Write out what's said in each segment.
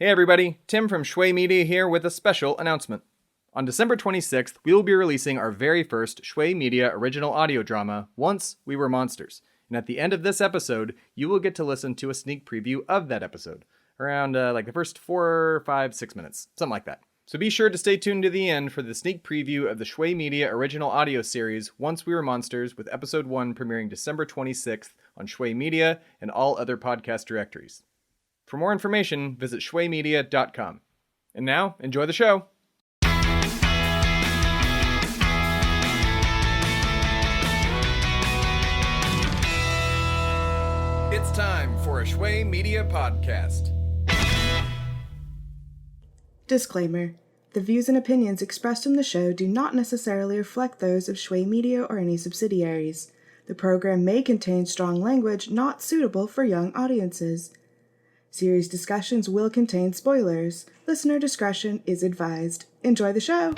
Hey everybody, Tim from Shui Media here with a special announcement. On December 26th, we will be releasing our very first Shui Media original audio drama, Once We Were Monsters. And at the end of this episode, you will get to listen to a sneak preview of that episode. Around the first 4, 5, 6 minutes. Something like that. So be sure to stay tuned to the end for the sneak preview of the Shui Media original audio series, Once We Were Monsters, with episode 1 premiering December 26th on Shui Media and all other podcast directories. For more information, visit shuimedia.com. And now, enjoy the show! It's time for a Shui Media podcast. Disclaimer. The views and opinions expressed in the show do not necessarily reflect those of Shui Media or any subsidiaries. The program may contain strong language not suitable for young audiences. Series discussions will contain spoilers. Listener discretion is advised. Enjoy the show!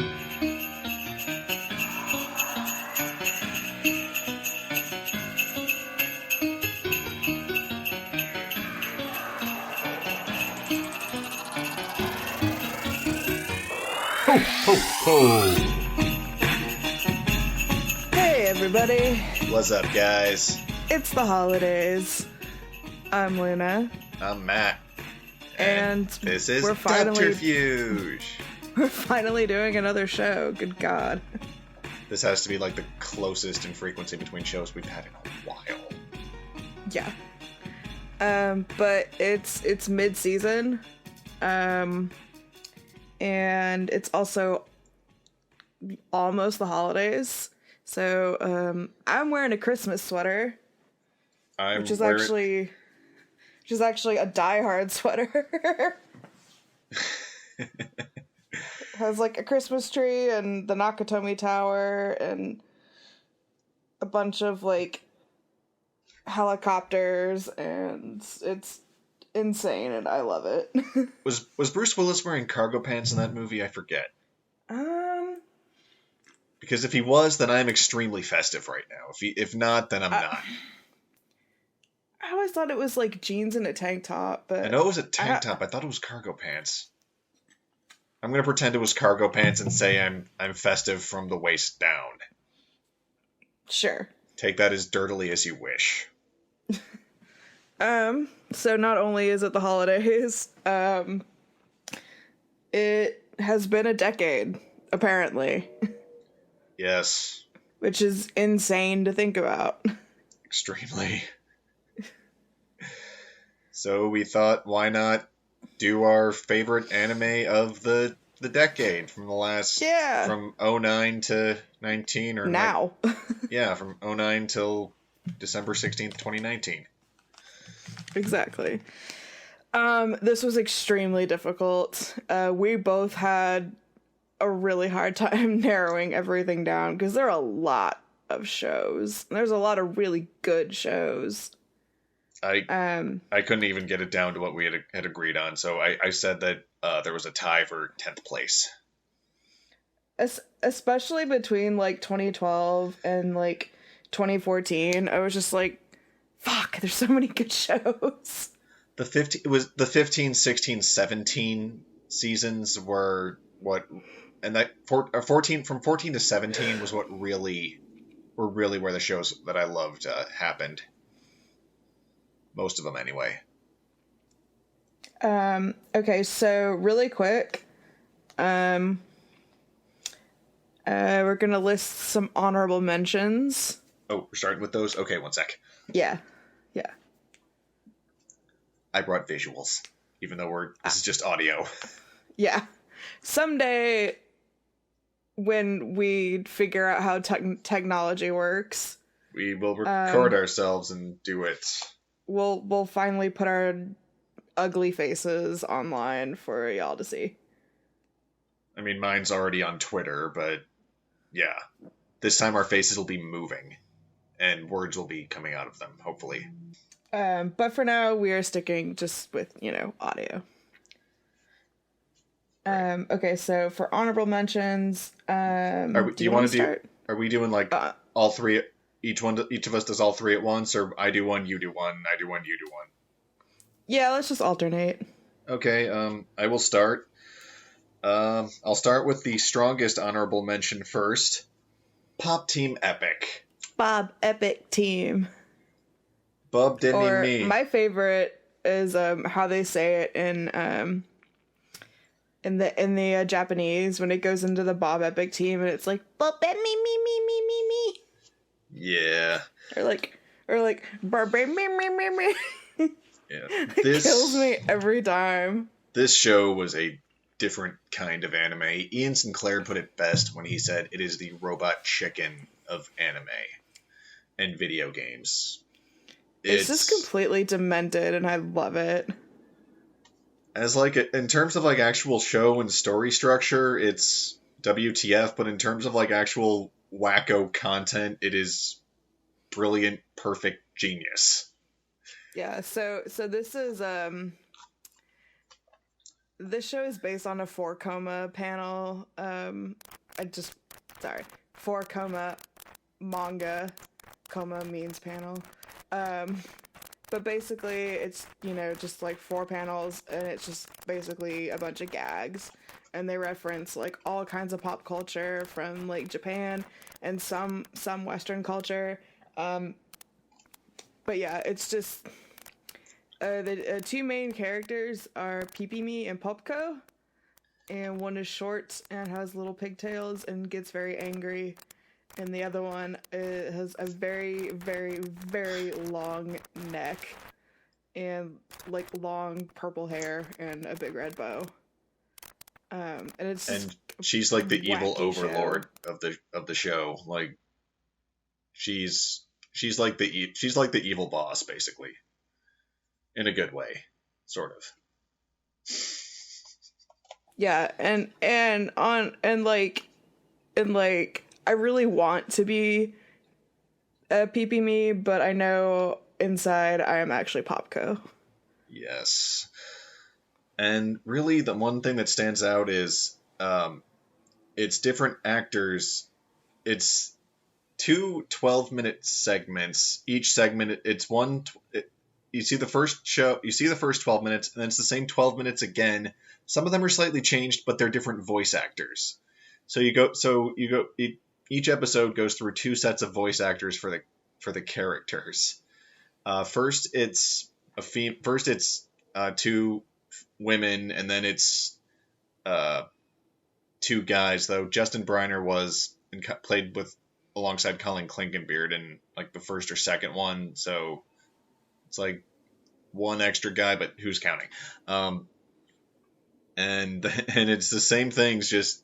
Ho, ho, ho! Hey everybody! What's up, guys? It's the holidays. I'm Luna. I'm Matt. And this is we're finally doing another show. Good God. This has to be like the closest in frequency between shows we've had in a while. Yeah. But it's mid-season. And it's also almost the holidays. So I'm wearing a Christmas sweater. Which is actually a Die-Hard sweater. Has like a Christmas tree and the Nakatomi Tower and a bunch of like helicopters, and it's insane and I love it. Was Bruce Willis wearing cargo pants in that movie? I forget. Because if he was, then I'm extremely festive right now. If not, then I'm not. I always thought it was like jeans and a tank top, but I know it was a tank top. I thought it was cargo pants. I'm gonna pretend it was cargo pants and say I'm festive from the waist down. Sure. Take that as dirtily as you wish. So not only is it the holidays, it has been a decade, apparently. Yes. Which is insane to think about. Extremely. So we thought, why not do our favorite anime of the decade from the last... Yeah. From 09 to 19 or... Now. Yeah, from 09 till December 16th, 2019. Exactly. This was extremely difficult. We both had a really hard time narrowing everything down because there are a lot of shows. There's a lot of really good shows. I couldn't even get it down to what we had agreed on, so I said that there was a tie for 10th place. Especially between like 2012 and like 2014, I was just like, fuck, there's so many good shows. The 15, 16, 17 seasons were what, and that 14 from 14 to 17 was what really where the shows that I loved happened. Most of them, anyway. Okay, so really quick, we're gonna list some honorable mentions. Oh, we're starting with those? Okay, one sec. Yeah. I brought visuals, even though this is just audio. Yeah. Someday, when we figure out how technology works, we will record ourselves and do it. We'll finally put our ugly faces online for y'all to see. I mean, mine's already on Twitter, but yeah. This time our faces will be moving, and words will be coming out of them, hopefully. But for now, we are sticking just with, audio. Okay, so for honorable mentions, do you want to start? Are we doing like all three? Each of us does all three at once, or I do one, you do one, I do one, you do one. Yeah, let's just alternate. Okay, I will start. I'll start with the strongest honorable mention first. Pop Team Epic. Bob Epic Team. Bub didn't need Or me. my favorite is how they say it in the Japanese when it goes into the Bob Epic Team and it's like Bob me. Yeah. Or like Barbie me. Yeah. It kills me every time. This show was a different kind of anime. Ian Sinclair put it best when he said it is the robot chicken of anime and video games. It's just completely demented and I love it. As like in terms of like actual show and story structure, it's WTF, but in terms of like actual wacko content, it is brilliant, perfect genius. Yeah, so this show is based on a 4-coma panel. Sorry, 4-coma manga. Coma means panel. But basically, it's, just like 4 panels, and it's just basically a bunch of gags. And they reference like all kinds of pop culture from like Japan and some Western culture. But yeah, it's just the 2 main characters are Pipimi and Popko, and one is short and has little pigtails and gets very angry, and the other one has a very, very, very long neck and like long purple hair and a big red bow. And it's and she's like the evil overlord show. of the show. Like she's like the evil boss basically, in a good way, sort of. Yeah, and I really want to be a PP me, but I know inside I am actually Popco. Yes. And really the one thing that stands out is it's different actors. It's 2 12-minute segments. Each segment, you see the first 12 minutes, and then it's the same 12 minutes again. Some of them are slightly changed, but they're different voice actors. Each episode goes through 2 sets of voice actors for the characters. First it's 2 women, and then it's 2 guys. Though Justin Briner played alongside Colin Klinkenbeard in like the first or second one, so it's like 1 extra guy, but who's counting? And it's the same things, just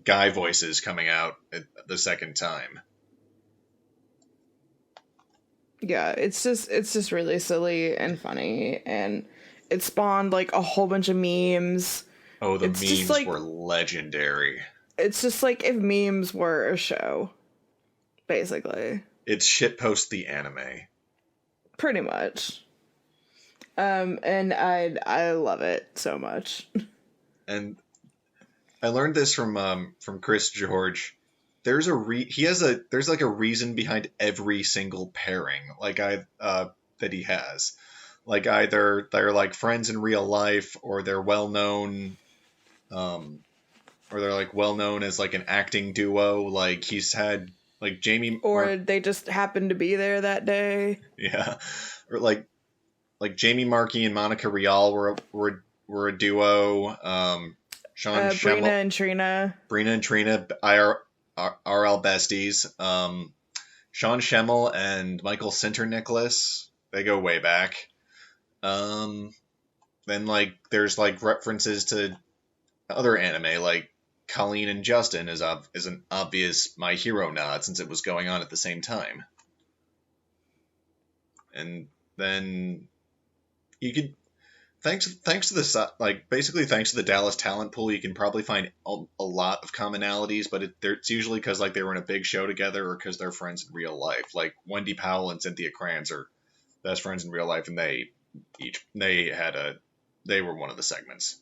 guy voices coming out at the second time. Yeah, it's just really silly and funny, and it spawned like a whole bunch of memes. Oh, the memes were legendary. It's just like if memes were a show, basically. It's shitpost the anime. Pretty much. And I love it so much. And I learned this from Chris George. There's like a reason behind every single pairing, that he has. Like either they're like friends in real life, or they're well known, or they're like well known as like an acting duo. Like he's had like Jamie, or they just happened to be there that day. Yeah, or like Jamie Markey and Monica Rial were a duo. Sean Brina and Trina. Brina and Trina, RL besties. Sean Schemmel and Michael Sinter-Nicholas, they go way back. Then like there's like references to other anime, like Colleen and Justin is an obvious My Hero nod, since it was going on at the same time. And then you could, thanks to the Dallas talent pool, you can probably find a lot of commonalities, but it's usually because like they were in a big show together, or because they're friends in real life. Like Wendy Powell and Cynthia Kranz are best friends in real life, and they were one of the segments.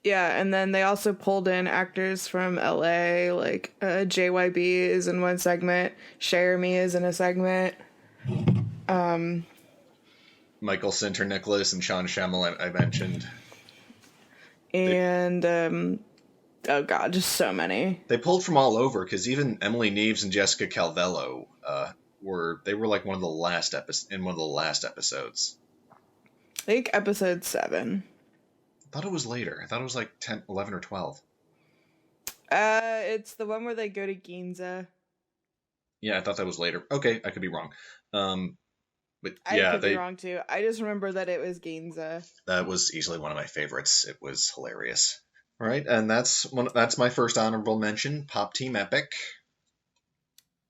Yeah, and then they also pulled in actors from LA, like JYB is in one segment, Cherami is in a segment. Michael Sinter Nicholas and Sean Schemmel I mentioned. And oh god, just so many. They pulled from all over, because even Emily Neves and Jessica Calvello were like one of the last episodes. I think episode 7. I thought it was later. I thought it was like 10, 11, or 12. It's the one where they go to Ginza. Yeah, I thought that was later. Okay, I could be wrong. But I yeah, could be wrong too. I just remember that it was Ginza. That was easily one of my favorites. It was hilarious. All right, and that's my first honorable mention, Pop Team Epic.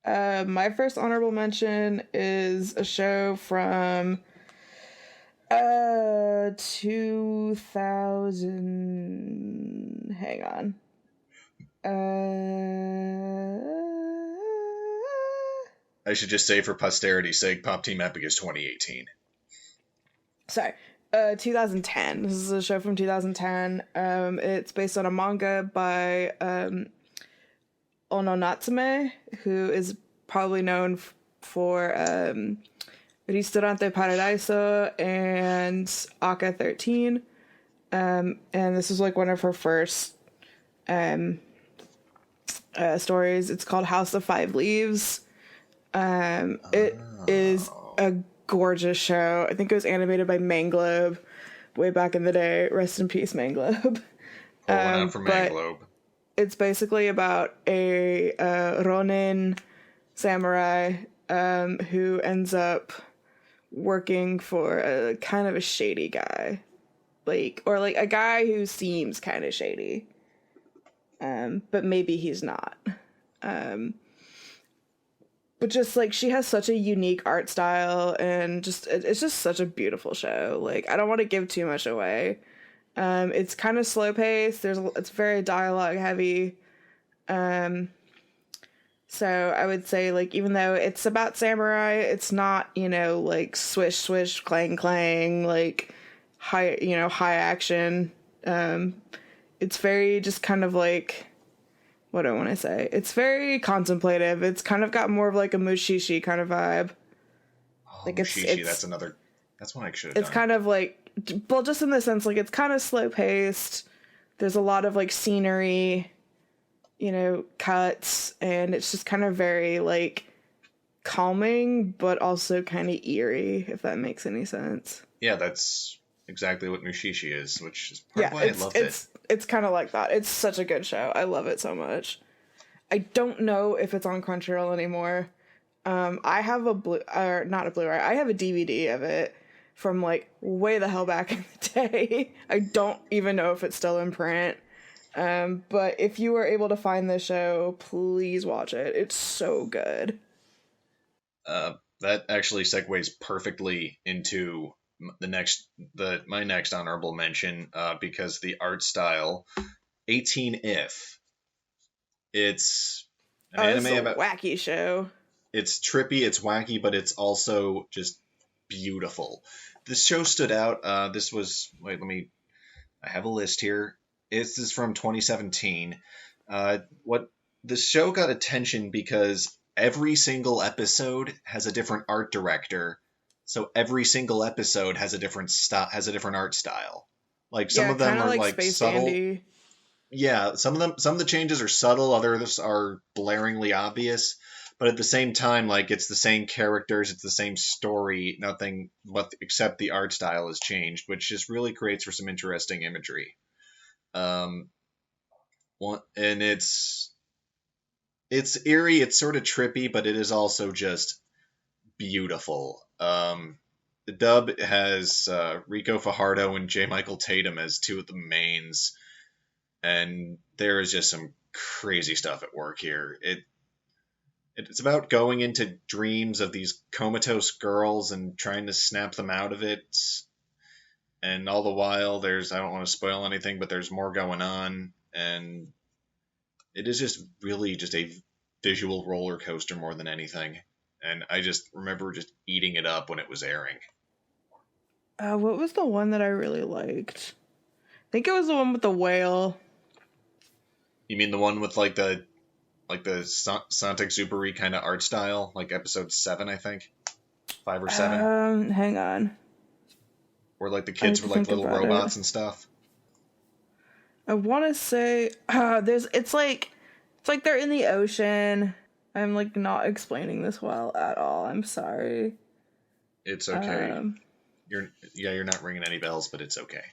My first honorable mention is a show from 2000. Hang on. I should just say, for posterity's sake, Pop Team Epic is 2018. Sorry. 2010. This is a show from 2010. It's based on a manga by Ono Natsume, who is probably known for Ristorante Paradiso and Aka 13. And this is like one of her first stories. It's called House of Five Leaves. It is a gorgeous show. I think it was animated by Manglobe way back in the day. Rest in peace, Manglobe. Pulling out from Manglobe. It's basically about a Ronin samurai who ends up working for a kind of a shady guy. Or a guy who seems kind of shady. But maybe he's not. But just like, she has such a unique art style, and it's just such a beautiful show. Like, I don't want to give too much away. It's kind of slow paced. It's very dialogue heavy. So I would say, like, even though it's about samurai, it's not, like swish swish clang clang, like high action. It's very just kind of like, what do I want to say? It's very contemplative. It's kind of got more of like a Mushishi kind of vibe. Oh, like Mushishi, that's one I should have done. It's kind of like, well, just in the sense, like, it's kind of slow paced. There's a lot of like scenery, cuts, and it's just kind of very like calming, but also kind of eerie, if that makes any sense. Yeah, that's exactly what Mushishi is, which is part of why I loved it. It's kind of like that. It's such a good show. I love it so much. I don't know if it's on Crunchyroll anymore. I have not a Blu-ray. I have a DVD of it from like way the hell back in the day. I don't even know if it's still in print. But if you were able to find this show, please watch it. It's so good. That actually segues perfectly into my next honorable mention, because the art style, 18 If. It's an anime about wacky show. It's trippy, it's wacky, but it's also just beautiful. This show stood out. I have a list here. This is from 2017. This show got attention because every single episode has a different art director. So every single episode has a different art style. Like, some of them are like subtle. Dandy. Yeah, some of the changes are subtle, others are blaringly obvious. But at the same time, like, it's the same characters, it's the same story, nothing except the art style has changed, which just really creates for some interesting imagery. And it's eerie, it's sort of trippy, but it is also just beautiful. The dub has Rico Fajardo and J. Michael Tatum as two of the mains, and there is just some crazy stuff at work here. It's about going into dreams of these comatose girls and trying to snap them out of it, and all the while I don't want to spoil anything, but there's more going on, and it is just really just a visual roller coaster more than anything. And I just remember just eating it up when it was airing. What was the one that I really liked? I think it was the one with the whale. You mean the one with like the Saint-Exupéry kind of art style, like episode 7, I think, 5 or 7. Hang on. where like the I have kids to were like think little about robots it. and stuff. I want to say it's like they're in the ocean. I'm like not explaining this well at all. I'm sorry. It's okay. You're not ringing any bells, but it's okay.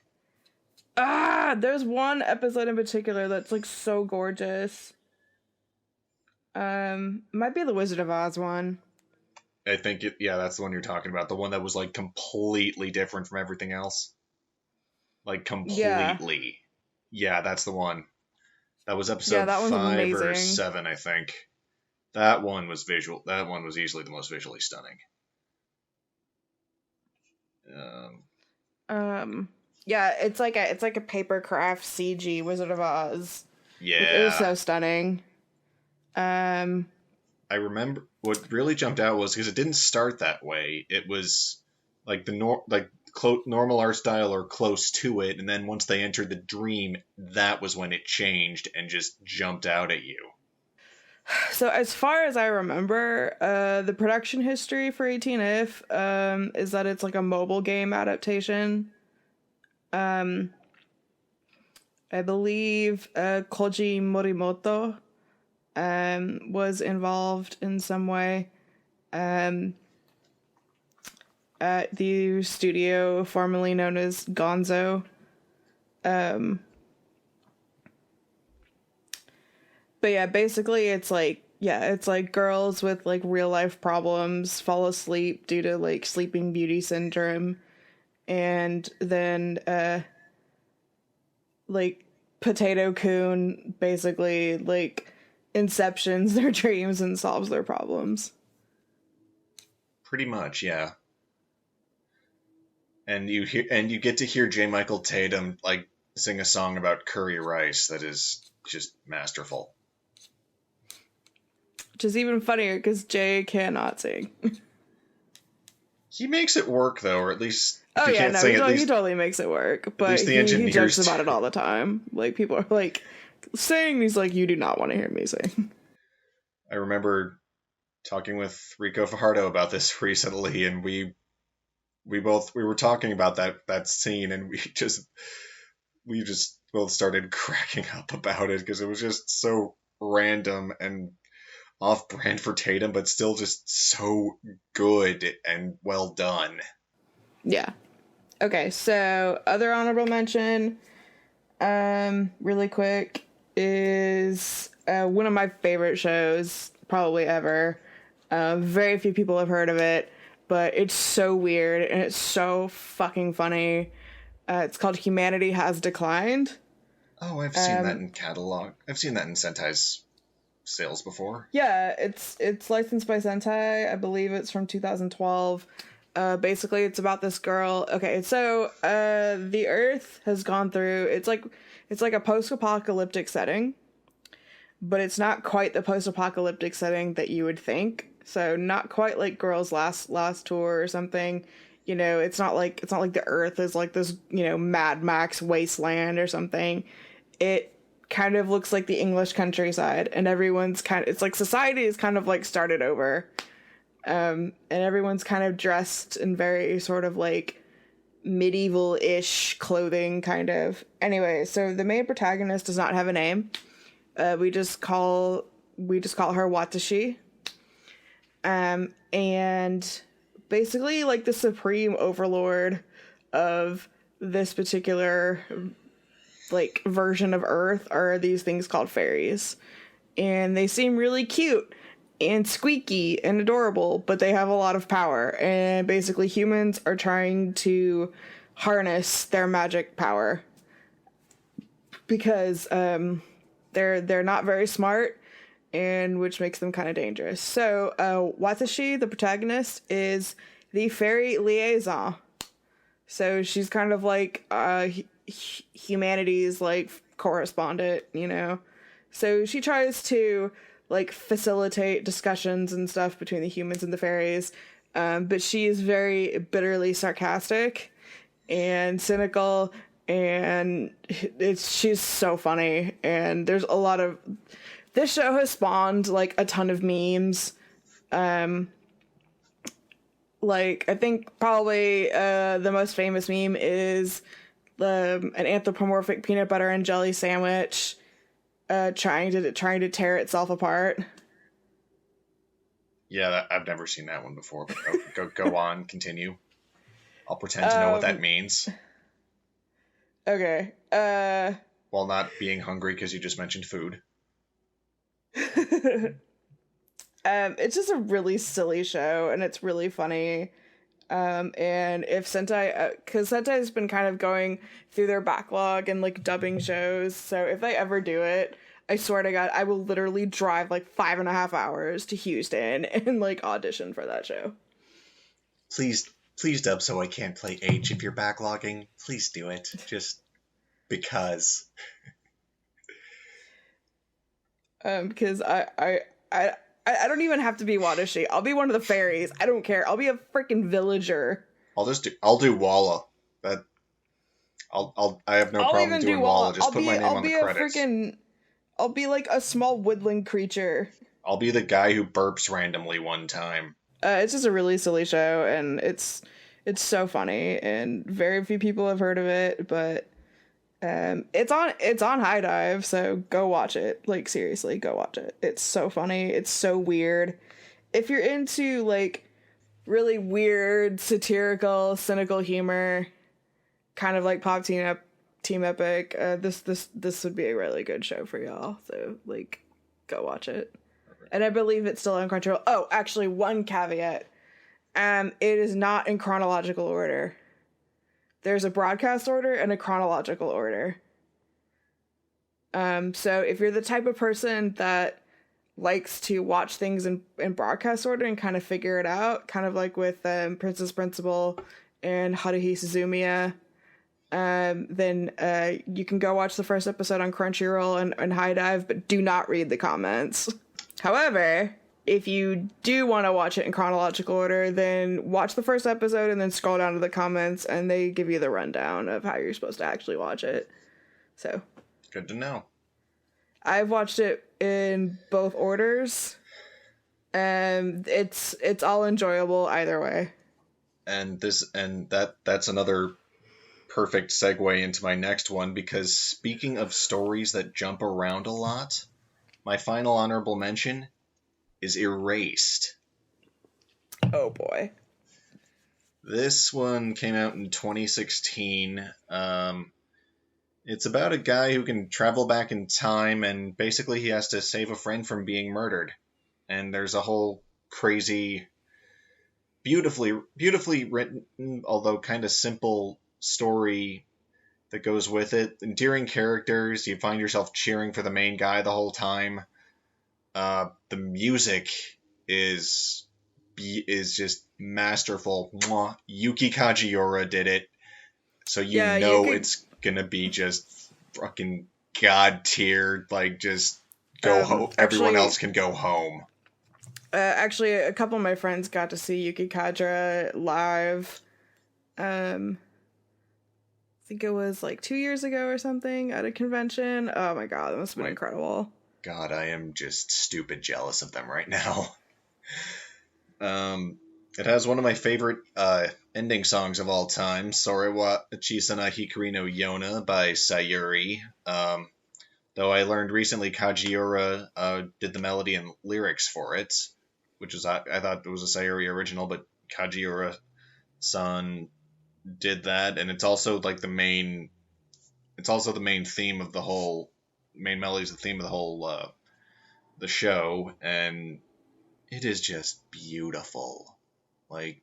There's one episode in particular that's like so gorgeous. Might be the Wizard of Oz one. I think that's the one you're talking about. The one that was like completely different from everything else. Like Yeah. completely. Yeah, that's the one. That was Yeah, episode that one's 5 or amazing. 7, I think. That one was visual. That one was easily the most visually stunning. Yeah, it's like a paper craft CG Wizard of Oz. It was Yeah. so stunning. I remember what really jumped out was because it didn't start that way. It was like normal art style or close to it, and then once they entered the dream, that was when it changed and just jumped out at you. So as far as I remember, the production history for 18F is that it's like a mobile game adaptation. I believe Koji Morimoto was involved in some way at the studio formerly known as Gonzo. But yeah, basically it's like girls with like real life problems fall asleep due to like sleeping beauty syndrome, and then like Potato Coon basically like inceptions their dreams and solves their problems. Pretty much, yeah. And you get to hear J. Michael Tatum like sing a song about curry rice that is just masterful. Which is even funnier because Jay cannot sing. He makes it work though, or at least Oh if yeah, can't no, sing, he totally makes it work. But least the he engineers jokes about it all the time. Like people are like sing, he's like, you do not want to hear me sing. I remember talking with Rico Fajardo about this recently, and we were talking about that scene, and we just both started cracking up about it because it was just so random and off-brand for Tatum, but still just so good and well done. Yeah. Okay, so other honorable mention, really quick, is one of my favorite shows probably ever. Very few people have heard of it, but it's so weird and it's so fucking funny. It's called Humanity Has Declined. Oh, I've seen that in catalog. I've seen that in Sentai's sales before. Yeah, it's licensed by Sentai. I believe it's from 2012. Basically, it's about this girl. Okay, so the Earth has gone through. It's like a post-apocalyptic setting, but it's not quite the post-apocalyptic setting that you would think. So not quite like Girls' Last Tour or something. You know, it's not like the Earth is like this, you know, Mad Max wasteland or something. It kind of looks like the English countryside, and it's like society is kind of like started over. And everyone's kind of dressed in very sort of like medieval-ish clothing, kind of. Anyway, so the main protagonist does not have a name. We just call her Watashi. And basically like the supreme overlord of this particular like version of Earth are these things called fairies. And they seem really cute and squeaky and adorable, but they have a lot of power. And basically humans are trying to harness their magic power because they're not very smart, and which makes them kind of dangerous. So Watashi, the protagonist, is the fairy liaison. So she's kind of like humanity's like correspondent, you know. So she tries to like facilitate discussions and stuff between the humans and the fairies, but she is very bitterly sarcastic and cynical, and she's so funny. And there's a lot of this show has spawned like a ton of memes. Like, I think probably the most famous meme is an anthropomorphic peanut butter and jelly sandwich trying to tear itself apart. Yeah, I've never seen that one before. But go on, continue. I'll pretend to know what that means. Okay. While not being hungry because you just mentioned food. It's just a really silly show, and it's really funny. And if Sentai, because Sentai's been kind of going through their backlog and like dubbing shows, so if they ever do it, I swear to God, I will literally drive like 5.5 hours to Houston and like audition for that show. Please dub so I can't play H if you're backlogging. Please do it. Just because. Because I don't even have to be Watashi. I'll be one of the fairies. I don't care. I'll be a freaking villager. I'll do Walla. I have no problem doing Walla. Just put my name on the credits. I'll be like a small woodland creature. I'll be the guy who burps randomly one time. It's just a really silly show, and it's so funny, and very few people have heard of it, but it's on High Dive, so go watch it. Like, seriously, go watch it. It's so funny. It's so weird. If you're into like really weird, satirical, cynical humor, kind of like Pop Team Epic, this would be a really good show for y'all. So like, go watch it. And I believe it's still on Crunchyroll. Oh, actually, one caveat. It is not in chronological order. There's a broadcast order and a chronological order. So if you're the type of person that likes to watch things in broadcast order and kind of figure it out, kind of like with Princess Principal and Haruhi Suzumiya, then you can go watch the first episode on Crunchyroll and High Dive, but do not read the comments. However, if you do want to watch it in chronological order, then watch the first episode and then scroll down to the comments, and they give you the rundown of how you're supposed to actually watch it. So, good to know. I've watched it in both orders, and it's all enjoyable either way. And that's another perfect segue into my next one, because speaking of stories that jump around a lot, my final honorable mention is Erased. Oh boy. This one came out in 2016. It's about a guy who can travel back in time, and basically he has to save a friend from being murdered. And there's a whole crazy, beautifully written, although kind of simple story that goes with it. Endearing characters. You find yourself cheering for the main guy the whole time. The music is just masterful. Mwah. Yuki Kajiura did it, so it's gonna be just fucking god tier. Like, just go home. Everyone else can go home. Actually, a couple of my friends got to see Yuki Kajiura live. I think it was like 2 years ago or something at a convention. Oh my god, that must have been incredible. God, I am just stupid jealous of them right now. It has one of my favorite ending songs of all time, Sorewa Chisana Hikari no Yona by Sayuri. Though I learned recently Kajiura did the melody and lyrics for it, which is, I thought it was a Sayuri original, but Kajiura-san did that, and it's also like the main theme of the whole, main melody is the theme of the whole the show, and it is just beautiful. Like,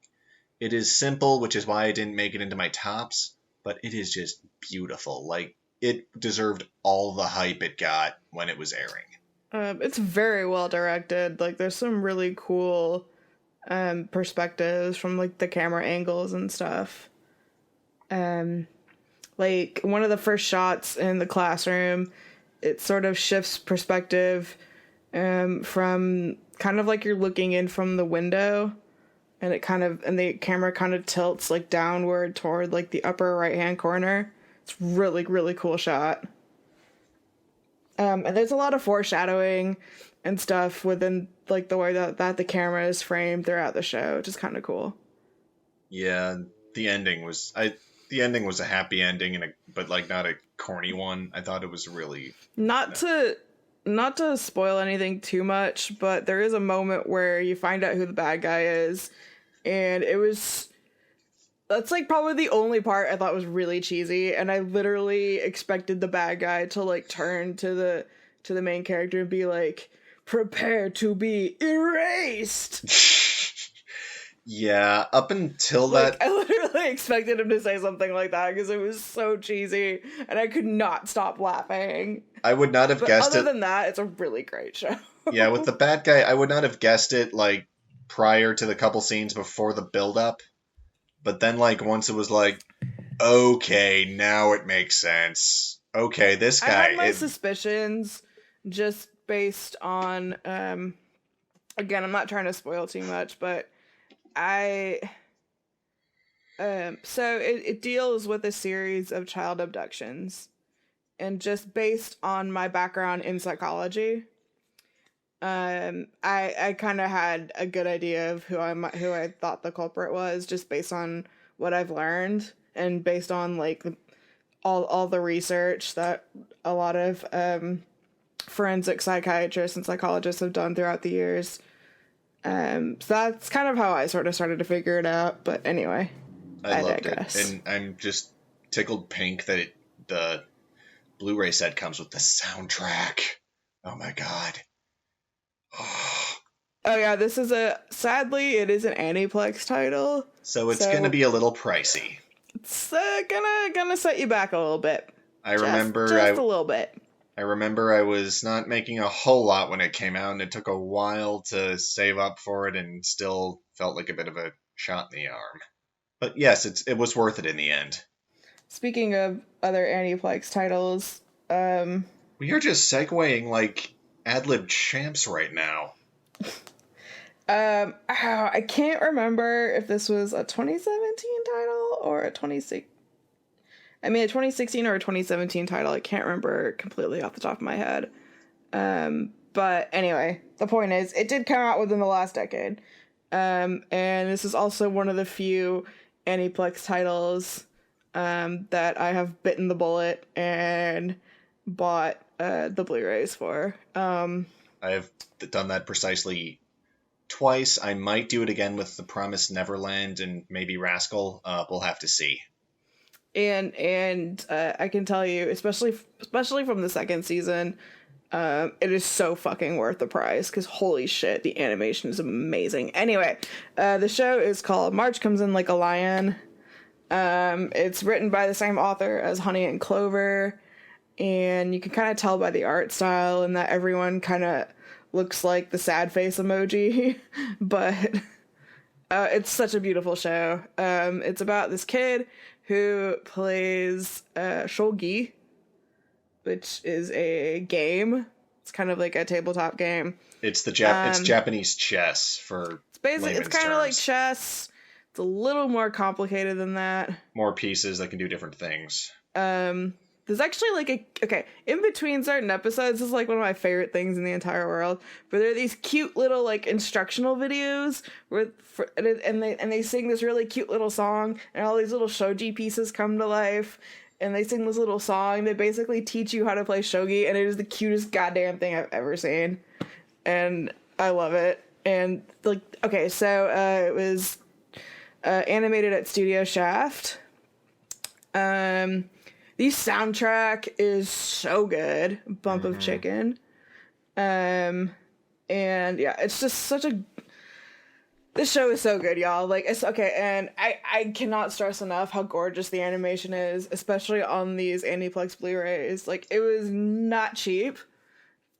it is simple, which is why I didn't make it into my tops, but it is just beautiful. Like, it deserved all the hype it got when it was airing. It's very well directed. Like, there's some really cool perspectives from like the camera angles and stuff. Like, one of the first shots in the classroom, it sort of shifts perspective from kind of like you're looking in from the window, and the camera kind of tilts like downward toward like the upper right hand corner. It's really, really cool shot. And there's a lot of foreshadowing and stuff within like the way that the camera is framed throughout the show, which is kind of cool. Yeah, the ending was a happy ending but like not a corny one. I thought it was really Not to spoil anything too much, but there is a moment where you find out who the bad guy is, and that's like probably the only part I thought was really cheesy, and I literally expected the bad guy to like turn to the main character and be like, "Prepare to be erased." Yeah, up until Like, that I literally expected him to say something like that because it was so cheesy, and I could not stop laughing. I would not have But guessed other it. than that, it's a really great show. Yeah, with the bad guy, I would not have guessed it like prior to the couple scenes before the build up. But then like once it was like, okay, now it makes sense. Okay, this I guy had my suspicions just based on again, I'm not trying to spoil too much, but so it deals with a series of child abductions, and just based on my background in psychology, I kind of had a good idea of who I thought the culprit was, just based on what I've learned and based on like all the research that a lot of forensic psychiatrists and psychologists have done throughout the years. So that's kind of how I sort of started to figure it out. But anyway, I loved digress. it, and I'm just tickled pink that the Blu-ray set comes with the soundtrack. Oh my god. Oh yeah, this is sadly it is an Aniplex title, So it's gonna be a little pricey. It's gonna set you back a little bit. I remember just a little bit. I remember I was not making a whole lot when it came out, and it took a while to save up for it, and still felt like a bit of a shot in the arm. But yes, it was worth it in the end. Speaking of other Aniplex titles, we are just segueing like ad-lib champs right now. I can't remember if this was a 2017 title or a 2016 or a 2017 title. I can't remember completely off the top of my head. But anyway, the point is, it did come out within the last decade. And this is also one of the few Aniplex titles that I have bitten the bullet and bought the Blu-rays for. I have done that precisely twice. I might do it again with The Promised Neverland and maybe Rascal. We'll have to see. And I can tell you, especially from the second season, it is so fucking worth the price, because holy shit, the animation is amazing. Anyway, the show is called March Comes In Like a Lion. It's written by the same author as Honey and Clover, and you can kind of tell by the art style and that everyone kind of looks like the sad face emoji, but it's such a beautiful show. It's about this kid who plays shogi, which is a game. It's kind of like a tabletop game. It's it's Japanese chess for it's basically layman's it's kind of terms. like chess. It's a little more complicated than that. More pieces that can do different things. There's actually in between certain episodes, this is like one of my favorite things in the entire world, but there are these cute little like instructional videos and they sing this really cute little song, and all these little shogi pieces come to life, and they sing this little song. They basically teach you how to play shogi, and it is the cutest goddamn thing I've ever seen, and I love it. And like, okay, so it was animated at Studio Shaft. The soundtrack is so good. Bump of Chicken. And yeah, it's just this show is so good, y'all. Like, it's okay, and I cannot stress enough how gorgeous the animation is, especially on these Aniplex Blu-rays. Like, it was not cheap.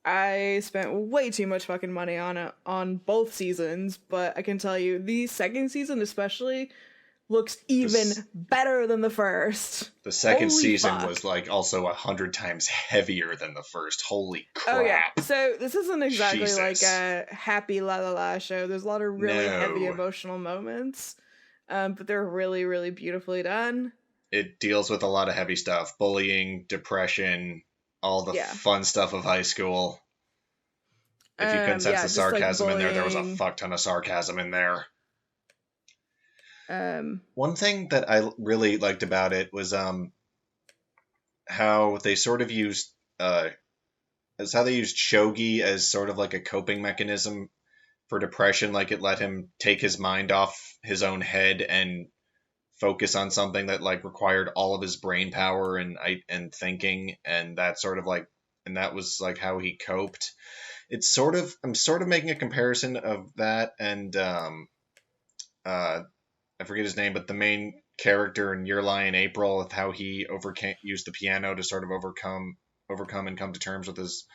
I spent way too much fucking money on it on both seasons, but I can tell you, the second season especially looks even better than the first. The second Holy season fuck. was like also 100 times heavier than the first. Holy crap. Oh yeah. So this isn't exactly Jesus. like a happy la la la show. There's a lot of really No. heavy emotional moments. But they're really, really beautifully done. It deals with a lot of heavy stuff. Bullying, depression, all the fun stuff of high school. If you couldn't sense the sarcasm in there was a fuck ton of sarcasm in there. One thing that I really liked about it was how they sort of used as how they used shogi as sort of like a coping mechanism for depression. Like it let him take his mind off his own head and focus on something that like required all of his brain power and thinking, and that sort of like, and that was like how he coped. It's sort of, I'm sort of making a comparison of that and uh I forget his name, but the main character in Your Lie in April, of how he overcame used the piano to sort of overcome and come to terms with his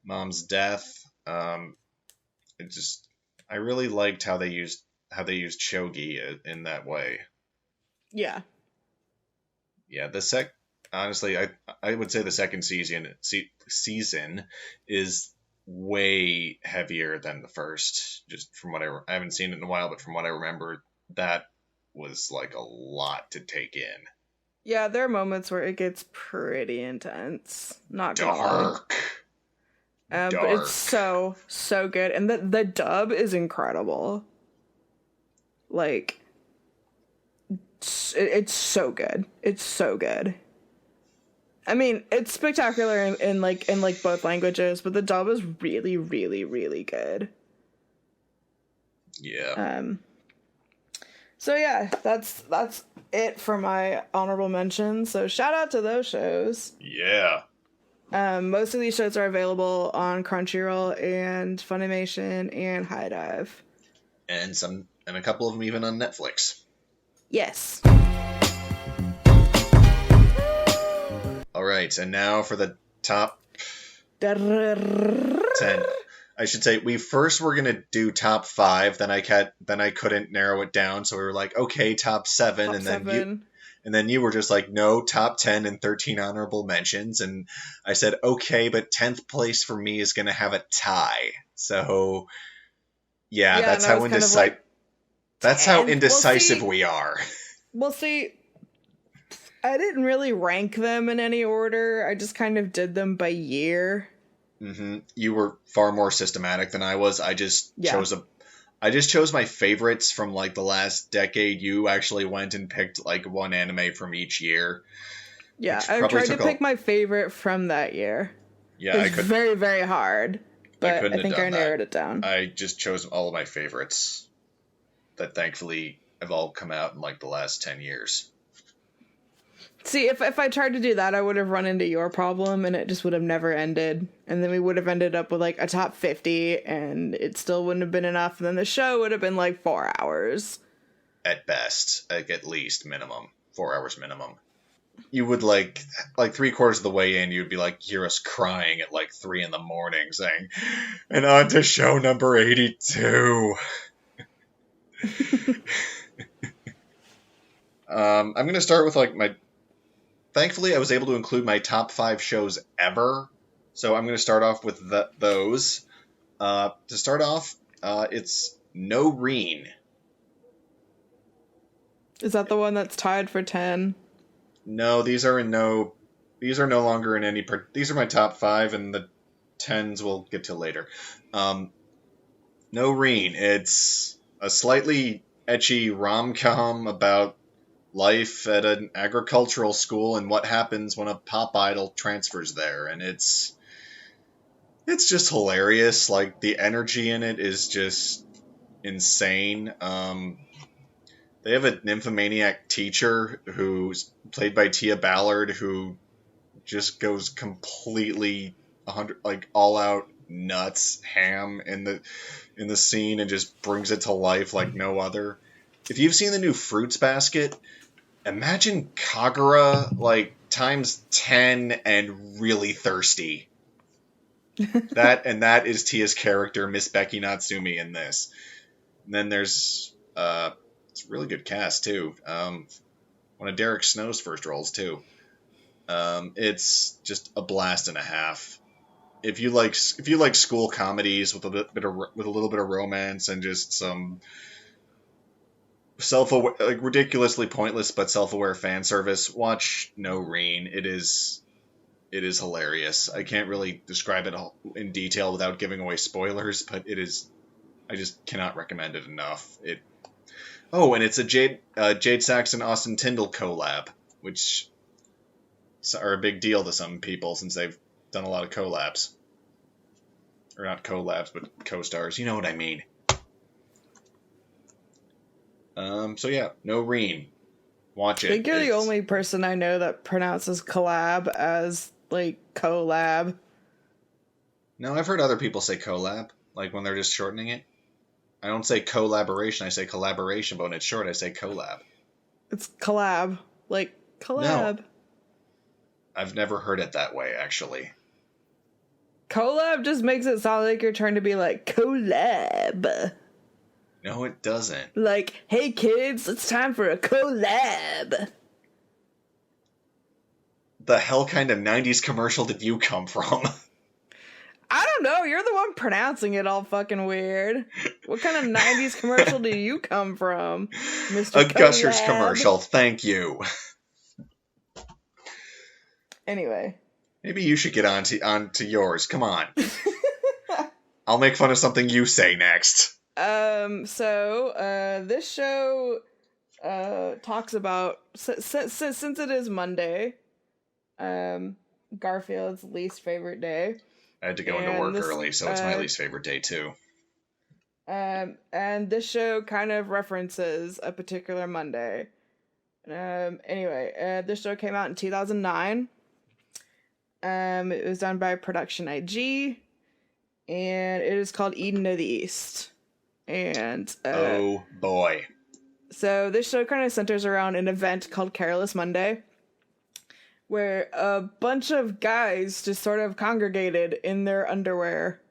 mom's death. It just, I really liked how they used shogi in that way. Yeah. Yeah, honestly, I would say the second season is way heavier than the first. Just from what I haven't seen it in a while, but from what I remember, that was like a lot to take in. Yeah, there are moments where it gets pretty intense. Not gonna lie. Dark. But it's so good, and the dub is incredible. Like, it's so good. It's so good. I mean, it's spectacular in both languages, but the dub is really, really, really good. Yeah. So yeah, that's it for my honorable mentions. So shout out to those shows. Yeah. Most of these shows are available on Crunchyroll and Funimation and High Dive. And a couple of them even on Netflix. Yes. All right, and now for the top 10. I should say we first were gonna do top 5, then I couldn't narrow it down, so we were like, okay, top 7, Top and then 7. you were just like, no, top 10 and 13 honorable mentions, and I said, okay, but 10th place for me is gonna have a tie. So yeah, that's how indecisive we are. Well, see, I didn't really rank them in any order. I just kind of did them by year. Mm-hmm. You were far more systematic than I was. I just chose my favorites from like the last decade. You actually went and picked like one anime from each year. Yeah, I tried to pick my favorite from that year. Yeah, it was very, very hard, but I think I narrowed it down. I just chose all of my favorites that thankfully have all come out in like the last 10 years. See, if I tried to do that, I would have run into your problem, and it just would have never ended. And then we would have ended up with, like, a top 50, and it still wouldn't have been enough. And then the show would have been, like, 4 hours. At best. Like, at least minimum. 4 hours minimum. You would, like 3/4 of the way in, you'd be, like, hear us crying at, like, 3 in the morning, saying, and on to show number 82. I'm going to start with, like, thankfully, I was able to include my top 5 shows ever, so I'm going to start off with those. To start off, it's No Reen. Is that the one that's tied for 10? No, these are no longer in any. These are my top 5, and the 10s we'll get to later. No Reen. It's a slightly ecchi rom-com about life at an agricultural school and what happens when a pop idol transfers there, and it's just hilarious. Like, the energy in it is just insane. They have a nymphomaniac teacher who's played by Tia Ballard, who just goes completely 100, like, all out nuts ham in the scene and just brings it to life like no other. If you've seen the new Fruits Basket, imagine Kagura, like, times 10 and really thirsty. That is Tia's character, Miss Becky Natsumi, in this. And then there's it's a really good cast too. One of Derek Snow's first roles too. It's just a blast and a half. If you like school comedies with a little bit of romance and just some self-aware, like, ridiculously pointless but self-aware fan service, watch No Reen. It is hilarious. I can't really describe it all in detail without giving away spoilers, but it is. I just cannot recommend it enough. Oh, and it's a Jade Saxon Austin Tyndall collab, which are a big deal to some people since they've done a lot of collabs. Or not collabs, but co-stars. You know what I mean. So yeah, no Reen. Watch it. I think you're the only person I know that pronounces collab as, like, collab. No, I've heard other people say collab, like when they're just shortening it. I don't say collaboration, I say collaboration, but when it's short, I say collab. It's collab. Like, collab. No. I've never heard it that way, actually. Collab just makes it sound like you're trying to be like, collab. No, it doesn't. Like, hey kids, it's time for a collab. The hell kind of 90s commercial did you come from? I don't know, you're the one pronouncing it all fucking weird. What kind of 90s commercial do you come from, Mr. A Gushers Collab? commercial, thank you. Anyway. Maybe you should get on to yours, come on. I'll make fun of something you say next. This show talks about, since it is Monday, Garfield's least favorite day. I had to go into work early, so it's my least favorite day too. And this show kind of references a particular Monday. This show came out in 2009. It was done by Production IG, and it is called Eden of the East. And oh boy. So this show kind of centers around an event called Careless Monday, where a bunch of guys just sort of congregated in their underwear.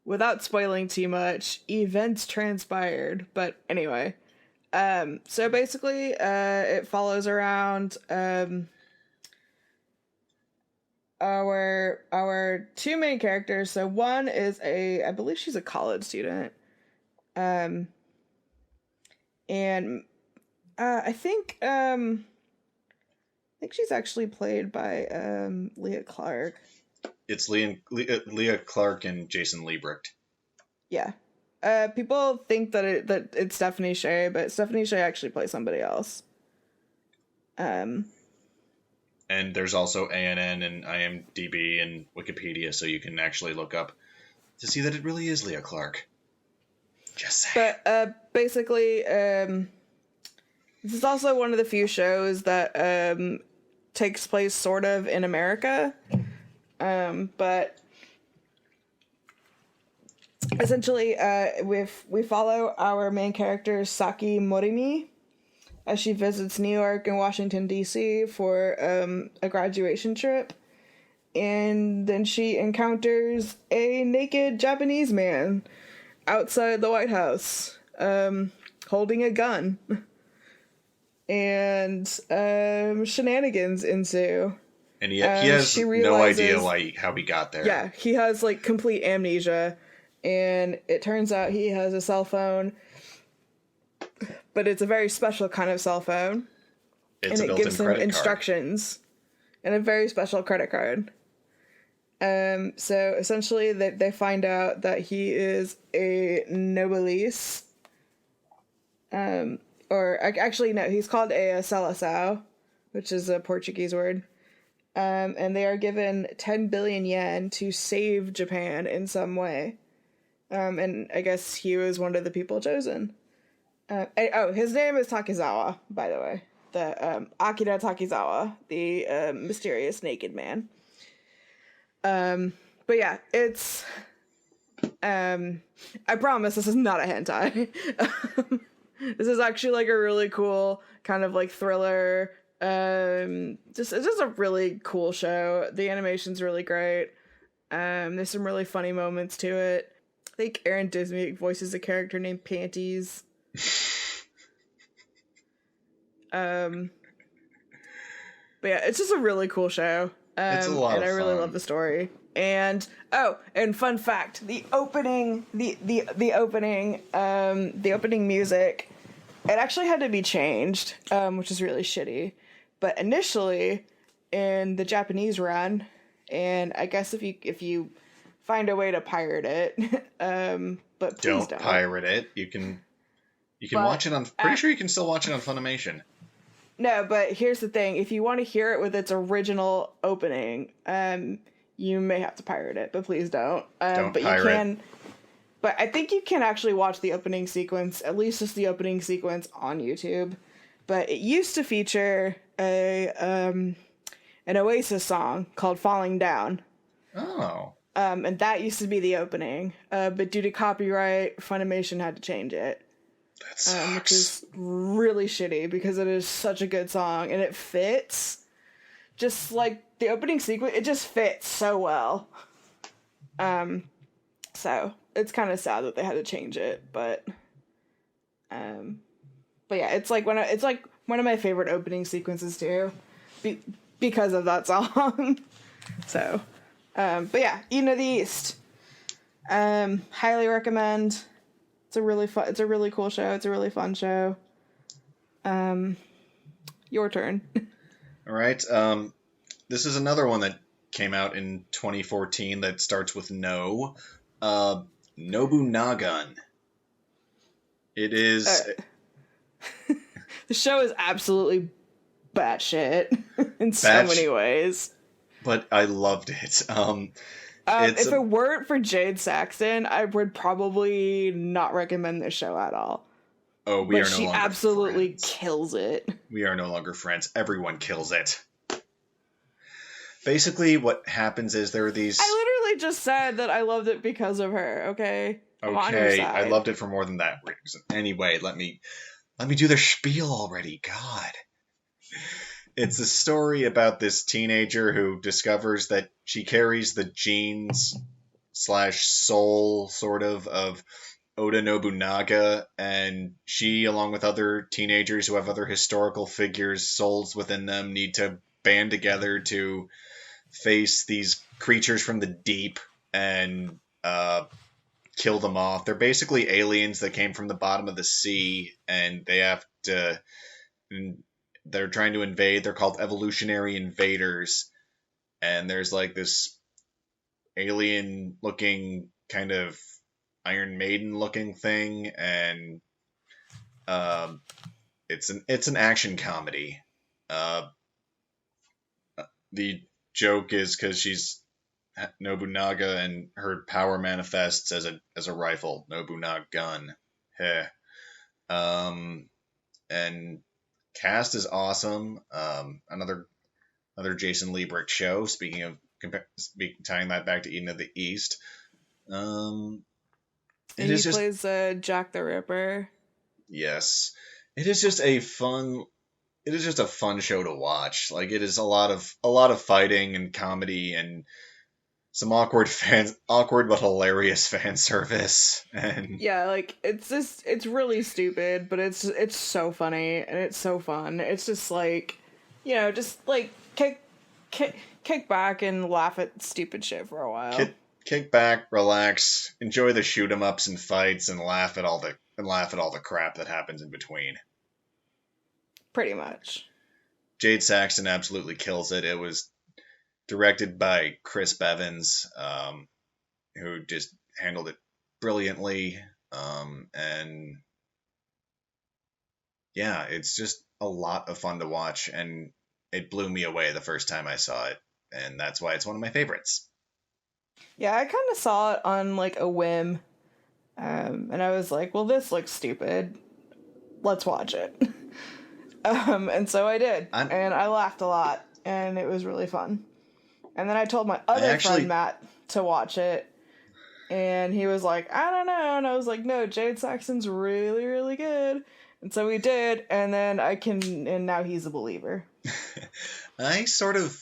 Without spoiling too much, events transpired. But anyway, so basically, it follows around our two main characters. So one is I believe she's a college student. And I think she's actually played by Leah Clark. It's Leah Clark and Jason Liebrecht. Yeah. People think that it's Stephanie Shea, but Stephanie Shea actually plays somebody else. And there's also ANN and IMDb and Wikipedia, so you can actually look up to see that it really is Leah Clark. Just saying. But basically, this is also one of the few shows that takes place sort of in America. But essentially, we follow our main character, Saki Morimi, as she visits New York and Washington, D.C. for a graduation trip. And then she encounters a naked Japanese man outside the White House, holding a gun. And shenanigans ensue. And he has no idea how he got there. Yeah, he has, like, complete amnesia. And it turns out he has a cell phone, but it's a very special kind of cell phone. It's and it gives him instructions and a very special credit card. So essentially they find out that he is a noblesse. Actually, no, he's called a seleção, which is a Portuguese word. And they are given 10 billion yen to save Japan in some way. And I guess he was one of the people chosen. His name is Takizawa, by the way. The Akira Takizawa, the mysterious naked man. But yeah, it's... I promise this is not a hentai. This is actually, like, a really cool kind of, like, thriller. It's just a really cool show. The animation's really great. There's some really funny moments to it. I think Aaron Dismuke voices a character named Panties. But yeah, it's just a really cool show. It's a lot of fun. And I really love the story. And fun fact, the opening music, it actually had to be changed, which is really shitty. But initially, in the Japanese run, and I guess if you find a way to pirate it. But please Don't don't. pirate it. You can watch it on. Pretty sure you can still watch it on Funimation. No, but here's the thing: if you want to hear it with its original opening, you may have to pirate it, but please don't. Don't but pirate. You can. But I think you can actually watch the opening sequence, at least just the opening sequence, on YouTube. But it used to feature an Oasis song called "Falling Down." Oh. And that used to be the opening, but due to copyright, Funimation had to change it. That sucks. Which is really shitty because it is such a good song and it fits. Just like the opening sequence, it just fits so well. So it's kind of sad that they had to change it, but yeah, it's like one of my favorite opening sequences too, because of that song. So, but yeah, Eden of the East. Highly recommend. It's a really cool show. It's a really fun show. Your turn. All right. This is another one that came out in 2014 that starts with no. Nobunagun. It is. The show is absolutely batshit in so many ways. But I loved it. If it weren't for Jade Saxton, I would probably not recommend this show at all. Oh, we are no longer friends. She absolutely friends. Kills it. We are no longer friends. Everyone kills it. Basically, what happens is there are these... I literally just said that I loved it because of her, okay? Okay, I loved it for more than that reason. Anyway, let me do the spiel already. God. It's a story about this teenager who discovers that she carries the genes / soul, sort of Oda Nobunaga, and she, along with other teenagers who have other historical figures' souls within them, need to band together to face these creatures from the deep and kill them off. They're basically aliens that came from the bottom of the sea, and they have to... They're trying to invade. They're called evolutionary invaders. And there's like this alien-looking kind of Iron Maiden-looking thing, and it's an action comedy. The joke is because she's Nobunaga and her power manifests as a rifle, Nobunaga gun. Heh. And cast is awesome. Another Jason Liebrecht show. Speaking of tying that back to Eden of the East, and he plays Jack the Ripper. Yes, it is just a fun show to watch. Like, it is a lot of fighting and comedy and some awkward but hilarious fan service. And yeah, like it's really stupid, but it's so funny and it's so fun. It's just like, just like kick back and laugh at stupid shit for a while. Kick back, relax, enjoy the shoot 'em ups and fights, and laugh at all the crap that happens in between. Pretty much. Jade Saxton absolutely kills it. It was directed by Chris Bevins, who just handled it brilliantly. And yeah, it's just a lot of fun to watch, and it blew me away the first time I saw it, and that's why it's one of my favorites. Yeah, I kind of saw it on like a whim, and I was like, well, this looks stupid. Let's watch it. And so I did, and I laughed a lot, and it was really fun. And then I told my other friend Matt to watch it, and he was like, I don't know, and I was like, no, Jade Saxton's really, really good. And so we did, and then and now he's a believer. I sort of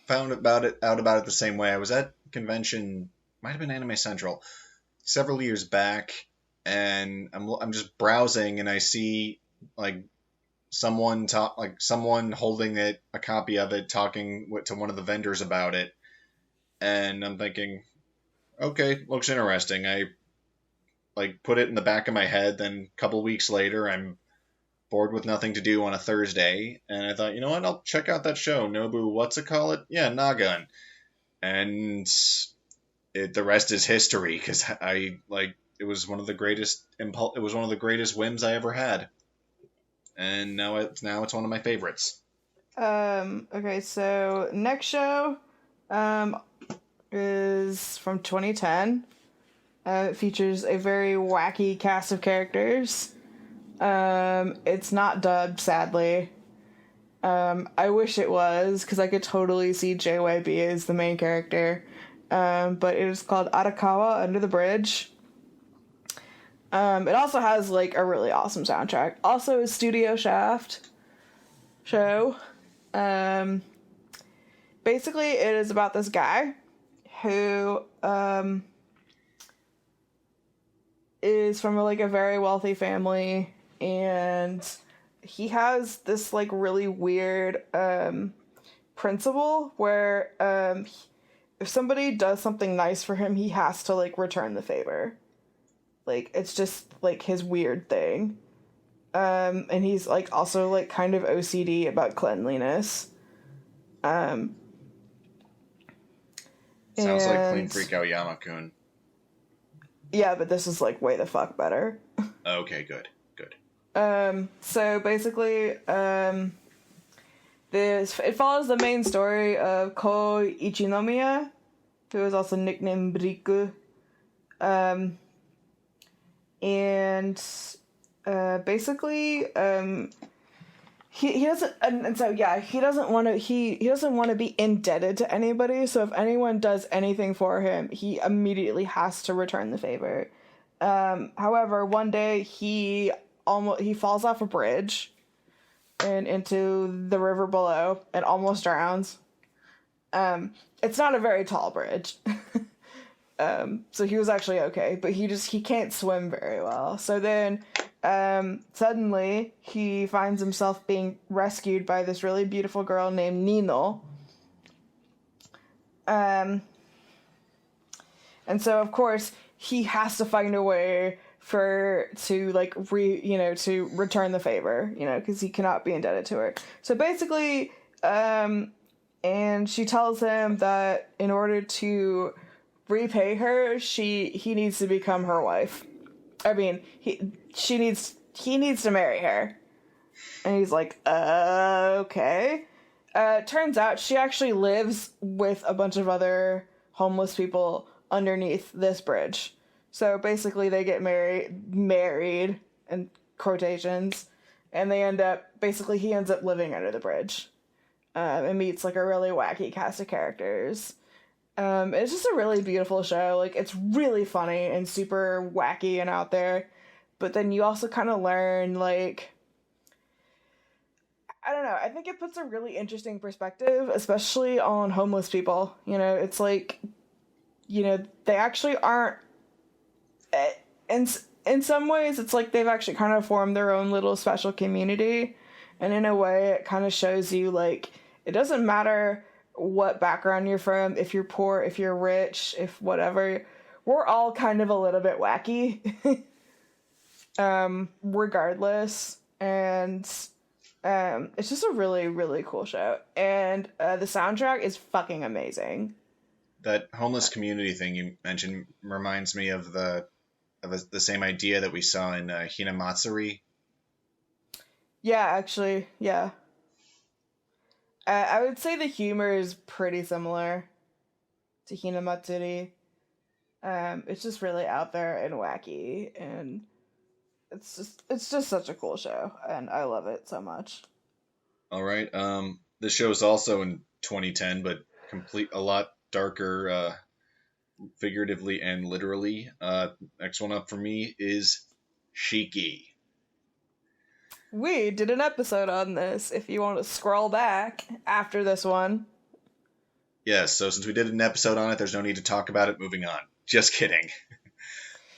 found out about it the same way. I was at a convention, might have been Anime Central, several years back, and I'm just browsing, and I see like someone holding a copy of it, talking to one of the vendors about it, and I'm thinking, okay, looks interesting. I like put it in the back of my head. Then a couple weeks later, I'm bored with nothing to do on a Thursday, and I thought, you know what, I'll check out that show, Nobu, what's it called? Yeah, Nagun. And the rest is history, because it was one of the greatest it was one of the greatest whims I ever had, and now it's one of my favorites. Okay, so next show, um, is from 2010. It features a very wacky cast of characters. It's not dubbed, sadly. I wish it was, because I could totally see JYB as the main character. But it is called Arakawa Under the Bridge. It also has, like, a really awesome soundtrack. Also a Studio Shaft show. Basically, it is about this guy who, is from, like, a very wealthy family, and he has this, like, really weird, principle where, if somebody does something nice for him, he has to, like, return the favor. Like, it's just, like, his weird thing. And he's, like, also, like, kind of OCD about cleanliness. Sounds like Clean Freak Aoyama-kun. Yeah, but this is, like, way the fuck better. Okay, good. So basically, it follows the main story of Ko Ichinomiya, who is also nicknamed Briku. Basically, he doesn't, and so yeah, he doesn't want to be indebted to anybody. So if anyone does anything for him, he immediately has to return the favor. However, one day he falls off a bridge and into the river below and almost drowns. It's not a very tall bridge. So he was actually okay, but he can't swim very well. So then, suddenly he finds himself being rescued by this really beautiful girl named Nino. And so of course he has to find a way to return the favor, because he cannot be indebted to her. So basically, and she tells him that in order to repay her, he needs to become her wife. I mean, he needs to marry her. And he's like, okay. Turns out she actually lives with a bunch of other homeless people underneath this bridge. So basically they get married in quotations, and he ends up living under the bridge. And meets like a really wacky cast of characters. It's just a really beautiful show. Like, it's really funny and super wacky and out there. But then you also kind of learn, like, I don't know, I think it puts a really interesting perspective, especially on homeless people. It's like, they actually aren't, in some ways, it's like they've actually kind of formed their own little special community. And in a way, it kind of shows you, like, it doesn't matter what background you're from, if you're poor, if you're rich, if whatever, we're all kind of a little bit wacky, regardless. And it's just a really, really cool show, and the soundtrack is fucking amazing. That homeless community thing you mentioned reminds me of the same idea that we saw in Hinamatsuri. Yeah, actually, yeah. I would say the humor is pretty similar to Hinamatsuri. It's just really out there and wacky, and it's just such a cool show, and I love it so much. All right. This show is also in 2010, but a lot darker, figuratively and literally. Next one up for me is Shiki. We did an episode on this, if you want to scroll back after this one. Yes, so since we did an episode on it, there's no need to talk about it. Moving on. Just kidding.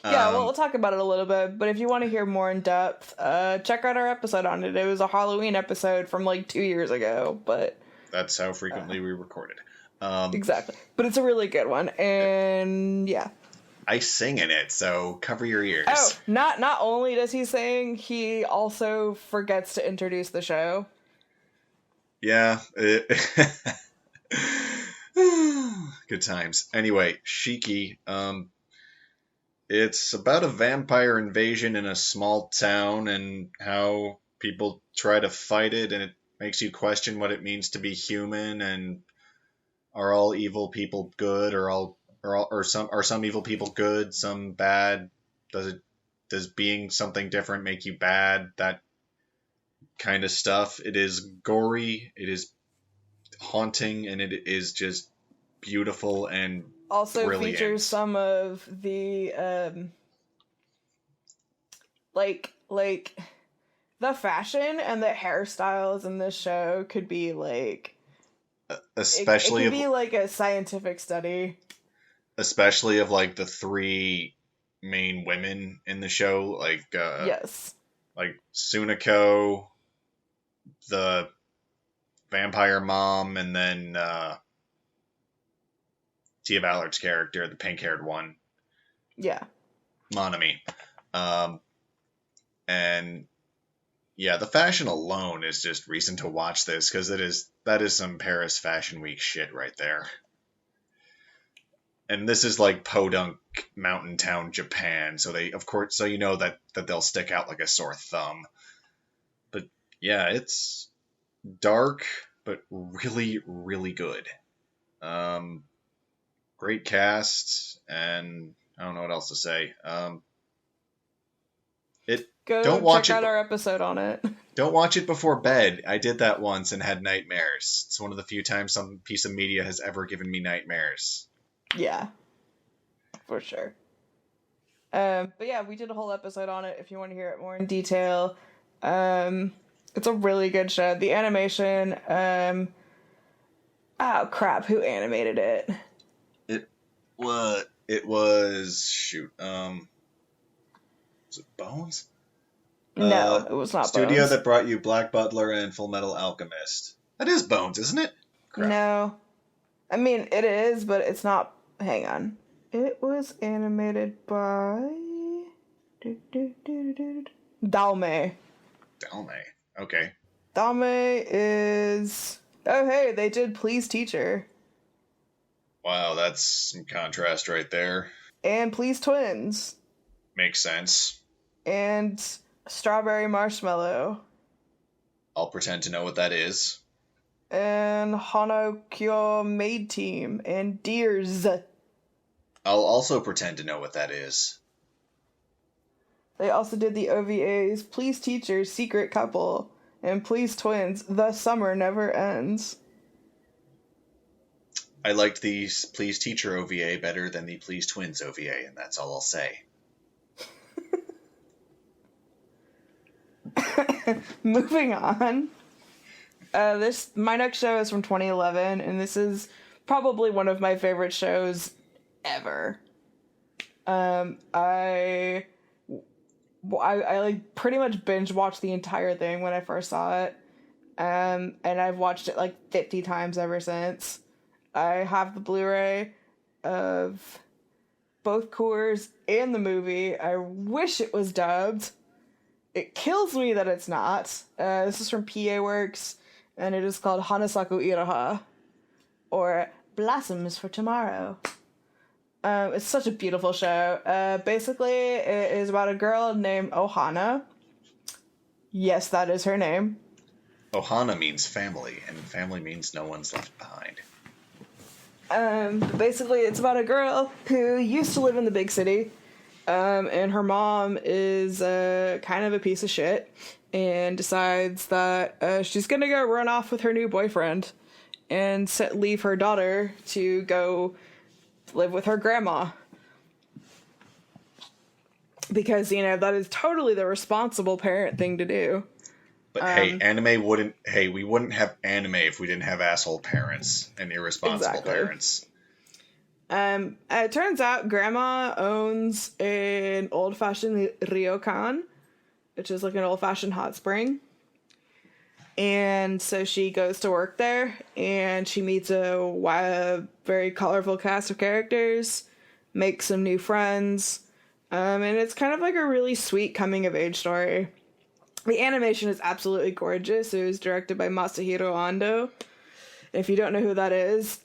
Yeah, well, we'll talk about it a little bit, but if you want to hear more in depth, check out our episode on it. It was a Halloween episode from like 2 years ago, but... That's how frequently we recorded. Exactly. But it's a really good one, and yeah. I sing in it, so cover your ears. Oh, not only does he sing, he also forgets to introduce the show. Yeah. Good times. Anyway, Shiki. It's about a vampire invasion in a small town and how people try to fight it, and it makes you question what it means to be human, and are all evil people good, or some evil people good, some bad? Does being something different make you bad? That kind of stuff. It is gory, it is haunting, and it is just beautiful and Also brilliant. features some of the like the fashion and the hairstyles in this show could be like especially it could be like a scientific study. Especially of like the three main women in the show, like Yes. like Sunako, the vampire mom, and then Tia Ballard's character, the pink-haired one. Yeah. Monami. And yeah, the fashion alone is just reason to watch this, because that is some Paris Fashion Week shit right there. And this is like podunk mountain town Japan, so they, of course, so you know that they'll stick out like a sore thumb. But yeah, it's dark, but really, really good. Great cast, and I don't know what else to say. Don't watch check out it. our episode on it. Don't watch it before bed. I did that once and had nightmares. It's one of the few times some piece of media has ever given me nightmares. Yeah, for sure. But yeah, we did a whole episode on it if you want to hear it more in detail. It's a really good show. The animation, oh crap, who animated it? It was shoot. Was it Bones? No, it was not studio Bones. that brought you Black Butler and Full Metal Alchemist. That is Bones, isn't it? Crap. No. I mean, it is, but it's not. Hang on. It was animated by Dalme. Dalme. Okay. Dalme is... Oh, hey, they did Please Teacher. Wow, that's some contrast right there. And Please Twins. Makes sense. And Strawberry Marshmallow. I'll pretend to know what that is. And Hanokyo Maid Team. And Deers. I'll also pretend to know what that is. They also did the OVAs Please Teacher, Secret Couple, and Please Twins, The Summer Never Ends. I liked the Please Teacher OVA better than the Please Twins OVA, and that's all I'll say. Moving on. My next show is from 2011, and this is probably one of my favorite shows ever. I like pretty much binge watched the entire thing when I first saw it. And I've watched it like 50 times ever since. I have the Blu-ray of both Coors and the movie. I wish it was dubbed. It kills me that it's not. This is from PA Works, and it is called Hanasaku Iraha, or Blossoms for Tomorrow. It's such a beautiful show. Basically, it is about a girl named Ohana. Yes, that is her name. Ohana means family, and family means no one's left behind. Basically, it's about a girl who used to live in the big city, and her mom is kind of a piece of shit, and decides that she's gonna go run off with her new boyfriend, and leave her daughter to go live with her grandma. Because, that is totally the responsible parent thing to do. But we wouldn't have anime if we didn't have asshole parents and irresponsible parents. It turns out Grandma owns an old-fashioned ryokan, which is like an old-fashioned hot spring. And so she goes to work there, and she meets a very colorful cast of characters, makes some new friends, and it's kind of like a really sweet coming-of-age story. The animation is absolutely gorgeous. It was directed by Masahiro Ando. If you don't know who that is,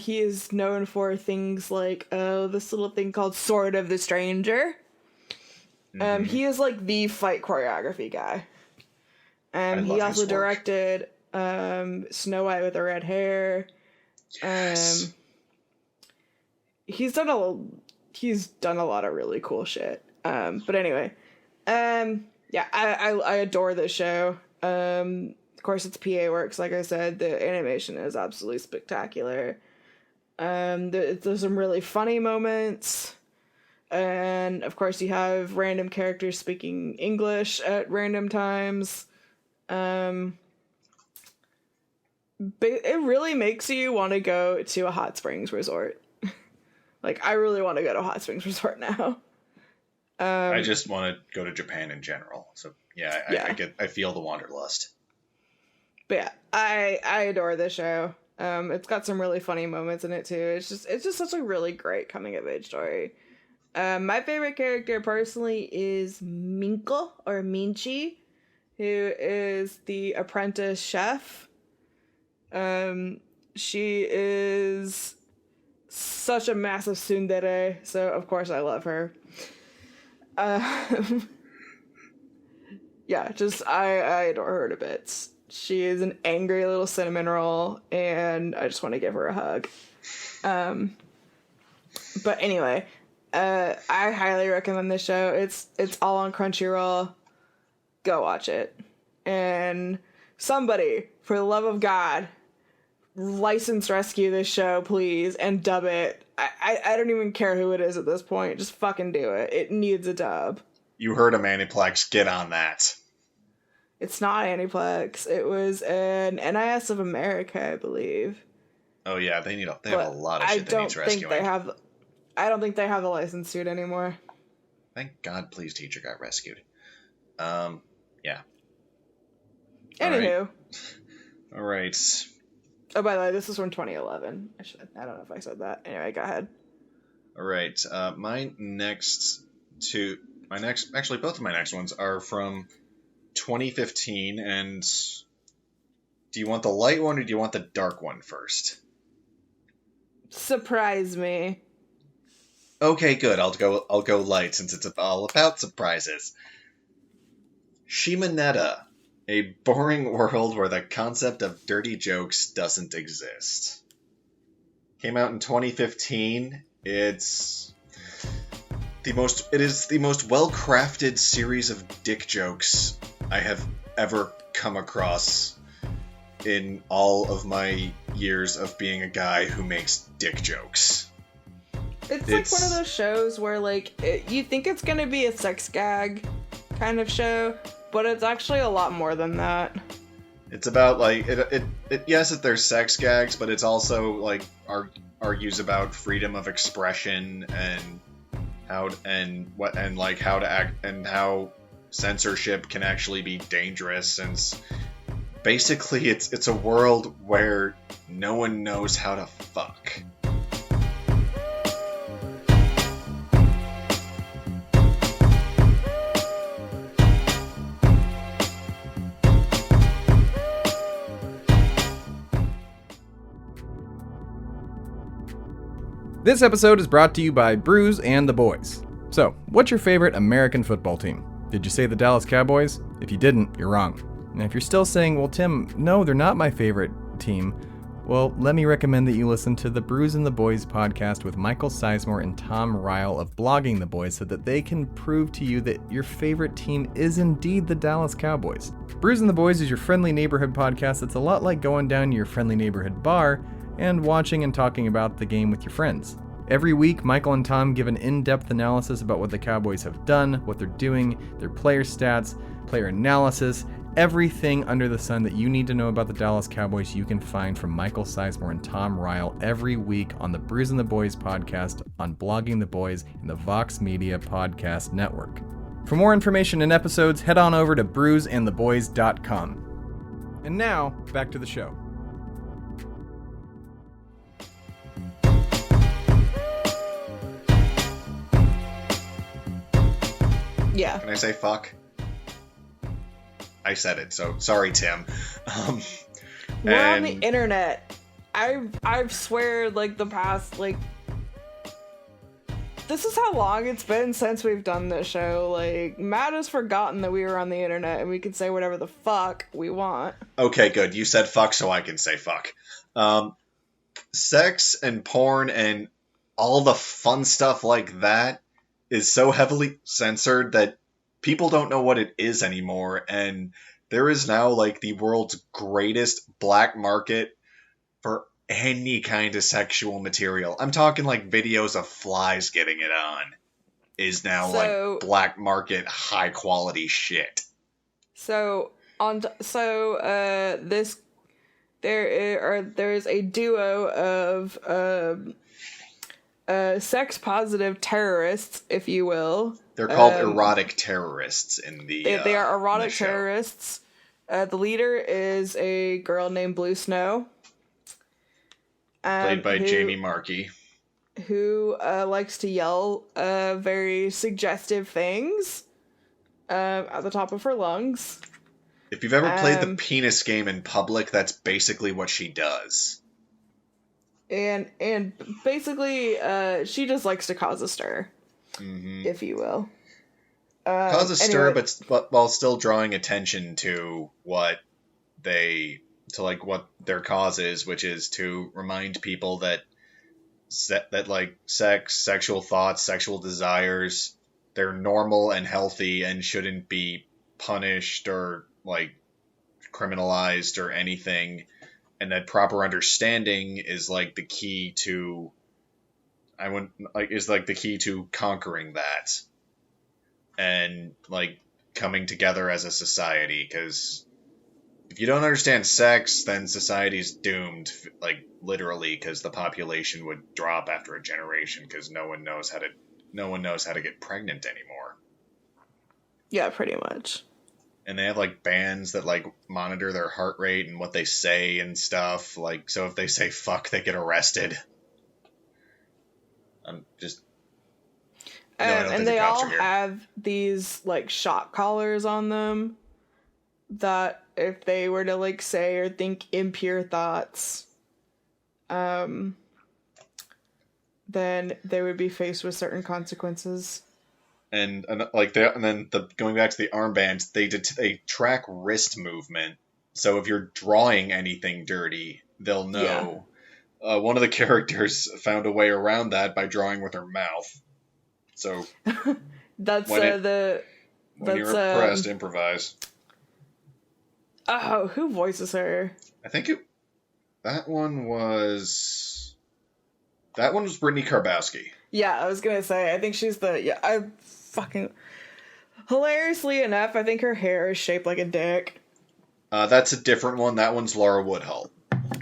he is known for things like this little thing called Sword of the Stranger. He is like the fight choreography guy. He also directed Snow White with the Red Hair. Yes. He's done a lot of really cool shit. But anyway, yeah, I adore this show. Of course, it's PA Works. Like I said, the animation is absolutely spectacular. There's some really funny moments. And, of course, you have random characters speaking English at random times. But it really makes you want to go to a hot springs resort. Like, I really want to go to a hot springs resort now. I just want to go to Japan in general. So, yeah. I feel the wanderlust. But yeah, I adore this show. It's got some really funny moments in it too. It's just such a really great coming of age story. My favorite character personally is Minko or Minchi, who is the apprentice chef. She is such a massive tsundere, so of course I love her. Yeah, just I adore her to bits. She is an angry little cinnamon roll, and I just want to give her a hug. But anyway, I highly recommend this show. It's all on Crunchyroll. Go watch it. And somebody, for the love of God, license rescue this show, please, and dub it. I don't even care who it is at this point. Just fucking do it. It needs a dub. You heard him, Aniplex. Get on that. It's not Aniplex. It was an NIS of America, I believe. Oh yeah, they have a lot of shit that needs rescuing. I don't think they have the license to it anymore. Thank God, Please Teacher got rescued. Yeah. Anywho. All right. Oh, by the way, this is from 2011. I don't know if I said that. Anyway, go ahead. All right. Both of my next ones are from 2015, and do you want the light one or do you want the dark one first? Surprise me. Okay, good. I'll go light since it's all about surprises. Shimonetta, a boring world where the concept of dirty jokes doesn't exist. Came out in 2015. It is the most well-crafted series of dick jokes I have ever come across in all of my years of being a guy who makes dick jokes. It's like one of those shows where, like, you think it's gonna be a sex gag kind of show, but it's actually a lot more than that. It's about, like, yes, there's sex gags, but it's also, like, argues about freedom of expression and how to act and how censorship can actually be dangerous, since basically it's a world where no one knows how to fuck. This episode is brought to you by Brews and the Boys. So, what's your favorite American football team? Did you say the Dallas Cowboys? If you didn't, you're wrong. And if you're still saying, well, Tim, no, they're not my favorite team, well, let me recommend that you listen to the Brews and the Boys podcast with Michael Sizemore and Tom Ryle of Blogging the Boys so that they can prove to you that your favorite team is indeed the Dallas Cowboys. Brews and the Boys is your friendly neighborhood podcast that's a lot like going down to your friendly neighborhood bar and watching and talking about the game with your friends. Every week, Michael and Tom give an in-depth analysis about what the Cowboys have done, what they're doing, their player stats, player analysis, everything under the sun that you need to know about the Dallas Cowboys you can find from Michael Sizemore and Tom Ryle every week on the Brews and the Boys podcast on Blogging the Boys and the Vox Media Podcast Network. For more information and episodes, head on over to brewsandtheboys.com. And now, back to the show. Yeah. Can I say fuck? I said it, so sorry, Tim. We're on the internet. I swear, like, the past, like, this is how long it's been since we've done this show. Like, Matt has forgotten that we were on the internet and we can say whatever the fuck we want. Okay, good. You said fuck, so I can say fuck. Sex and porn and all the fun stuff like that is so heavily censored that people don't know what it is anymore. And there is now, like, the world's greatest black market for any kind of sexual material. I'm talking like videos of flies getting it on is now like black market high quality shit. There's a duo of sex positive terrorists, if you will. They're called erotic terrorists in the they are erotic terrorists. The leader is a girl named Blue Snow. Played by Jamie Markey. Who likes to yell very suggestive things at the top of her lungs. If you've ever played the penis game in public, that's basically what she does. And basically, she just likes to cause a stir, if you will. Cause a stir, but while still drawing attention to what their cause is, which is to remind people that like sex, sexual thoughts, sexual desires, they're normal and healthy and shouldn't be punished or like criminalized or anything, and that proper understanding is like the key to conquering that and like coming together as a society, because if you don't understand sex, then society's doomed, like literally, because the population would drop after a generation because no one knows how to get pregnant anymore. Yeah, pretty much. And they have like bands that like monitor their heart rate and what they say and stuff. Like, so if they say fuck, they get arrested. I'm just. And they all have these like shock collars on them that if they were to like say or think impure thoughts, then they would be faced with certain consequences. And like that, and then going back to the armbands, they track wrist movement. So if you're drawing anything dirty, they'll know. Yeah. One of the characters found a way around that by drawing with her mouth. So when you're impressed, improvise. Oh, who voices her? I think that one was Brittany Karbowski. Yeah, I was gonna say, I think she's hilariously enough, I think her hair is shaped like a dick. That's a different one. That one's Laura Woodhull.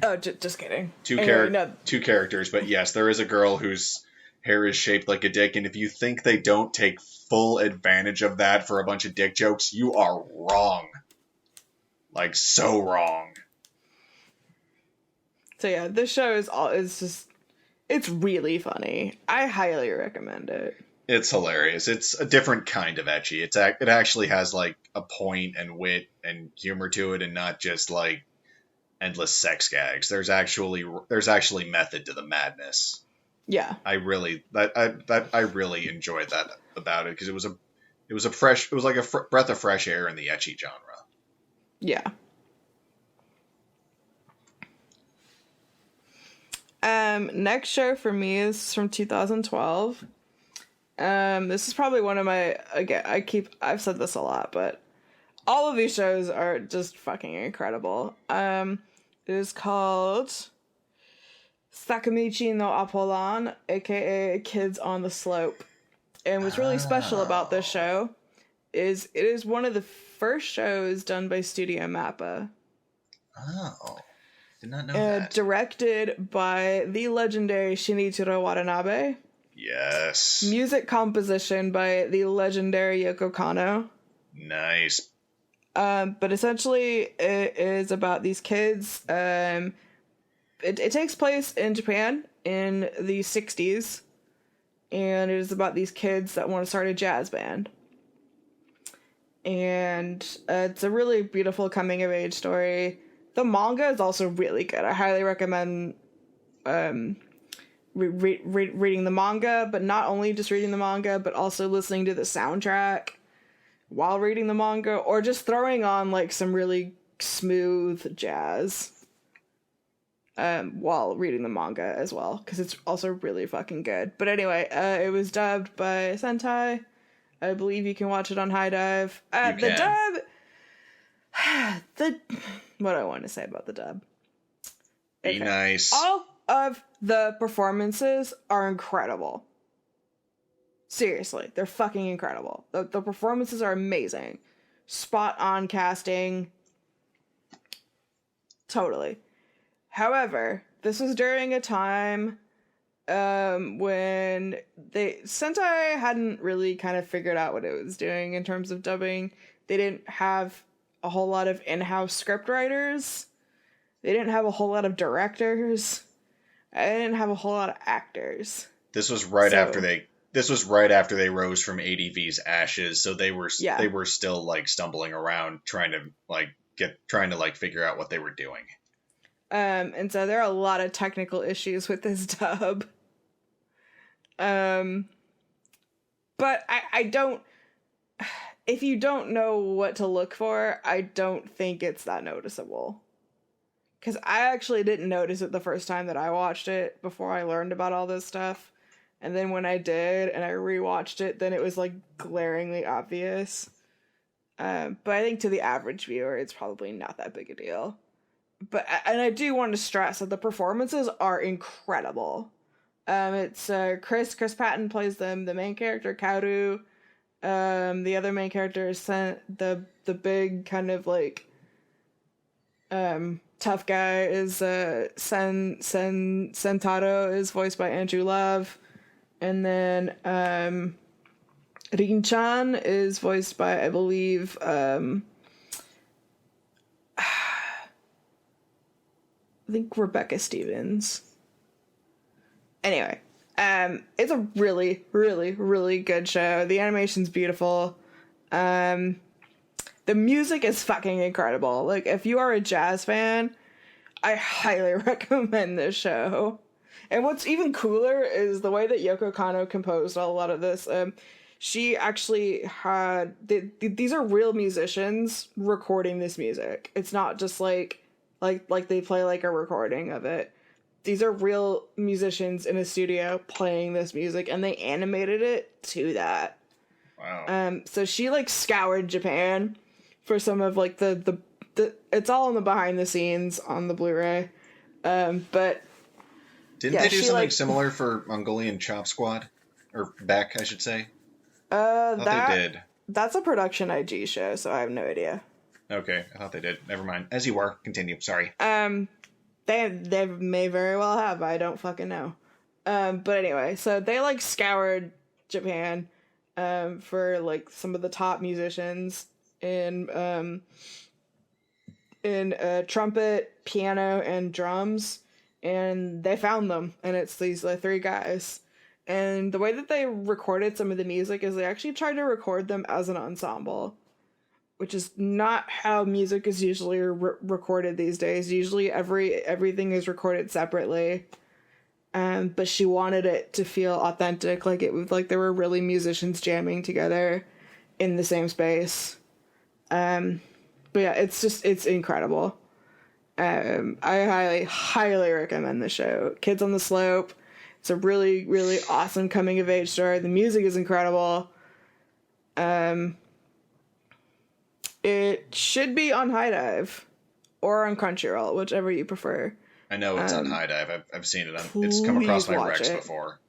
Oh, just kidding. Two characters, but yes, there is a girl whose hair is shaped like a dick, and if you think they don't take full advantage of that for a bunch of dick jokes, you are wrong. Like, so wrong. So yeah, this show it's really funny. I highly recommend it. It's hilarious. It's a different kind of ecchi. It actually has like a point and wit and humor to it, and not just like endless sex gags. There's actually method to the madness. Yeah. I really enjoyed that about it, because it was like a breath of fresh air in the ecchi genre. Yeah. Next show for me is from 2012. This is probably one of my, again, I've said this a lot, but all of these shows are just fucking incredible. It is called Sakamichi no Apollon, aka Kids on the Slope. And what's really special about this show is it is one of the first shows done by Studio Mappa. Oh, did not know that. Directed by the legendary Shinichiro Watanabe. Yes. Music composition by the legendary Yoko Kanno. Nice. But essentially, it is about these kids. It takes place in Japan in the 60s. And it is about these kids that want to start a jazz band. And it's a really beautiful coming-of-age story. The manga is also really good. I highly recommend reading the manga, but not only just reading the manga, but also listening to the soundtrack while reading the manga, or just throwing on like some really smooth jazz while reading the manga as well, because it's also really fucking good. But anyway, it was dubbed by Sentai. I believe you can watch it on High Dive. The dub... what do I want to say about the dub? Be nice. All of the performances are incredible. Seriously, they're fucking incredible. The performances are amazing. Spot on casting. Totally. However, this was during a time when Sentai hadn't really kind of figured out what it was doing in terms of dubbing. They didn't have a whole lot of in-house script writers. They didn't have a whole lot of directors. They didn't have a whole lot of actors. This was right after they rose from ADV's ashes, so they were still like stumbling around trying to figure out what they were doing. And so there are a lot of technical issues with this dub. But I don't... If you don't know what to look for, I don't think it's that noticeable. Because I actually didn't notice it the first time that I watched it before I learned about all this stuff. And then when I did and I rewatched it, then it was like glaringly obvious. But I think to the average viewer, it's probably not that big a deal. And I do want to stress that the performances are incredible. It's Chris Patton plays them, the main character, Kaoru. The other main character is the big kind of like tough guy is Sentaro is voiced by Andrew Love. And then Rin-chan is voiced by, I believe, I think Rebecca Stevens. Anyway, it's a really, really, really good show. The animation's beautiful. The music is fucking incredible. Like, if you are a jazz fan, I highly recommend this show. And what's even cooler is the way that Yoko Kanno composed a lot of this. She actually had... These are real musicians recording this music. It's not just like they play like a recording of it. These are real musicians in a studio playing this music, and they animated it to that. Wow. So she like scoured Japan for some of like the it's all in the behind the scenes on the Blu-ray. But didn't they do something similar for Mongolian Chop Squad? Or Beck, I should say? I thought they did. That's a production IG show, so I have no idea. Okay, I thought they did. Never mind. As you are. Continue. Sorry. They may very well have. I don't fucking know. But anyway, so they like scoured Japan for like some of the top musicians in trumpet, piano, and drums, and they found them, and it's these three guys. And the way that they recorded some of the music is they actually tried to record them as an ensemble, which is not how music is usually recorded these days. Usually everything is recorded separately. But she wanted it to feel authentic, like it was like there were really musicians jamming together in the same space. But yeah, it's incredible. I highly recommend the show. Kids on the Slope. It's a really, really awesome coming of age story. The music is incredible. It should be on High Dive or on Crunchyroll, whichever you prefer. I know it's on High Dive. I've seen it on. It's come across my Rex before.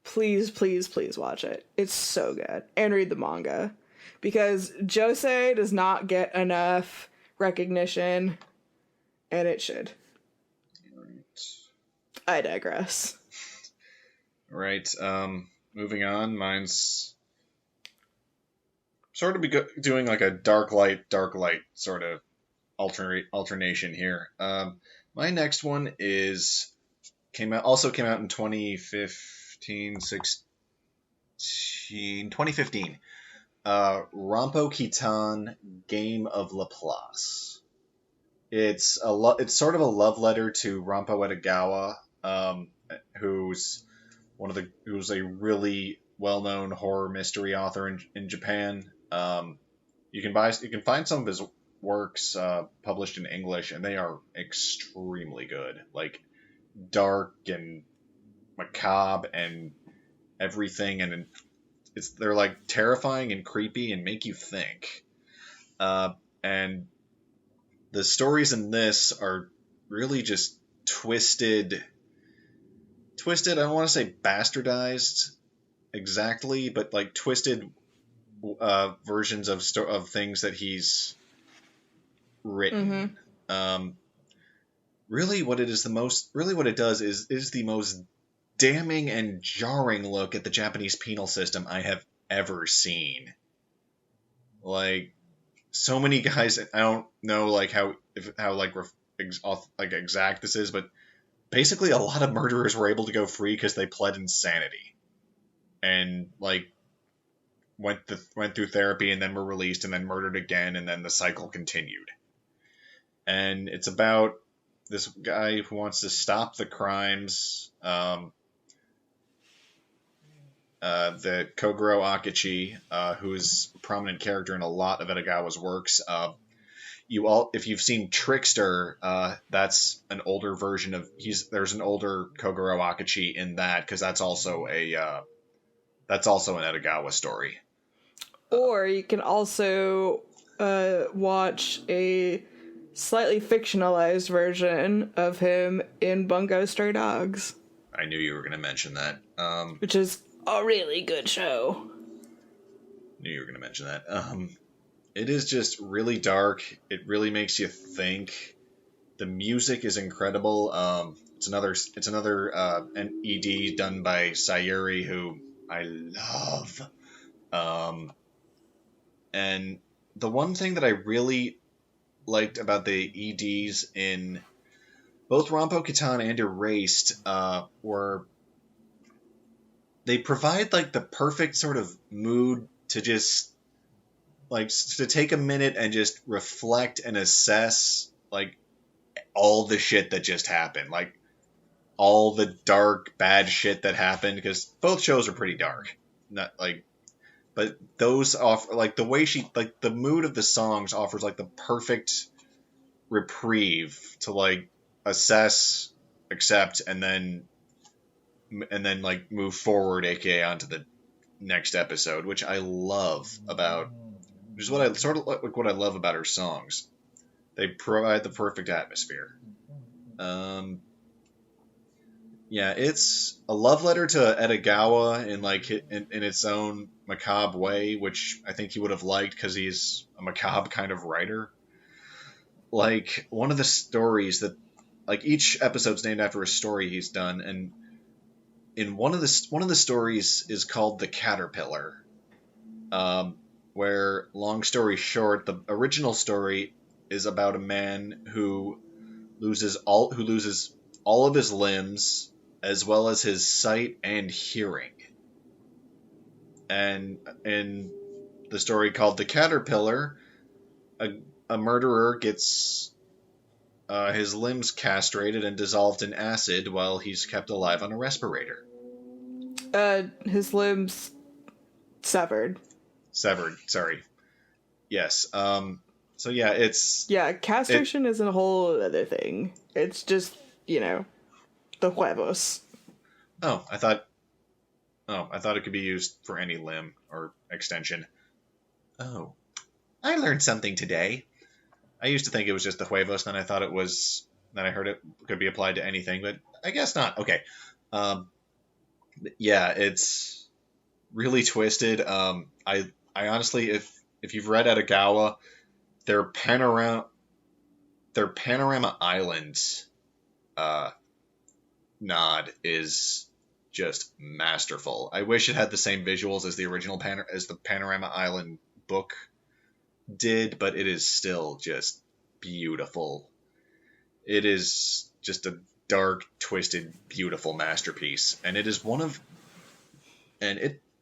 Please, please, please watch it. It's so good. And read the manga. Because Josei does not get enough recognition, and it should. Right. I digress. Right. Moving on. Mine's sort of doing like a dark light sort of alternation here. My next one came out in 2015. Rampo Kitan Game of Laplace. It's sort of a love letter to Rampo Edogawa, who's who's a really well-known horror mystery author in Japan. You can find some of his works published in English, and they are extremely good. Like dark and macabre and everything, and they're like terrifying and creepy and make you think. And the stories in this are really just twisted. I don't want to say bastardized exactly, but like twisted versions of things that he's written. Really, what it does is the most damning and jarring look at the Japanese penal system I have ever seen. Like, so many guys, I don't know like how exact this is, but basically a lot of murderers were able to go free because they pled insanity and like went through therapy and then were released and then murdered again, and then the cycle continued. And it's about this guy who wants to stop the crimes. The Kogoro Akichi, who is a prominent character in a lot of Edogawa's works. If you've seen Trickster, that's an older version of there's an older Kogoro Akichi in that, because that's also an Edogawa story. Or you can also watch a slightly fictionalized version of him in Bungo Stray Dogs. I knew you were going to mention that. Which is a really good show. Knew you were going to mention that. It is just really dark. It really makes you think. The music is incredible. It's another an ED done by Sayuri, who I love. And the one thing that I really liked about the EDs in both Rampo Kitan and Erased were they provide like the perfect sort of mood to just like to take a minute and just reflect and assess like all the shit that just happened, like all the dark bad shit that happened, because both shows are pretty dark. Not like, but those offer like the way the mood of the songs offers like the perfect reprieve to like assess, accept, and then like move forward, aka onto the next episode, which I love about, which is what I love about her songs. They provide the perfect atmosphere. Yeah, it's a love letter to Edogawa in its own macabre way, which I think he would have liked because he's a macabre kind of writer. Like one of the stories that, like each episode's named after a story he's done, and in one of the stories is called The Caterpillar, where, long story short, the original story is about a man who loses all of his limbs, as well as his sight and hearing. And in the story called The Caterpillar, a murderer gets his limbs castrated and dissolved in acid while he's kept alive on a respirator. His limbs severed. Sorry. Yes. So yeah, castration is a whole other thing. It's just, the huevos. Oh, I thought it could be used for any limb or extension. Oh, I learned something today. I used to think it was just the huevos, then I heard it could be applied to anything, but I guess not. Okay. Yeah, it's really twisted. I honestly, if you've read Edogawa, their panorama islands nod is just masterful. I wish it had the same visuals as the original as the Panorama Island book did, but it is still just beautiful. It is just a dark, twisted, beautiful masterpiece, and it is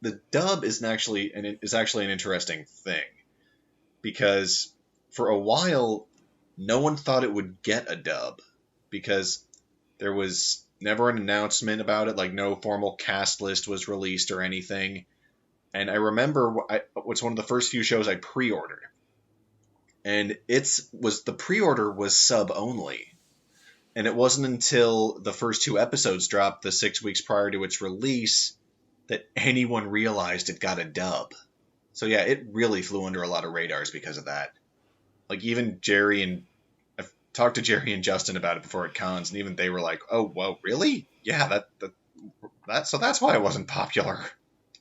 the dub is actually an interesting thing, because for a while no one thought it would get a dub, because there was never an announcement about it. Like, no formal cast list was released or anything. And I remember it's one of the first few shows I pre-ordered. And the pre-order was sub only. And it wasn't until the first 2 episodes dropped the 6 weeks prior to its release that anyone realized it got a dub. So yeah, it really flew under a lot of radars because of that. Like, even I've talked to Jerry and Justin about it before at cons, and even they were like, "Oh, whoa, really? Yeah, so that's why it wasn't popular."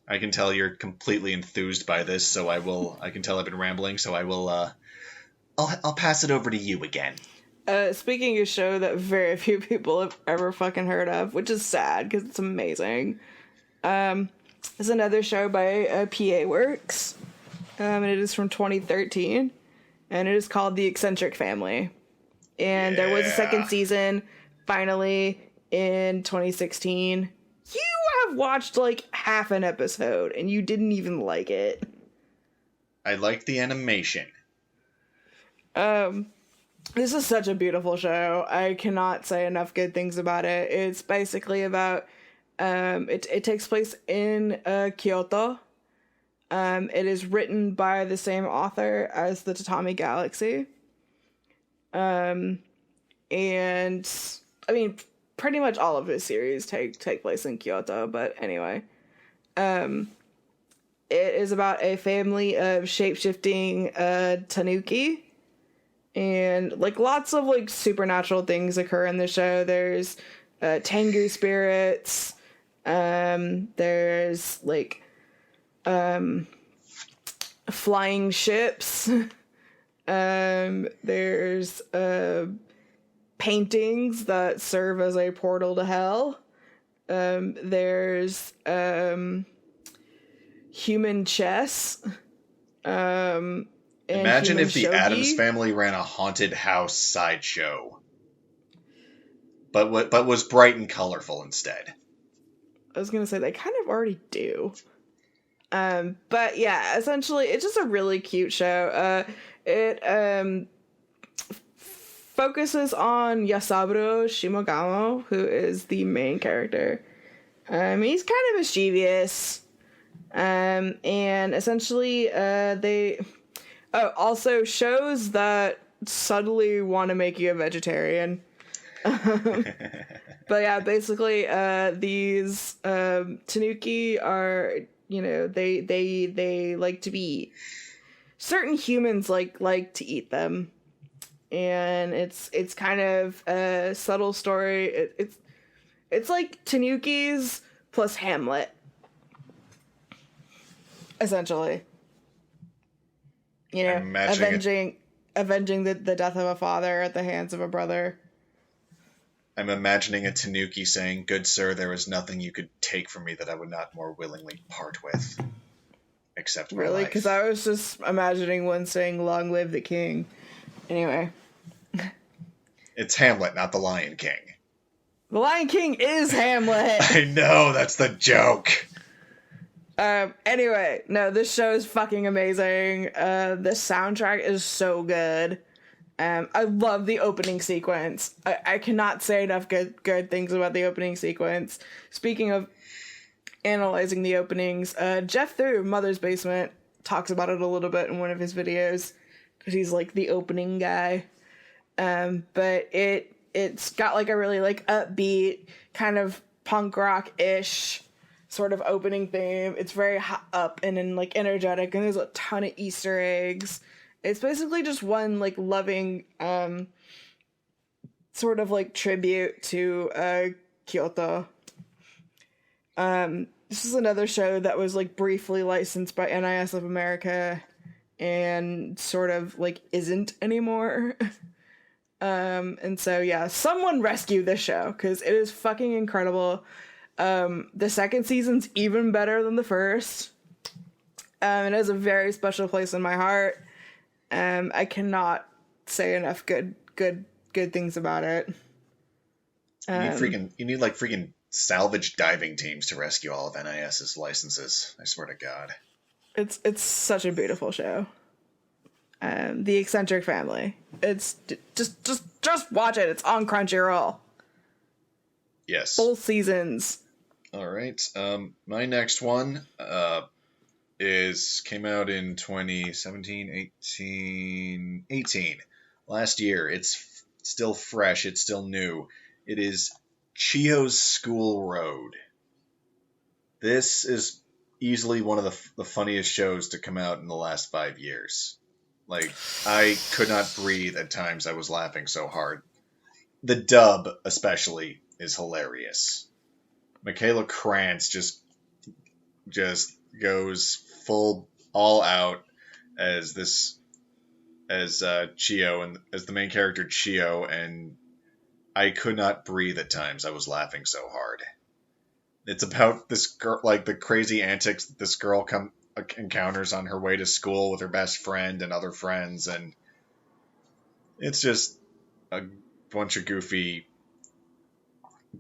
I can tell you're completely enthused by this, so I can tell I've been rambling, so I'll pass it over to you again. Speaking of a show that very few people have ever fucking heard of, which is sad because it's amazing. It's another show by PA Works, and it is from 2013, and it is called The Eccentric Family. And there was a second season, finally, in 2016. You have watched like half an episode, and you didn't even like it. I like the animation. This is such a beautiful show. I cannot say enough good things about it. It's basically about, it takes place in Kyoto. It is written by the same author as the Tatami Galaxy. And I mean, pretty much all of his series take place in Kyoto, but anyway. It is about a family of shape-shifting tanuki. And, like, lots of, like, supernatural things occur in the show. There's Tengu spirits. There's, like, flying ships. There's paintings that serve as a portal to hell. There's human chess. Imagine if the shogi. Addams Family ran a haunted house sideshow, but was bright and colorful instead. I was gonna say they kind of already do. But yeah, essentially, it's just a really cute show. It focuses on Yasaburo Shimogamo, who is the main character. He's kind of mischievous. And essentially, also shows that subtly want to make you a vegetarian. But yeah, basically, these tanuki are, they like to be. Certain humans like to eat them, and it's kind of a subtle story. It's like tanukis plus Hamlet, essentially. Avenging the death of a father at the hands of a brother. I'm imagining a tanuki saying, "Good sir, there is nothing you could take from me that I would not more willingly part with, except my Really? life." Because I was just imagining one saying, "Long live the king." Anyway. It's Hamlet, not the Lion King. The Lion King is Hamlet! I know, that's the joke! Anyway, no, this show is fucking amazing. The soundtrack is so good. I love the opening sequence. I cannot say enough good things about the opening sequence. Speaking of analyzing the openings, Jeff through Mother's Basement talks about it a little bit in one of his videos, because he's like the opening guy. But it's got like a really like upbeat, kind of punk rock-ish sort of opening theme. It's very up and like energetic, and there's a ton of Easter eggs. It's basically just one like loving sort of like tribute to Kyoto. This is another show that was like briefly licensed by NIS of America and sort of like isn't anymore. And so yeah, someone rescue this show because it is fucking incredible. The second season's even better than the first. It has a very special place in my heart. I cannot say enough good things about it. You need like freaking salvage diving teams to rescue all of NIS's licenses. I swear to God. It's such a beautiful show. The Eccentric Family. It's just watch it. It's on Crunchyroll. Yes. Both seasons. All right. My next one came out in 2017, 18. Last year. It's still fresh. It's still new. It is Chio's School Road. This is easily one of the funniest shows to come out in the last 5 years. Like, I could not breathe at times. I was laughing so hard. The dub, especially, is hilarious. Michaela Krantz just goes full all out as Chio, and as the main character Chio, and I could not breathe at times. I was laughing so hard. It's about this girl, like the crazy antics that this girl encounters on her way to school with her best friend and other friends, and it's just a bunch of goofy,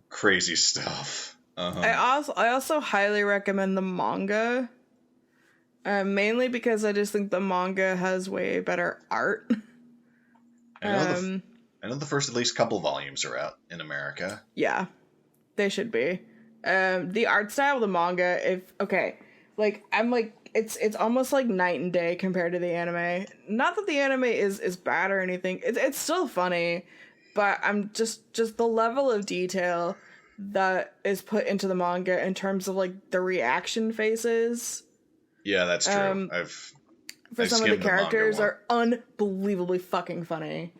crazy stuff. I also highly recommend the manga, mainly because I just think the manga has way better art. I know the first at least couple volumes are out in America. Yeah, they should be. The art style of the manga, it's almost like night and day compared to the anime. Not that the anime is bad or anything. It's still funny, but I'm just the level of detail that is put into the manga in terms of like the reaction faces. Yeah, that's true. Some of the characters are unbelievably fucking funny,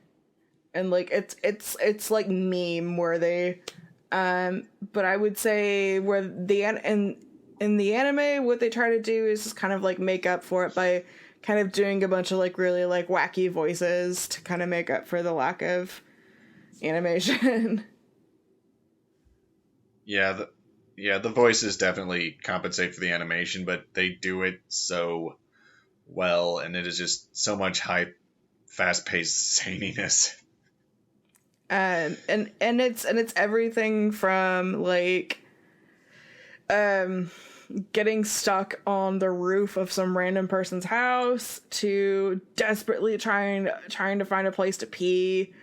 and like it's like meme worthy. But I would say where in the anime, what they try to do is just kind of like make up for it by kind of doing a bunch of like really like wacky voices to kind of make up for the lack of animation. Yeah, the voices definitely compensate for the animation, but they do it so well, and it is just so much fast-paced zaniness. And it's everything from like getting stuck on the roof of some random person's house to desperately trying to find a place to pee,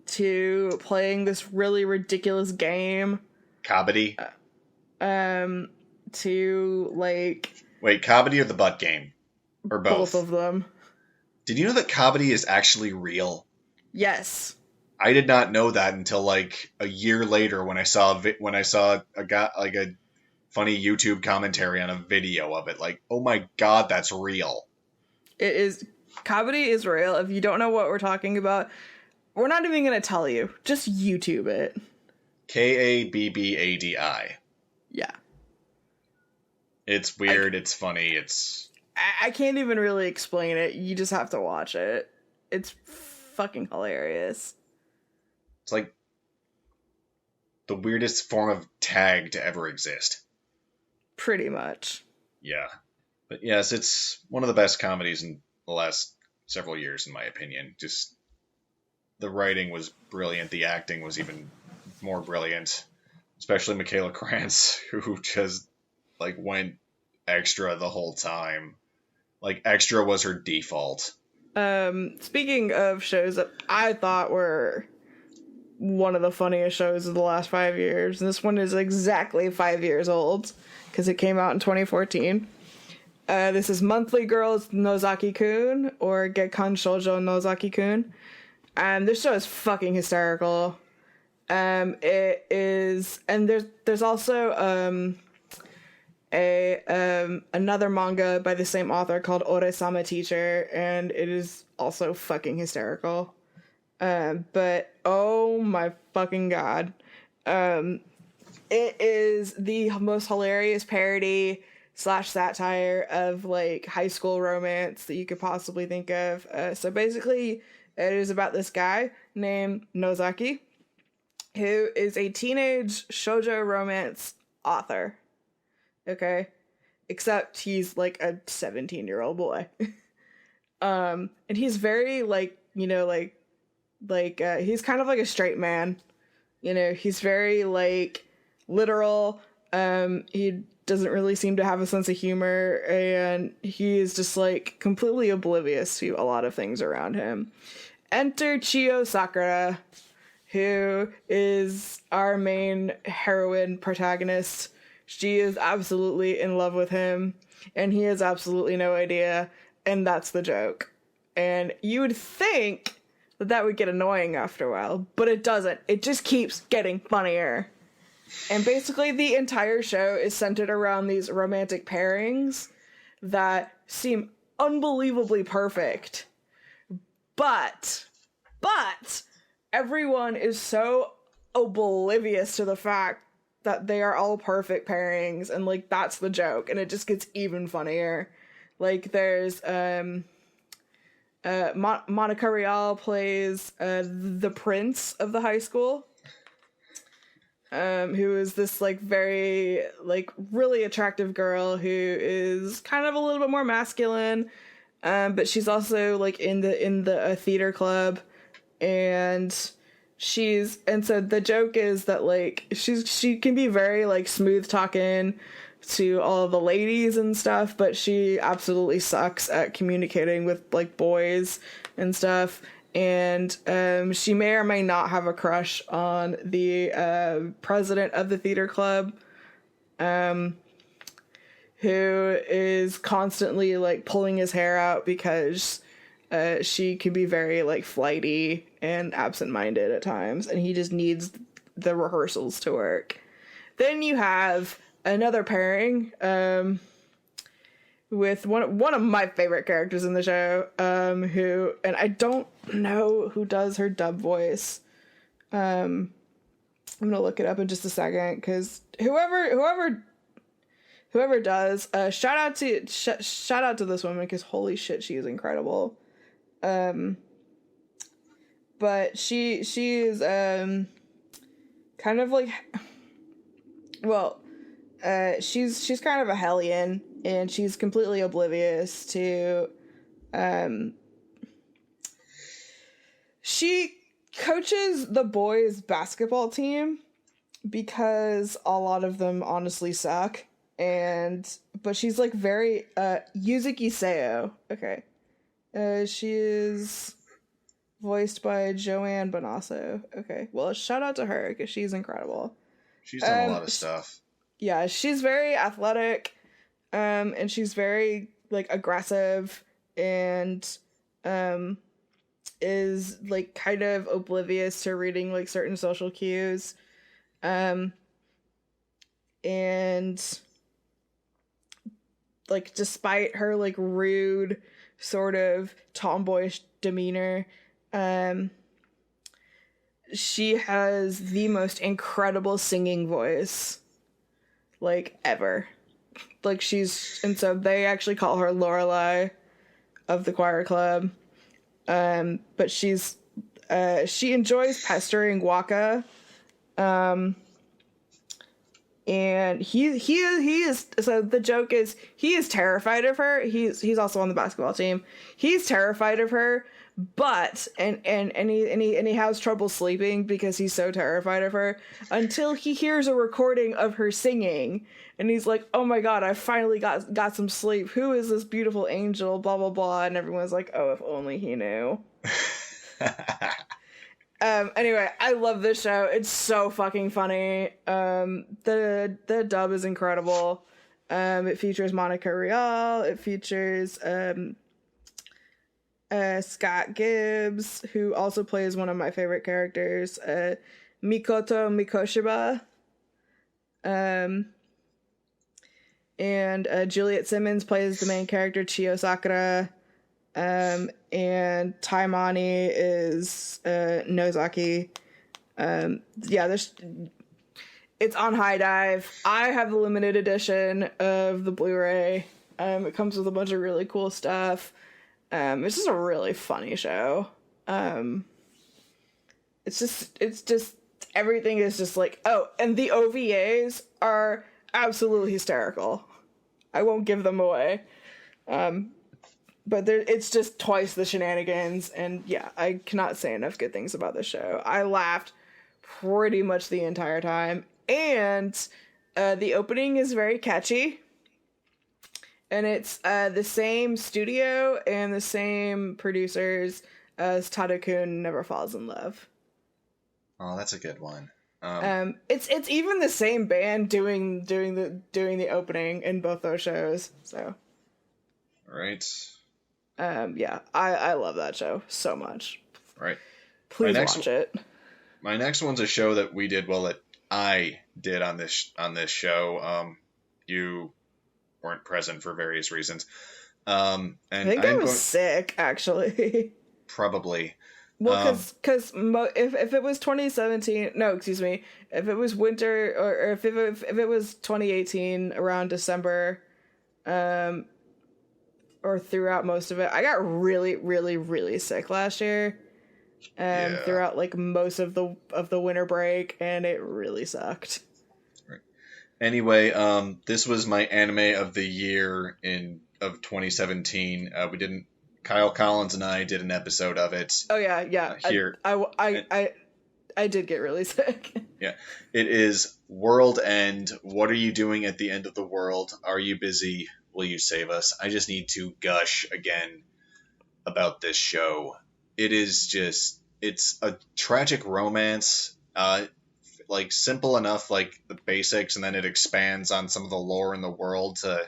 to playing this really ridiculous game. Kabaddi? To like... Wait, Kabaddi or the butt game? Or both? Both of them. Did you know that Kabaddi is actually real? Yes. I did not know that until like a year later when I saw a guy, like a funny YouTube commentary on a video of it. Like, oh my god, that's real. It is. Kabaddi is real. If you don't know what we're talking about, we're not even going to tell you. Just YouTube it. Kabbadi. Yeah. It's weird. It's funny. I can't even really explain it. You just have to watch it. It's fucking hilarious. It's like the weirdest form of tag to ever exist. Pretty much. Yeah. But yes, it's one of the best comedies in the last several years, in my opinion. Just the writing was brilliant. The acting was even more brilliant. Especially Michaela Krantz, who just like went extra the whole time. Like extra was her default. Speaking of shows that I thought were one of the funniest shows of the last 5 years, and this one is exactly 5 years old because it came out in 2014. This is Monthly Girls Nozaki-kun, or Gekkan Shoujo Nozaki-kun. This show is fucking hysterical. It is, and there's also another manga by the same author called Ore-sama Teacher, and it is also fucking hysterical. But oh my fucking god. It is the most hilarious parody / satire of like high school romance that you could possibly think of. So basically it is about this guy named Nozaki, who is a teenage shoujo romance author. Okay? Except he's like a 17-year-old boy. And he's very like, you know, he's kind of like a straight man. You know, he's very like literal. He doesn't really seem to have a sense of humor, and he is just like completely oblivious to a lot of things around him. Enter Chio Sakura, who is our main heroine protagonist. She is absolutely in love with him, and he has absolutely no idea, and that's the joke. And you would think that would get annoying after a while, but it doesn't. It just keeps getting funnier. And basically the entire show is centered around these romantic pairings that seem unbelievably perfect. But everyone is so oblivious to the fact that they are all perfect pairings, and like that's the joke, and it just gets even funnier. Like there's Monica Rial plays the prince of the high school, who is this like very like really attractive girl who is kind of a little bit more masculine, but she's also like in the theater club, and so the joke is that like she can be very like smooth talking to all the ladies and stuff, but she absolutely sucks at communicating with like boys and stuff. And she may or may not have a crush on the president of the theater club, who is constantly like pulling his hair out because she can be very like flighty and absent-minded at times, and he just needs the rehearsals to work. Then you have another pairing with one of my favorite characters in the show, who, and I don't know who does her dub voice. I'm gonna look it up in just a second, because whoever does, shout out to this woman, because holy shit, she is incredible. But she is kind of like, well, she's kind of a hellion, and she's completely oblivious to she coaches the boys basketball team because a lot of them honestly suck, but she's like very Yuzuki Seo. Okay. She is voiced by Joanne Bonasso. Okay. Well, shout out to her because she's incredible. She's done a lot of stuff. Yeah, she's very athletic, and she's very like aggressive, and is like kind of oblivious to reading like certain social cues, and like despite her like rude sort of tomboyish demeanor, she has the most incredible singing voice like ever. Like and so they actually call her Lorelai of the choir club. But she enjoys pestering Waka. And he is, so the joke is he is terrified of her. He's also on the basketball team. He's terrified of her, but and he has trouble sleeping because he's so terrified of her until he hears a recording of her singing, and he's like, oh my god, I finally got some sleep. Who is this beautiful angel? Blah blah blah. And everyone's like, oh, if only he knew. Anyway, I love this show. It's so fucking funny. The dub is incredible. It features Monica Rial. It features Scott Gibbs, who also plays one of my favorite characters, Mikoto Mikoshiba. And Juliet Simmons plays the main character, Chiyo Sakura. And Taimani is Nozaki. Yeah, it's on High Dive. I have the limited edition of the Blu-ray. It comes with a bunch of really cool stuff. It's just a really funny show. It's just everything is just like, oh, and the OVAs are absolutely hysterical. I won't give them away. But it's just twice the shenanigans, and yeah, I cannot say enough good things about this show. I laughed pretty much the entire time, and the opening is very catchy, and it's the same studio and the same producers as Tadakun Never Falls in Love. Oh, that's a good one. It's even the same band doing the opening in both those shows. So, right. Yeah, I love that show so much. Right. Please watch it. My next one's a show that we did, well, that I did on this show. You weren't present for various reasons. And I think I was sick, actually. Probably. Well, because if it was 2017, no, excuse me, if it was winter, or if it was 2018 around December, or throughout most of it, I got really, really, really sick last year. Throughout like most of the winter break, and it really sucked. Right. Anyway, this was my anime of the year of 2017. Kyle Collins and I did an episode of it. Oh yeah. Here, I did get really sick. Yeah, it is World End. What are you doing at the end of the world? Are you busy? Will you save us? I just need to gush again about this show. It's a tragic romance, like simple enough, like the basics, and then it expands on some of the lore in the world to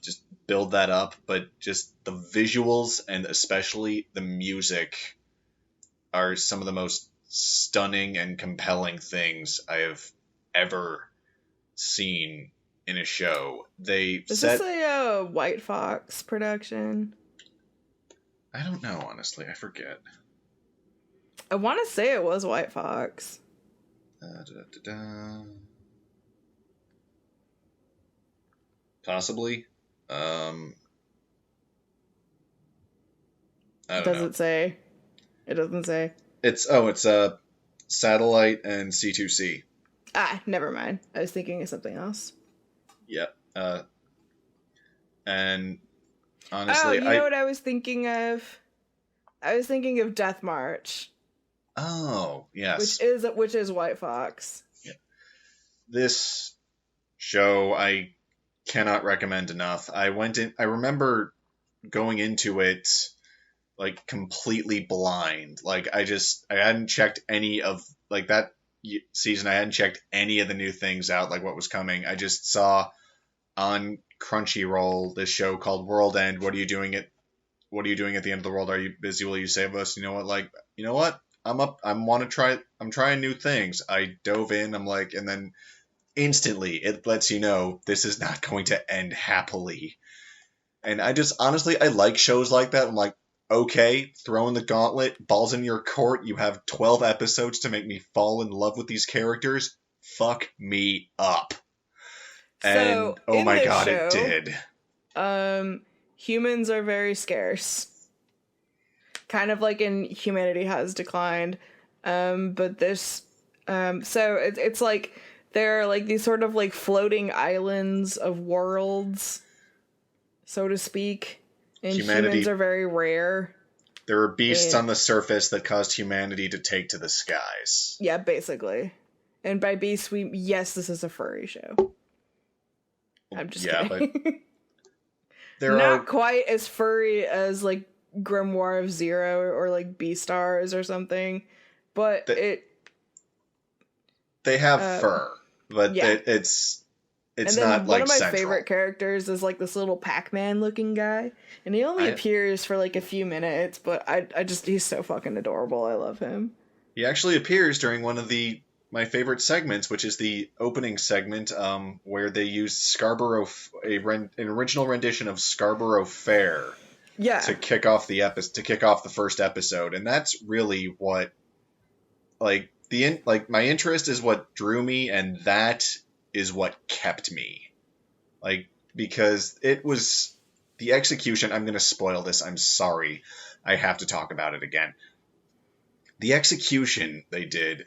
just build that up. But just the visuals and especially the music are some of the most stunning and compelling things I have ever seen in a show. Is this a White Fox production? I don't know, honestly. I forget. I want to say it was White Fox. Possibly. I don't Does know. it say? It doesn't say. It's Satellite and C2C. Never mind. I was thinking of something else. Yeah. And honestly, you know what I was thinking of? I was thinking of Death March. Oh, yes. Which is White Fox. Yeah. This show I cannot recommend enough. I remember going into it like completely blind. Like I hadn't checked any of like that season. I hadn't checked any of the new things out, like what was coming. I just saw on Crunchyroll this show called World End. What are you doing at the end of the world? Are you busy? Will you save us? You know what? I'm trying new things. I dove in. I'm like, and then instantly it lets you know this is not going to end happily. And I just honestly, I like shows like that. I'm like, okay, throwing the gauntlet, balls in your court. You have 12 episodes to make me fall in love with these characters. Fuck me up. And oh my god, it did. Humans are very scarce. Kind of like in Humanity Has Declined. But this, so it's like there are like these sort of like floating islands of worlds, so to speak. And humans are very rare. There are beasts on the surface that caused humanity to take to the skies. Yeah, basically. And by beasts, yes, this is a furry show. I'm just kidding. But not quite as furry as like Grimoire of Zero or like Beastars or something, but they have fur, but yeah. It's not like central. One of my favorite characters is like this little Pac-Man looking guy, and he only appears for like a few minutes, but he's so fucking adorable. I love him. He actually appears during one of my favorite segments, which is the opening segment, where they used an original rendition of Scarborough Fair, to kick off the first episode, and that's really what, my interest is what drew me, and that is what kept me, because it was the execution. I'm going to spoil this. I'm sorry, I have to talk about it again. The execution they did.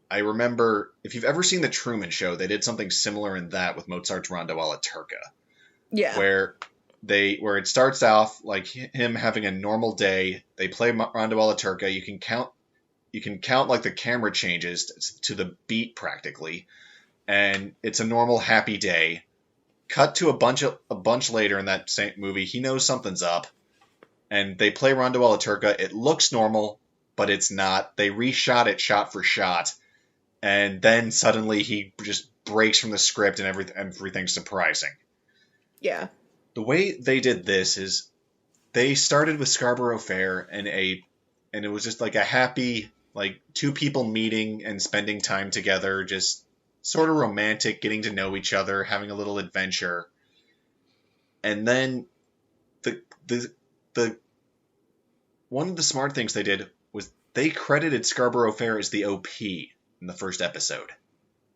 I remember, if you've ever seen The Truman Show, they did something similar in that with Mozart's Rondo alla Turca. Yeah. Where it starts off like him having a normal day. They play Rondo alla Turca. You can count like the camera changes to the beat practically. And it's a normal happy day. Cut to a bunch later in that same movie. He knows something's up. And they play Rondo alla Turca. It looks normal. but it's not. They reshot it shot for shot, and then suddenly he just breaks from the script and everything's surprising. Yeah. The way they did this is they started with Scarborough Fair and it was just like a happy, like, two people meeting and spending time together, just sort of romantic, getting to know each other, having a little adventure. And then the one of the smart things they did was they credited Scarborough Fair as the OP in the first episode.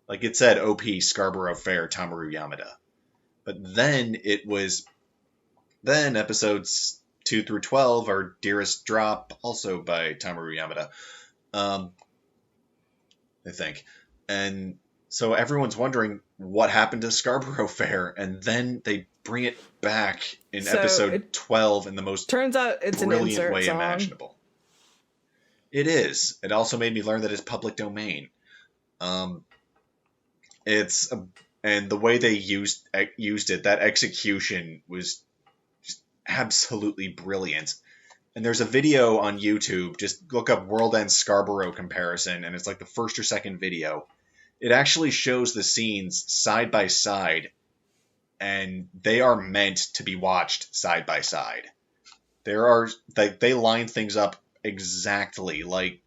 Like, it said OP Scarborough Fair Tamaru Yamada. But then episodes 2 through 12 are Dearest Drop, also by Tamaru Yamada. I think. And so everyone's wondering what happened to Scarborough Fair, and then they bring it back in episode 12 in the most turns out it's brilliant an insert way song. imaginable. It is. It also made me learn that it's public domain. And the way they used it, that execution was just absolutely brilliant. And there's a video on YouTube, just look up World End Scarborough comparison, and it's like the first or second video. It actually shows the scenes side by side, and they are meant to be watched side by side. They line things up exactly, like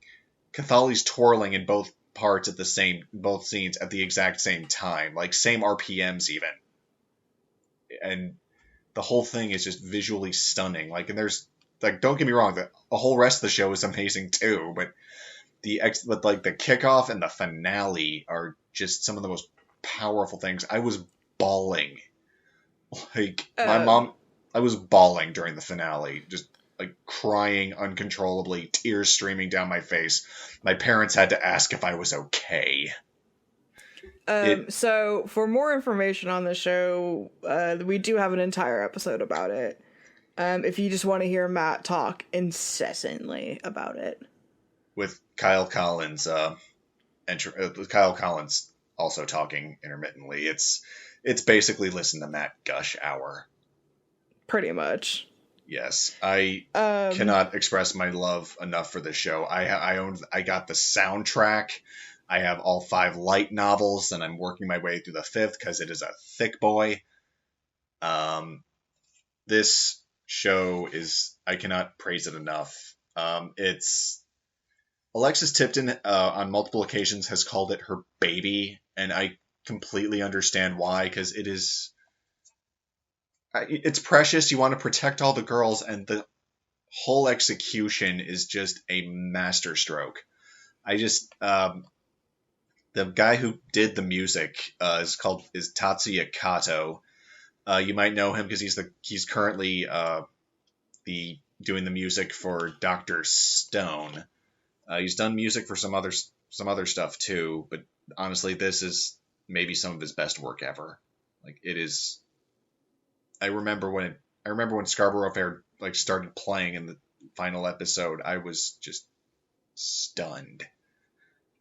Cathali's twirling in both parts at both scenes at the exact same time, like same RPMs even. And the whole thing is just visually stunning. Like, and there's, like, don't get me wrong, the whole rest of the show is amazing too, but the kickoff and the finale are just some of the most powerful things. I was bawling. Like, I was bawling during the finale, just like crying uncontrollably, tears streaming down my face. My parents had to ask if I was okay. So for more information on the show, we do have an entire episode about it. If you just want to hear Matt talk incessantly about it. With Kyle Collins, Kyle Collins also talking intermittently. It's basically listen to Matt gush hour. Pretty much. Yes, I cannot express my love enough for this show. I got the soundtrack. I have all 5 light novels, and I'm working my way through the 5th because it is a thick boy. This show is, I cannot praise it enough. It's Alexis Tipton on multiple occasions has called it her baby, and I completely understand why, because it's precious. You want to protect all the girls, and the whole execution is just a masterstroke. The guy who did the music is Tatsuya Kato. You might know him because he's currently doing the music for Dr. Stone. He's done music for some other stuff too, but honestly, this is maybe some of his best work ever. Like, it is. I remember when Scarborough Fair like started playing in the final episode, I was just stunned.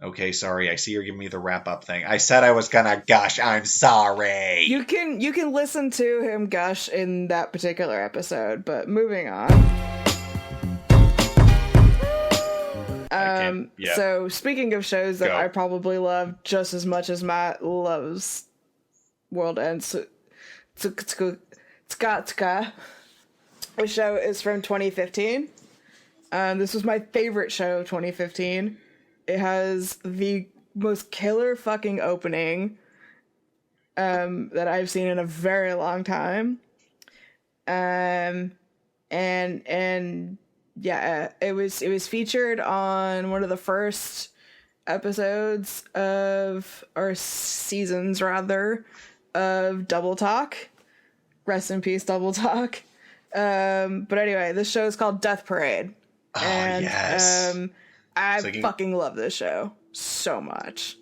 Okay, sorry, I see you're giving me the wrap up thing. I said I was gonna gush. I'm sorry. You can listen to him gush in that particular episode, but moving on. Yeah. So speaking of shows that I probably love just as much as Matt loves World Ends, Tsuka. The show is from 2015. This was my favorite show of 2015. It has the most killer fucking opening that I've seen in a very long time. And yeah, it was featured on one of the first episodes or seasons rather, of Double Talk. Rest in peace, Double Talk. But anyway, this show is called Death Parade. Oh, and yes. I fucking love this show so much.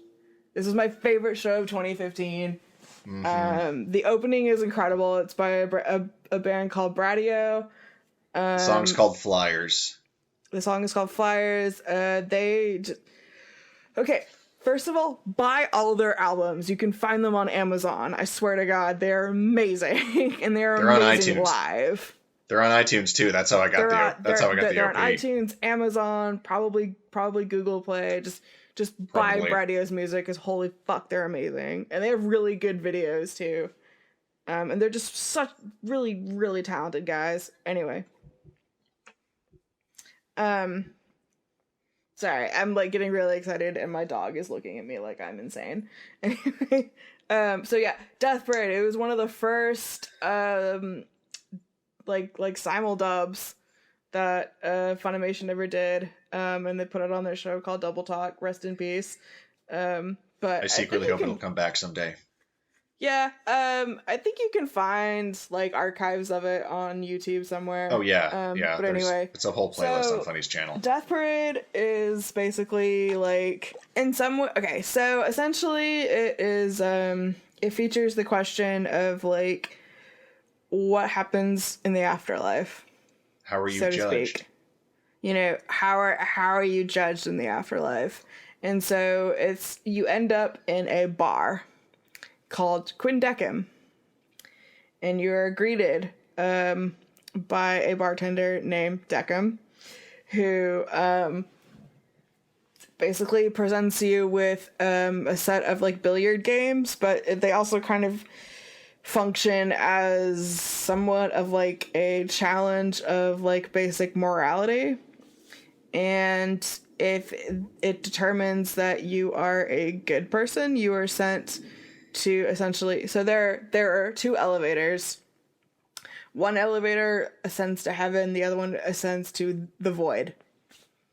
This is my favorite show of 2015. Mm-hmm. The opening is incredible. It's by a band called Bradio. The song's called Flyers. The song is called Flyers. Okay, first of all, buy all their albums. You can find them on Amazon. I swear to God, they're amazing. And they're amazing on iTunes live. They're on iTunes too. That's how I got the OP. They're on iTunes, Amazon, probably Google Play. Just buy Bradio's music, because holy fuck, they're amazing. And they have really good videos too. And they're just such really, really talented guys. Anyway. Sorry, I'm like getting really excited and my dog is looking at me like I'm insane. Anyway, so yeah, Death Parade. It was one of the first like simuldubs that Funimation ever did. And they put it on their show called Double Talk. Rest in peace. But I secretly hope it'll come back someday. Yeah, I think you can find like archives of it on YouTube somewhere. Oh yeah, yeah. But anyway, it's a whole playlist on Funny's channel. Death Parade is basically like in some way. Okay, so essentially, it is it features the question of like what happens in the afterlife. How are you so judged? To speak. You know, how are you judged in the afterlife? And so you end up in a bar called Quindecim, and you are greeted by a bartender named Decim, who basically presents you with a set of like billiard games, but they also kind of function as somewhat of like a challenge of like basic morality. And if it determines that you are a good person, you are sent to essentially, so there are two elevators. One elevator ascends to heaven, the other one ascends to the void.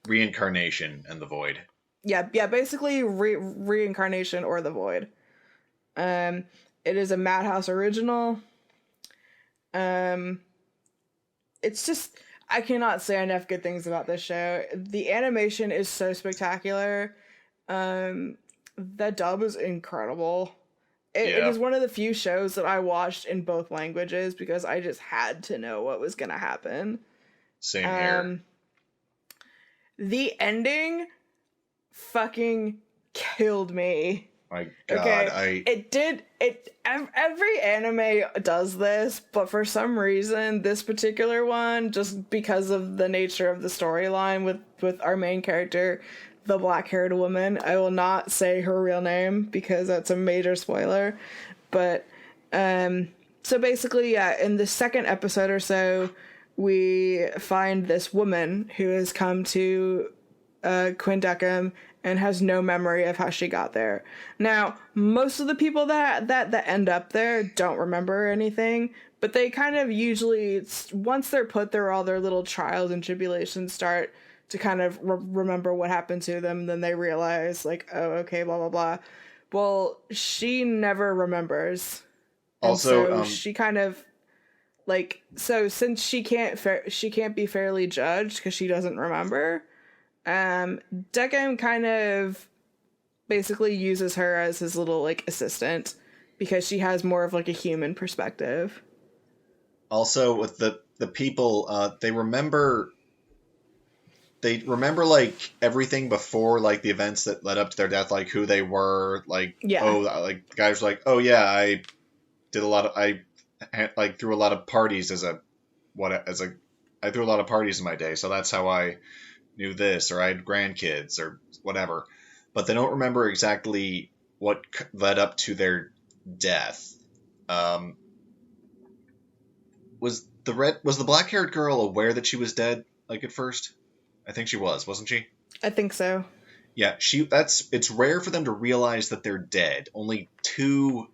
Reincarnation and the void. Yeah, basically reincarnation or the void. It is a Madhouse original. It's just, I cannot say enough good things about this show. The animation is so spectacular. The dub is incredible. It is one of the few shows that I watched in both languages because I just had to know what was going to happen. Same here. The ending fucking killed me. My God, okay, it did. Every anime does this, but for some reason, this particular one, just because of the nature of the storyline with our main character, the black-haired woman. I will not say her real name because that's a major spoiler. But so basically, yeah, in the second episode or so, we find this woman who has come to Quindecim and has no memory of how she got there. Now, most of the people that end up there don't remember anything, but they kind of usually, once they're put through all their little trials and tribulations, start to kind of remember what happened to them. Then they realize, like, oh, okay, blah, blah, blah. Well, she never remembers. Also, she kind of, like, so since she can't be fairly judged because she doesn't remember, Decim kind of basically uses her as his little, like, assistant because she has more of, like, a human perspective. Also, with the people, they remember, like, everything before, like, the events that led up to their death, like, who they were, like, yeah. Oh, like, the guys were like, oh, yeah, I threw a lot of parties I threw a lot of parties in my day, so that's how I knew this, or I had grandkids, or whatever. But they don't remember exactly what led up to their death. Was the black-haired girl aware that she was dead, like, at first? I think she was, wasn't she? I think so. Yeah, it's rare for them to realize that they're dead. Only two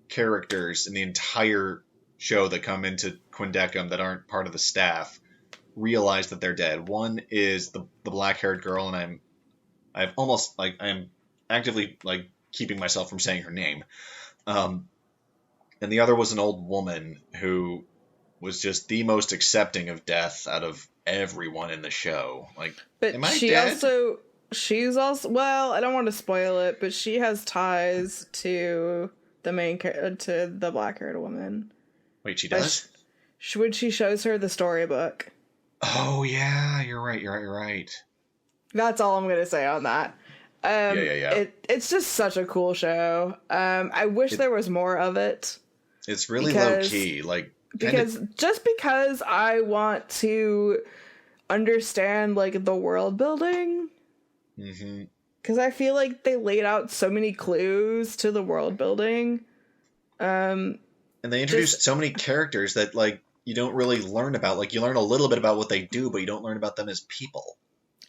characters in the entire show that come into Quindecim that aren't part of the staff realize that they're dead. One is the black-haired girl, and I am actively, like, keeping myself from saying her name. And the other was an old woman who was just the most accepting of death out of everyone in the show. Like, but am I dead? She's also, well, I don't want to spoil it, but she has ties to the black-haired woman. Wait, she does? When she shows her the storybook. Oh, yeah, you're right. That's all I'm going to say on that. Yeah. It's just such a cool show. I wish there was more of it. It's really low-key, like... Because I want to understand like the world building. Mm-hmm. Because I feel like they laid out so many clues to the world building. And they introduced so many characters that like you don't really learn about. Like you learn a little bit about what they do, but you don't learn about them as people.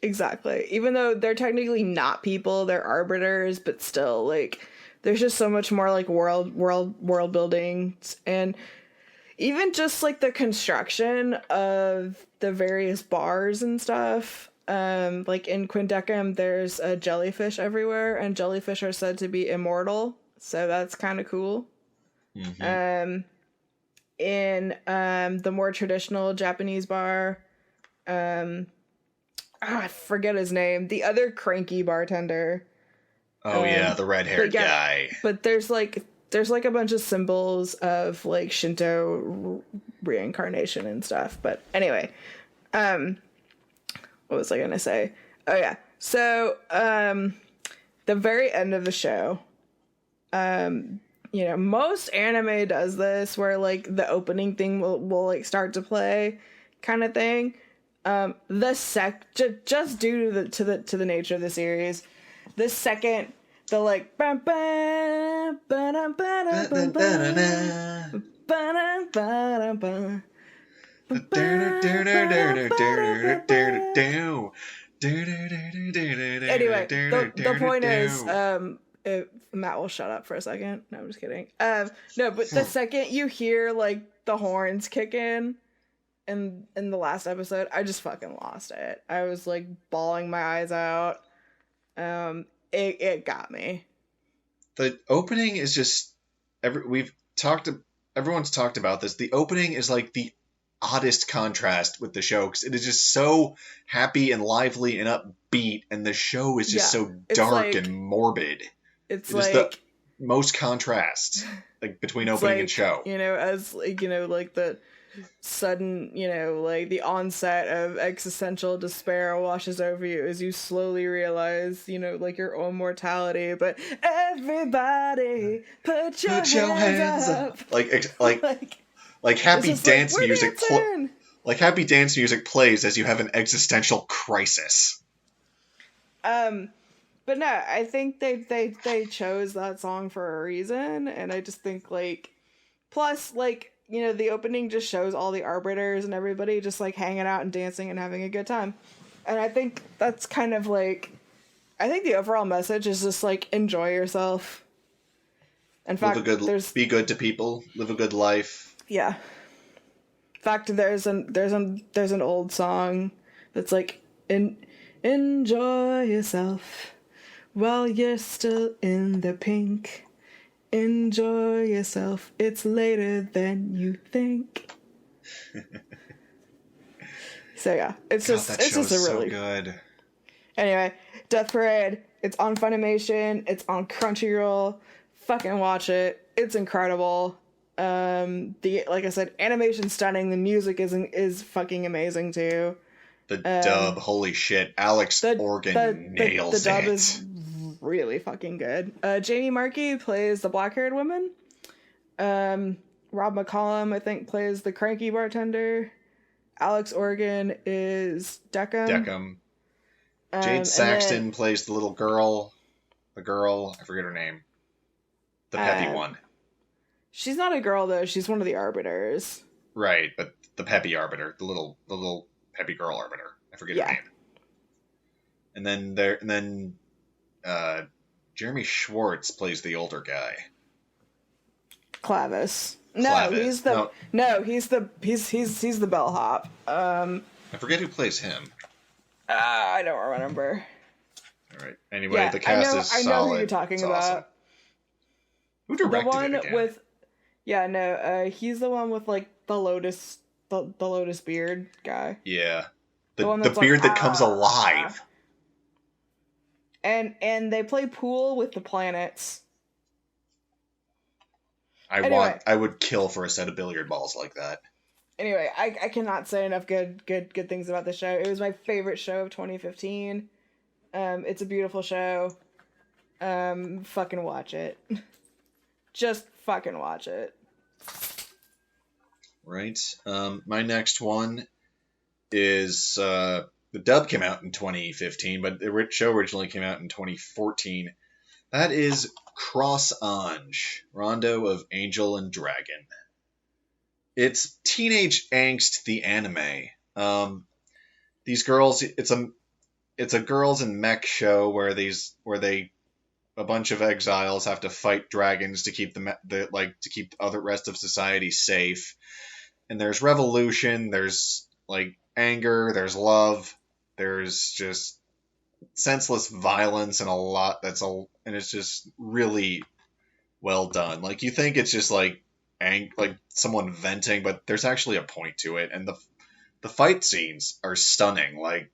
Exactly. Even though they're technically not people, they're arbiters, but still, like, there's just so much more like world building, and even just like the construction of the various bars and stuff. Like in Quindecim, there's a jellyfish everywhere, and jellyfish are said to be immortal, so that's kind of cool. Mm-hmm. In the more traditional Japanese bar, I forget his name. The other cranky bartender. Oh yeah, the red-haired guy. But there's like a bunch of symbols of like Shinto reincarnation and stuff. But anyway, what was I gonna say? Oh yeah. So the very end of the show, most anime does this where like the opening thing will like start to play, kind of thing. Just due to the nature of the series, the second the like anyway, the point is, Matt will shut up for a second. No, I'm just kidding. No, but the second you hear like the horns kick in the last episode, I just fucking lost it. I was like bawling my eyes out. It got me. The opening is just everyone's talked about this. The opening is like the oddest contrast with the show because it is just so happy and lively and upbeat, and the show is just so dark and morbid. It's like the most contrast like between opening and show. As like like the sudden, like the onset of existential despair washes over you as you slowly realize, like your own mortality. But everybody, put your hands up. Like happy dance music. Like happy dance music plays as you have an existential crisis. But no, I think they chose that song for a reason, and I just think like, plus like. The opening just shows all the arbiters and everybody just like hanging out and dancing and having a good time. And I think that's kind of like, I think the overall message is just like, enjoy yourself. In fact, be good to people, live a good life. Yeah. In fact, there's an old song that's like, enjoy yourself while you're still in the pink. Enjoy yourself. It's later than you think. So yeah, it's just a really so good. Anyway, Death Parade. It's on Funimation. It's on Crunchyroll. Fucking watch it. It's incredible. Like I said, animation's stunning. The music is fucking amazing too. The dub, holy shit! Alex Organ nails the dub it. Is really fucking good. Jamie Markey plays the black-haired woman. Rob McCollum, I think, plays the cranky bartender. Alex Organ is Deckham. Jade Saxton plays the little girl. The girl, I forget her name. The peppy one. She's not a girl though. She's one of the arbiters. Right, but the peppy arbiter, the little peppy girl arbiter. I forget her name. And then Jeremy Schwartz plays the older guy. Clavis. He's the bellhop. I forget who plays him. I don't remember. All right. Anyway, the cast is solid. I know who you're talking about. Awesome. Who directed it again? He's the one with like the lotus beard guy. Yeah. The beard that comes alive. And they play pool with the planets. I would kill for a set of billiard balls like that. Anyway, I cannot say enough good things about the show. It was my favorite show of 2015. It's a beautiful show. Fucking watch it. Just fucking watch it. Right. My next one is the dub came out in 2015, but the show originally came out in 2014. That is Cross Ange, Rondo of Angel and Dragon. It's teenage angst, the anime. These girls, it's a girls and mech show where a bunch of exiles have to fight dragons to keep to keep the other rest of society safe. And there's revolution, there's like anger, there's love, there's just senseless violence and and it's just really well done. Like you think it's just like someone venting, but there's actually a point to it, and the fight scenes are stunning. Like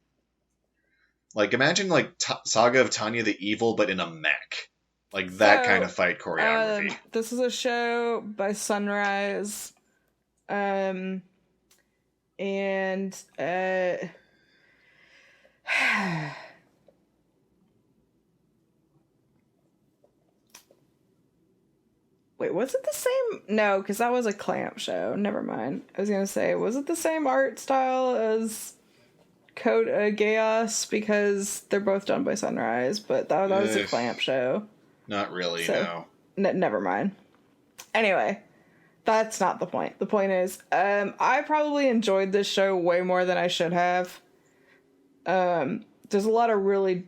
imagine like Saga of Tanya the Evil, but in a mech, like that kind of fight choreography. This is a show by Sunrise, and wait, was it the same? No, because that was a Clamp show. Never mind. I was gonna say, was it the same art style as Code Chaos? Because they're both done by Sunrise, but that was a Clamp show. Not really, so, no. Never mind. Anyway, that's not the point. The point is, I probably enjoyed this show way more than I should have. There's a lot of really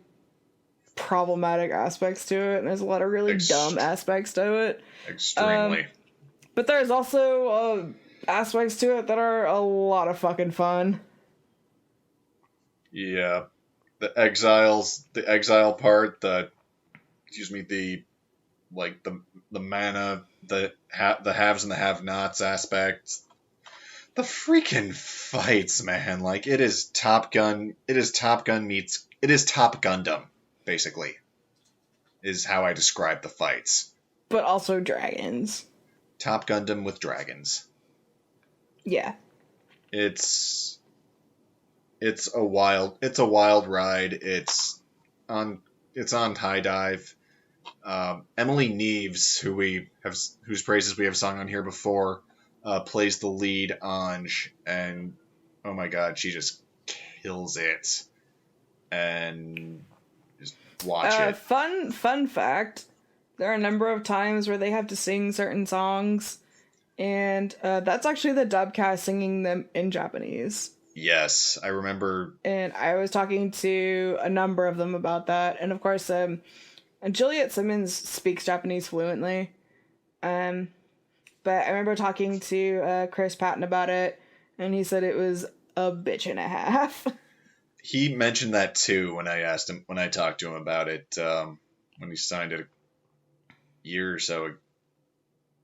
problematic aspects to it, and there's a lot of really dumb aspects to it. Extremely. But there's also aspects to it that are a lot of fucking fun. Yeah. The exile part, the mana, the haves and the have-nots aspect. The freaking fights, man. Like, it is Top Gun Gundam, basically, is how I describe the fights. But also dragons. Top Gundam with dragons. Yeah. It's a wild ride. It's on High Dive. Emily Neves, whose praises we have sung on here before, plays the lead Ange, and oh my god, she just kills it. And just watch it. Fun fact: there are a number of times where they have to sing certain songs, and that's actually the dub cast singing them in Japanese. Yes, I remember. And I was talking to a number of them about that, and of course, Juliet Simmons speaks Japanese fluently. But I remember talking to Chris Patton about it, and he said it was a bitch and a half. He mentioned that too when I talked to him about it, when he signed it a year or so.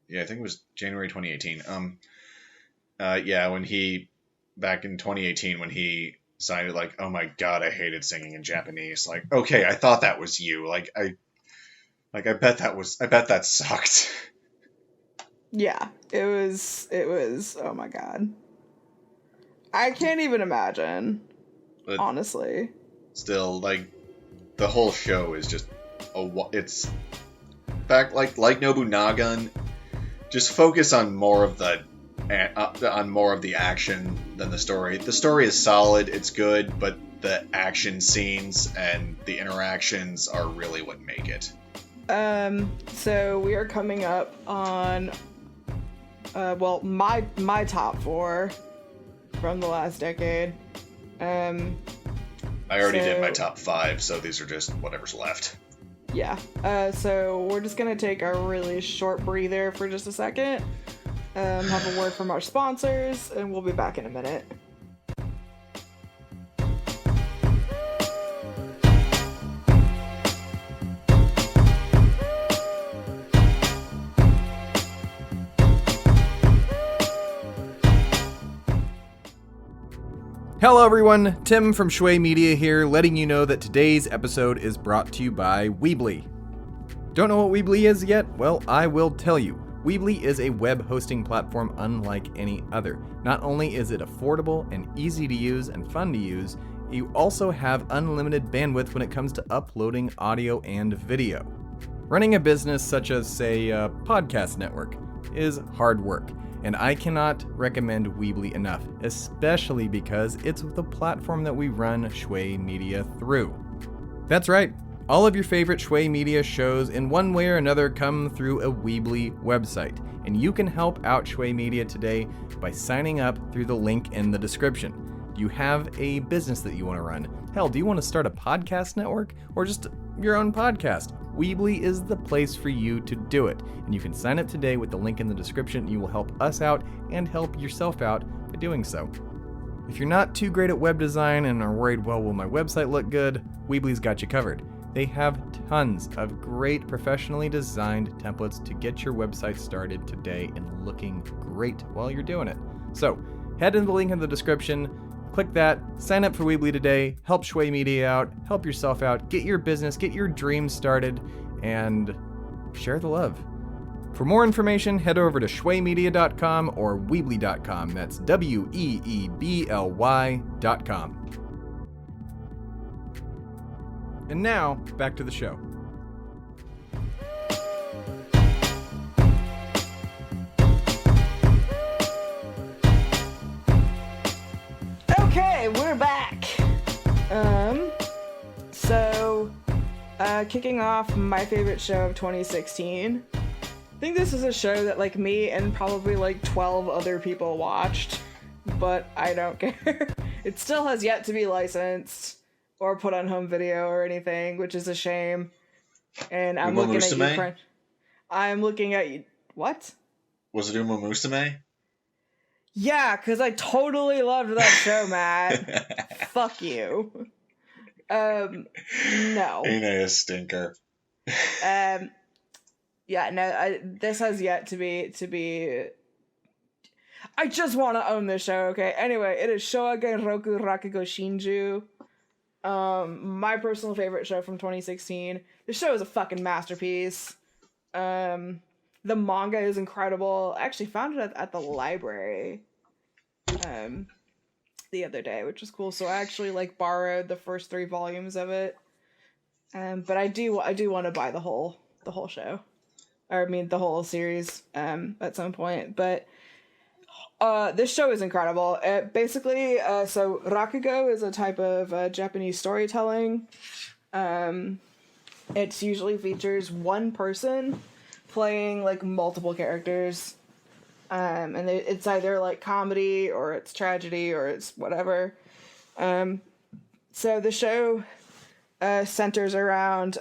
Yeah, I think it was January 2018. Back in 2018 when he signed it, like, oh my god, I hated singing in Japanese. Like, okay, I thought that was you. I bet that sucked. Yeah, it was, oh my god. I can't even imagine, but honestly. Still, like, the whole show is just, it's, back, like Nobunaga, just focus on more of the action than the story. The story is solid, it's good, but the action scenes and the interactions are really what make it. So we are coming up on my top 4 from the last decade. I already did my top 5, so these are just whatever's left. Yeah. So we're just gonna take a really short breather for just a second. Have a word from our sponsors, and we'll be back in a minute. Hello everyone, Tim from Shui Media here, letting you know that today's episode is brought to you by Weebly. Don't know what Weebly is yet? Well, I will tell you. Weebly is a web hosting platform unlike any other. Not only is it affordable and easy to use and fun to use, you also have unlimited bandwidth when it comes to uploading audio and video. Running a business such as, say, a podcast network is hard work. and I cannot recommend Weebly enough, especially because it's the platform that we run Shui Media through. That's right, all of your favorite Shui Media shows in one way or another come through a Weebly website, and you can help out Shui Media today by signing up through the link in the description. Do you have a business that you want to run? Hell, do you want to start a podcast network or just your own podcast? Weebly is the place for you to do it, and you can sign up today with the link in the description. You will help us out and help yourself out by doing so. If you're not too great at web design and are worried, well, will my website look good? Weebly's got you covered. They have tons of great professionally designed templates to get your website started today and looking great while you're doing it. So head in the link in the description, click that, sign up for Weebly today, help Shui Media out, help yourself out, get your business, get your dreams started, and share the love. For more information, head over to shuimedia.com or weebly.com. That's weebly.com. And now, back to the show. Okay, we're back. Kicking off my favorite show of 2016. I think this is a show that like me and probably like 12 other people watched, but I don't care. It still has yet to be licensed or put on home video or anything, which is a shame. And I'm looking at you, friend. I'm looking at you. What? Was it Uma Musume? Yeah, because I totally loved that show, Matt. Fuck you. No. Ain't a stinker. Yeah, no, this has yet to be... I just want to own this show, okay? Anyway, it is Shogen Roku Rakugo Shinju. My personal favorite show from 2016. The show is a fucking masterpiece. The manga is incredible. I actually found it at the library the other day, which was cool. So I actually like borrowed the first 3 volumes of it. But I do want to buy the whole show. Or I mean the whole series at some point. But this show is incredible. Basically, so Rakugo is a type of Japanese storytelling. It usually features one person playing like multiple characters. And it's either like comedy or it's tragedy or it's whatever. So the show centers around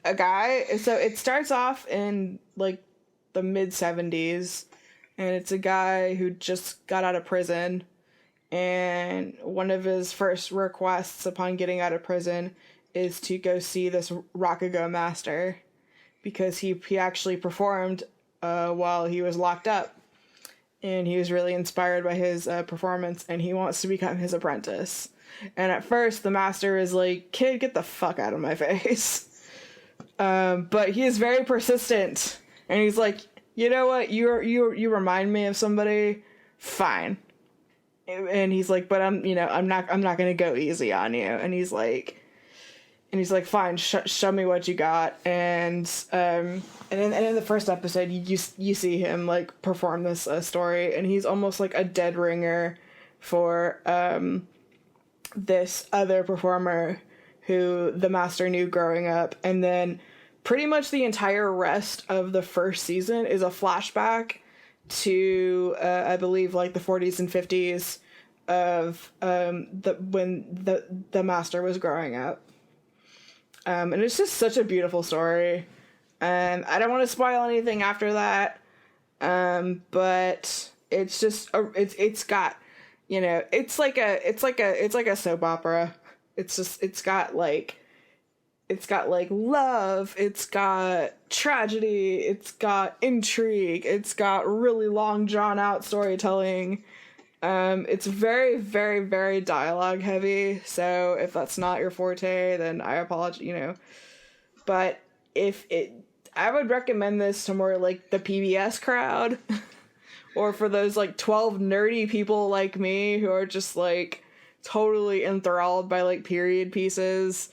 a guy. So it starts off in like the mid-70s. And it's a guy who just got out of prison. And one of his first requests upon getting out of prison is to go see this Rakugo master. Because he actually performed while he was locked up. And he was really inspired by his performance. And he wants to become his apprentice. And at first, the master is like, kid, get the fuck out of my face. But he is very persistent. And he's like, you know what? You remind me of somebody. Fine. And he's like, but I'm not gonna go easy on you. And he's like, fine. Show me what you got. And in the first episode, you see him like perform this story, and he's almost like a dead ringer for this other performer who the master knew growing up, and then. Pretty much the entire rest of the first season is a flashback to, I believe, like the 40s and 50s of when the master was growing up. And it's just such a beautiful story. I don't want to spoil anything after that, but it's just it's got, it's like a soap opera. It's got love, it's got tragedy, it's got intrigue, it's got really long drawn out storytelling. It's very, very, very dialogue heavy, so if that's not your forte, then I apologize, But I would recommend this to more like the PBS crowd, or for those like 12 nerdy people like me who are just like totally enthralled by like period pieces.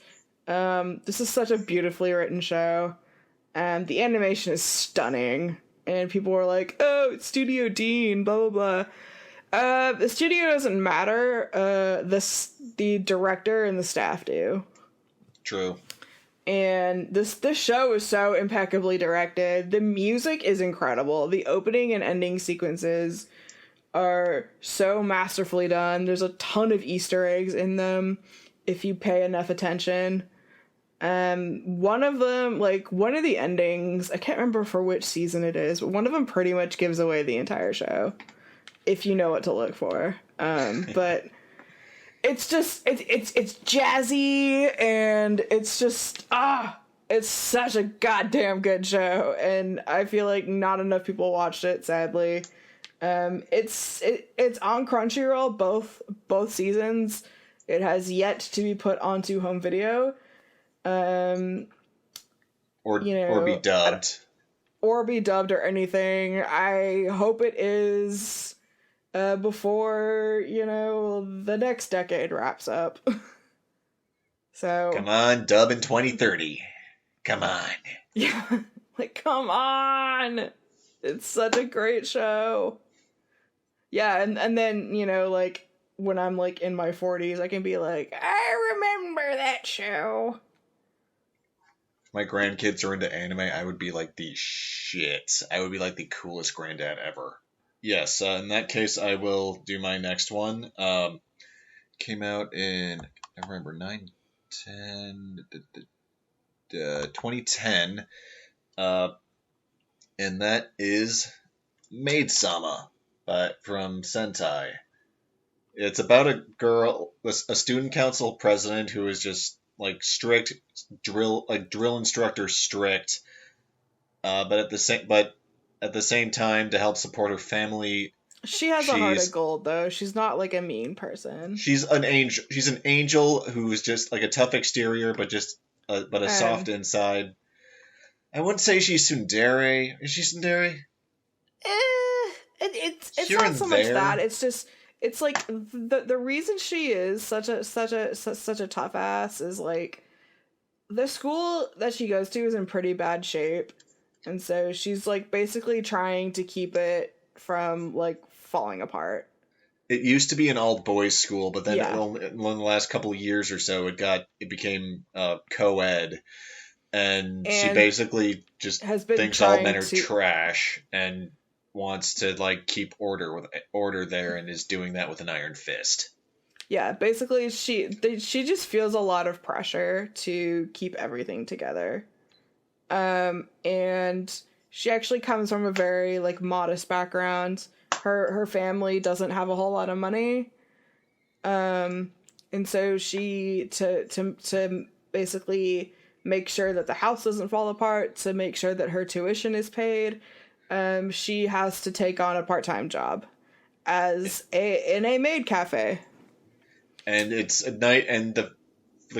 This is such a beautifully written show, and the animation is stunning. and people were like, oh, it's Studio Dean, blah, blah, blah. The studio doesn't matter. The director and the staff do. True. And this show is so impeccably directed. The music is incredible. The opening and ending sequences are so masterfully done. There's a ton of Easter eggs in them if you pay enough attention. One of them, like, one of the endings, I can't remember for which season it is, but one of them pretty much gives away the entire show, if you know what to look for. But it's just, it's jazzy, and it's just, it's such a goddamn good show, and I feel like not enough people watched it, sadly. It's on Crunchyroll, both seasons. It has yet to be put onto home video. Or be dubbed. Or be dubbed or anything. I hope it is before, the next decade wraps up. So Come on, dub in 2030. Come on. Yeah. Like, come on. It's such a great show. Yeah, and then, like, when I'm, like, in my 40s, I can be like, I remember that show. If my grandkids are into anime, I would be like the shit. I would be like the coolest granddad ever. Yes, in that case, I will do my next one. Came out in, I remember, 2010. And that is Maid-sama from Sentai. It's about a girl, a student council president who is just like strict drill instructor strict, but at the same time, to help support her family, she has a heart of gold, though. She's not like a mean person. She's an angel. She's an angel who's just like a tough exterior, but a soft inside. I wouldn't say she's tsundere. Is she tsundere? It's not so much that. It's just, it's like the reason she is such a tough ass is like the school that she goes to is in pretty bad shape, and so she's like basically trying to keep it from like falling apart. It used to be an all boys school, but then in the last couple of years or so, it became co-ed, and she basically just thinks all men are trash and wants to like keep order there, and is doing that with an iron fist. Yeah, basically she just feels a lot of pressure to keep everything together. And she actually comes from a very like modest background. Her family doesn't have a whole lot of money. And so she to basically make sure that the house doesn't fall apart, to make sure that her tuition is paid, she has to take on a part-time job in a maid cafe. And it's a night, and the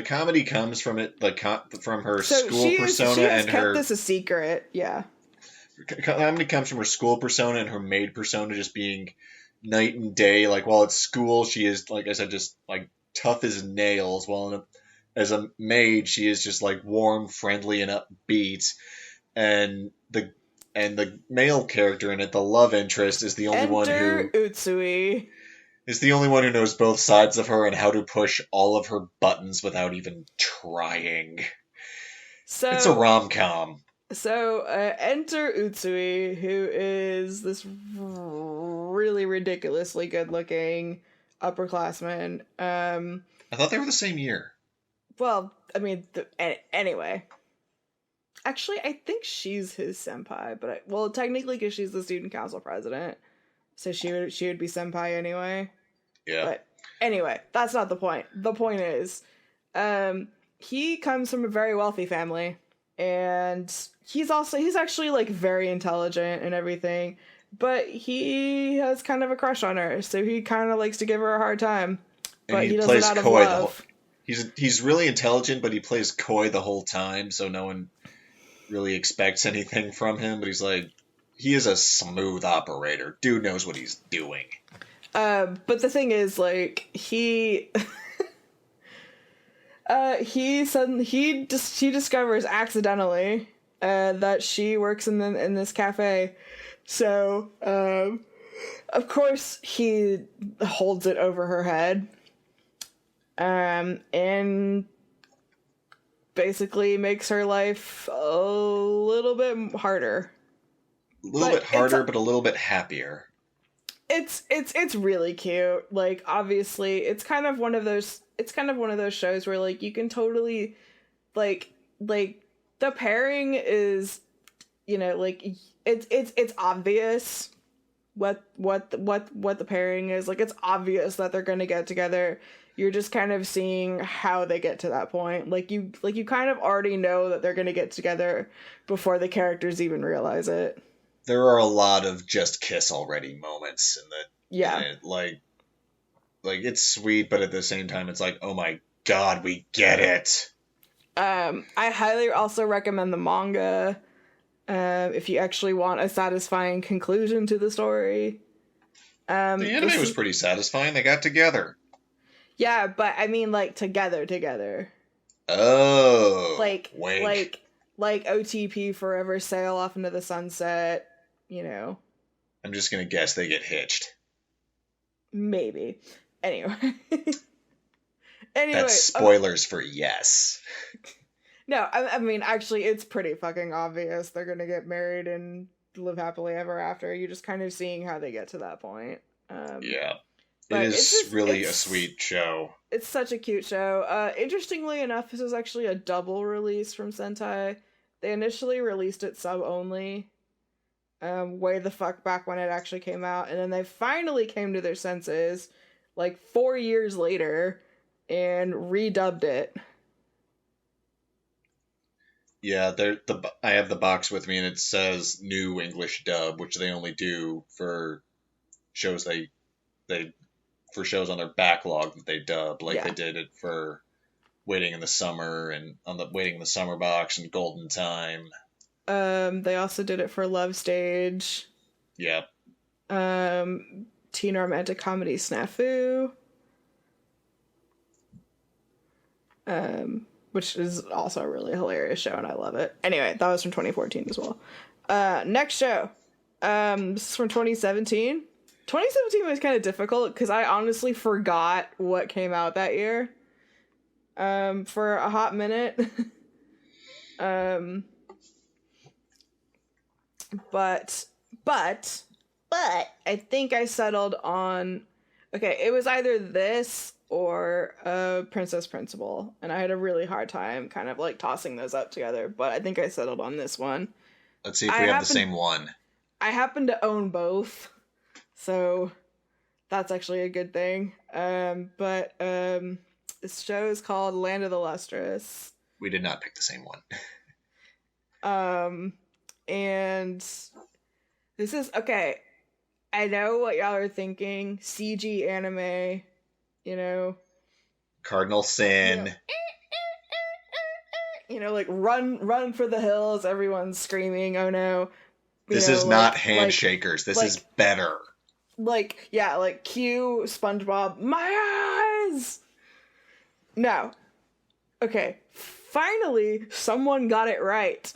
comedy comes from it, from her school persona, she has and kept this a secret. Yeah. Comedy comes from her school persona and her maid persona just being night and day. Like, while at school, she is, like I said, just like tough as nails. While as a maid, she is just like warm, friendly, and upbeat. And the male character in it, the love interest, is the only one who Utsui. Is the only one who knows both sides of her and how to push all of her buttons without even trying. So it's a rom-com. So enter Utsui, who is this really ridiculously good-looking upperclassman. I thought they were the same year. Well, I mean, anyway. Actually, I think she's his senpai, but technically, because she's the student council president, so she would be senpai anyway. Yeah. But anyway, that's not the point. The point is, he comes from a very wealthy family, and he's actually like very intelligent and everything, but he has kind of a crush on her, so he kind of likes to give her a hard time. But he does it out of love. He's really intelligent, but he plays coy the whole time, so no one really expects anything from him. But he is a smooth operator. Dude knows what he's doing. But the thing is, like, he discovers accidentally that she works in this cafe. So, of course, he holds it over her head, and basically makes her life a little bit harder. A little bit harder, but a little bit happier. It's really cute. Like, obviously, it's kind of one of those shows where, like, you can totally, like the pairing is, like, it's obvious what the pairing is. Like, it's obvious that they're going to get together. You're just kind of seeing how they get to that point. Like you kind of already know that they're going to get together before the characters even realize it. There are a lot of just kiss already moments in the, yeah, like it's sweet, but at the same time it's like, oh my god, we get it. I highly also recommend the manga if you actually want a satisfying conclusion to the story. The anime was pretty satisfying. They got together. Yeah, but I mean, like, together. Oh, like, wink. like OTP forever sail off into the sunset. I'm just gonna guess they get hitched. Maybe. Anyway. That's spoilers for yes. No, I mean, actually, it's pretty fucking obvious they're gonna get married and live happily ever after. You're just kind of seeing how they get to that point. Yeah. It is really a sweet show. It's such a cute show. Interestingly enough, this is actually a double release from Sentai. They initially released it sub-only, way the fuck back when it actually came out, and then they finally came to their senses, like 4 years later, and redubbed it. Yeah, I have the box with me, and it says new English dub, which they only do for shows for shows on their backlog that they dub, like they did it for Waiting in the Summer and on the Waiting in the Summer box and Golden Time. They also did it for Love Stage. Yep. Teen Romantic Comedy Snafu. Which is also a really hilarious show, and I love it. Anyway, that was from 2014 as well. Next show. This is from 2017. 2017 was kind of difficult because I honestly forgot what came out that year. For a hot minute. But I think I settled on, okay, it was either this or Princess Principal, and I had a really hard time kind of like tossing those up together, but I think I settled on this one. Let's see if we have the same one. I happen to own both, so that's actually a good thing. But this show is called Land of the Lustrous. We did not pick the same one. And this is, okay, I know what y'all are thinking. CG anime, Cardinal Sin. Like run for the hills, everyone's screaming, oh no. This is not Handshakers. This is better. Like cue SpongeBob, my eyes! No. Okay, finally, someone got it right.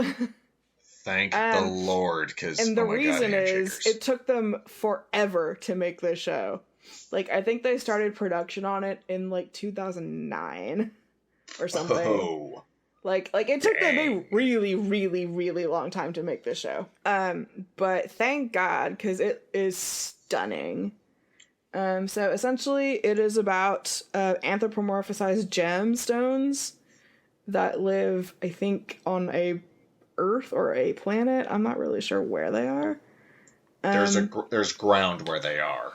Thank the Lord, because the reason is it took them forever to make this show. Like, I think they started production on it in like 2009 or something. Oh. Like it took them a really, really, really long time to make this show. But thank God, because it is stunning. So essentially, it is about anthropomorphized gemstones that live, I think, on a Earth or a planet. I'm not really sure where they are. There's ground where they are.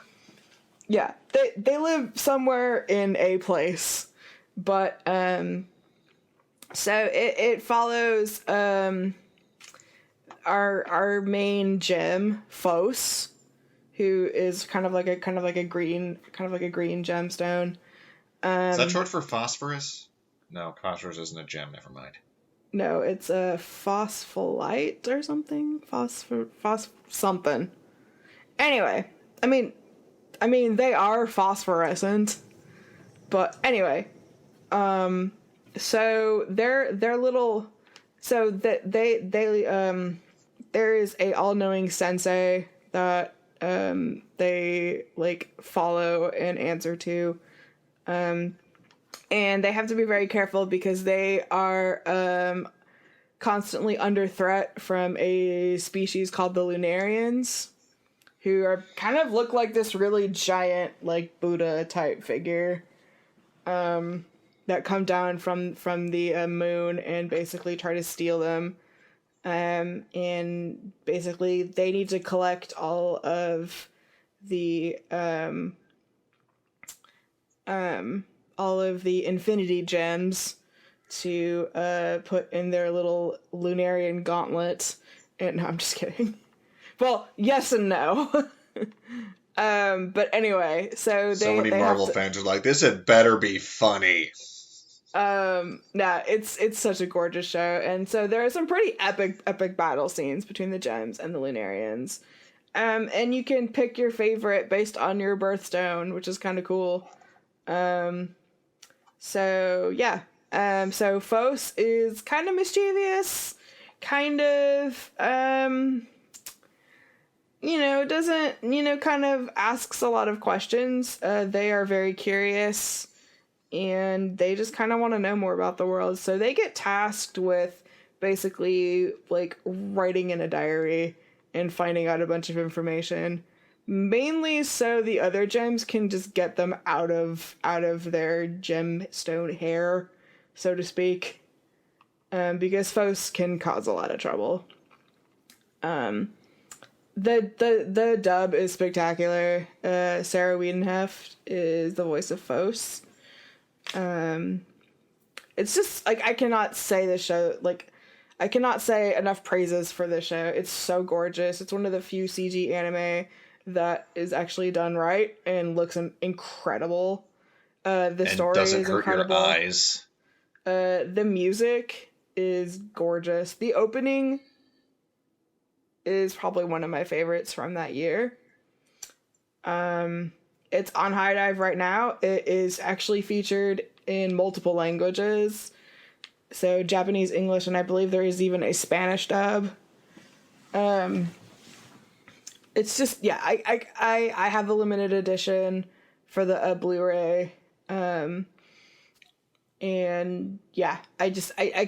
Yeah, they live somewhere in a place, but so it follows our main gem, Phos, who is kind of like a green gemstone. Is that short for phosphorus? No, phosphorus isn't a gem. Never mind. No, it's a phospholite or something. Something. Anyway, I mean, they are phosphorescent, but anyway, so their little So that there is a all-knowing sensei that they like follow and answer to, and they have to be very careful because they are constantly under threat from a species called the Lunarians, who are kind of look like this really giant like Buddha type figure that come down from the moon and basically try to steal them. And basically they need to collect all of the infinity gems to put in their little Lunarian gauntlet. And no, I'm just kidding. Well, yes and no. But anyway, so many Marvel fans are like, this had better be funny. Nah, it's such a gorgeous show, and so there are some pretty epic battle scenes between the gems and the Lunarians. And you can pick your favorite based on your birthstone, which is kind of cool. So yeah. So Phos is kind of mischievous, kind of doesn't kind of asks a lot of questions. They are very curious. And they just kind of want to know more about the world. So they get tasked with basically like writing in a diary and finding out a bunch of information. Mainly so the other gems can just get them out of their gemstone hair, so to speak. Because Phos can cause a lot of trouble. The dub is spectacular. Sarah Wiedenheft is the voice of Phos. It's just like I cannot say enough praises for this show. It's so gorgeous. It's one of the few CG anime that is actually done right and looks incredible. The story doesn't is hurt incredible. Your eyes. The music is gorgeous. The opening is probably one of my favorites from that year. It's on High Dive right now. It is actually featured in multiple languages. So Japanese, English, and I believe there is even a Spanish dub. It's just, yeah, I have the limited edition for the Blu-ray. And yeah, I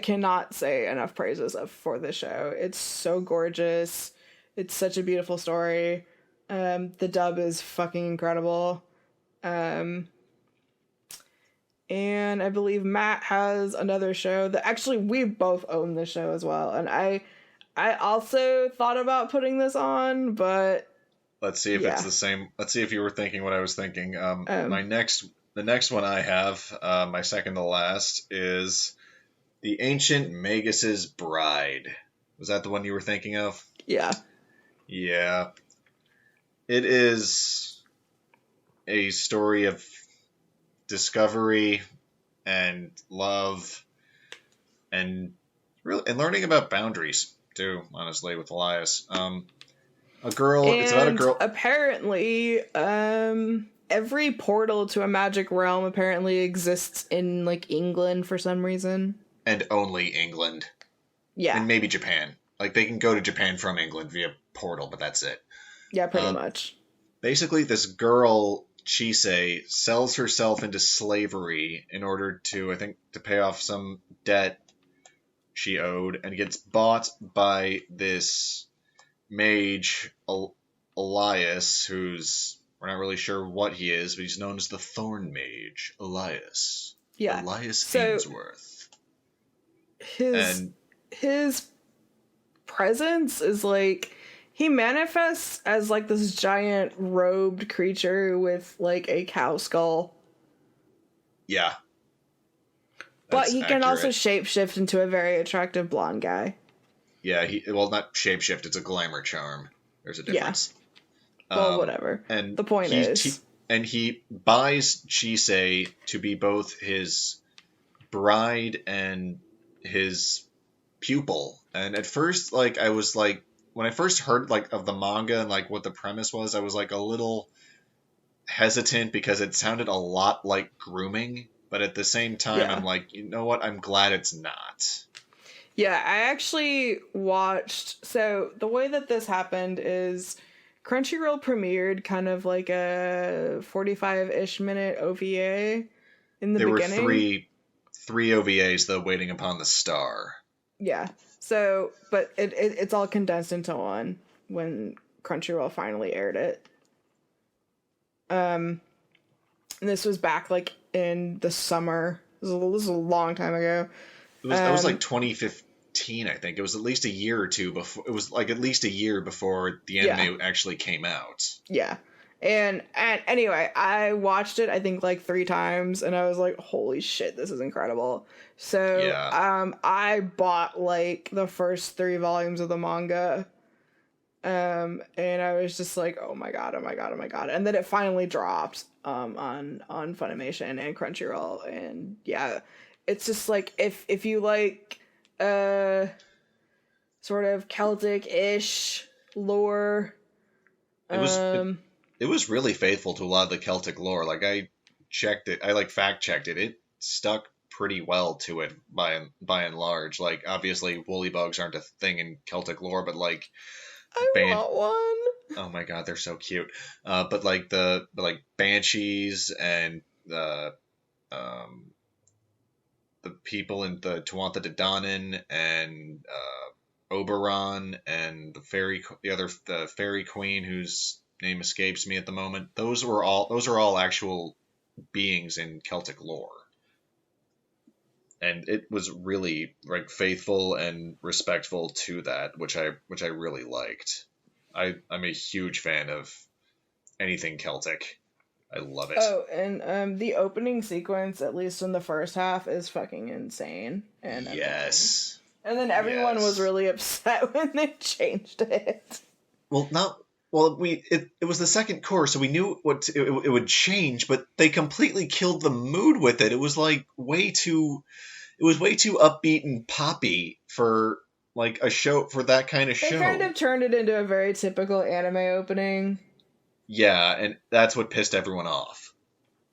cannot say enough praises for this show. It's so gorgeous. It's such a beautiful story. The dub is fucking incredible. And I believe Matt has another show that actually we both own the show as well. And I also thought about putting this on, but let's see if it's the same. Let's see if you were thinking what I was thinking. The next one I have, my second to last, is The Ancient Magus's Bride. Was that the one you were thinking of? Yeah. Yeah. It is a story of discovery and love and learning about boundaries too, honestly, with Elias. It's about a girl. Apparently, every portal to a magic realm apparently exists in like England for some reason. And only England. Yeah. And maybe Japan. Like they can go to Japan from England via portal, but that's it. Yeah, pretty much. Basically, this girl, Chise, sells herself into slavery in order to, I think, to pay off some debt she owed, and gets bought by this mage, Elias, who's, we're not really sure what he is, but he's known as the Thorn Mage, Elias. Yeah. Elias Ainsworth. His presence is like, he manifests as like this giant robed creature with like a cow skull. Yeah. But he can also shapeshift into a very attractive blonde guy. Yeah, not shapeshift, it's a glamour charm. There's a difference. Yeah. Well, whatever. And the point is... he buys Chise to be both his bride and his pupil. And at first, like, I was like, when I first heard like of the manga and like what the premise was, I was like a little hesitant because it sounded a lot like grooming, but at the same time I'm like, you know what, I'm glad it's not. Yeah, I actually watched. So the way that this happened is Crunchyroll premiered kind of like a 45-ish minute OVA in the There were beginning. three OVAs, though, Waiting Upon the Star. Yeah. So, but it's all condensed into one when Crunchyroll finally aired it. And this was back like in the summer. This was a long time ago. That was like 2015, I think. It was at least a year or two before. It was like at least a year before the anime actually came out. Yeah. And anyway, I watched it I think like 3 times and I was like, holy shit, this is incredible. So Yeah. I bought like the first 3 volumes of the manga. And I was just like, oh my god, oh my god, oh my god. And then it finally dropped on Funimation and Crunchyroll. And yeah, it's just like if you like sort of Celtic-ish lore. It was really faithful to a lot of the Celtic lore. Like I checked it, I like fact checked it. It stuck pretty well to it by and large. Like obviously woolly bugs aren't a thing in Celtic lore, but like I want one. Oh my god, they're so cute. But like banshees and the people in the Tuatha De Danann and Oberon and the fairy queen whose name escapes me at the moment. Those are all actual beings in Celtic lore. And it was really like faithful and respectful to that, which I really liked. I'm a huge fan of anything Celtic. I love it. Oh, and the opening sequence, at least in the first half, is fucking insane. And yes. And then everyone was really upset when they changed it. It was the second course, so we knew it would change, but they completely killed the mood with it. It was like way too upbeat and poppy for like a show, for that kind of show. They kind of turned it into a very typical anime opening. Yeah, and that's what pissed everyone off.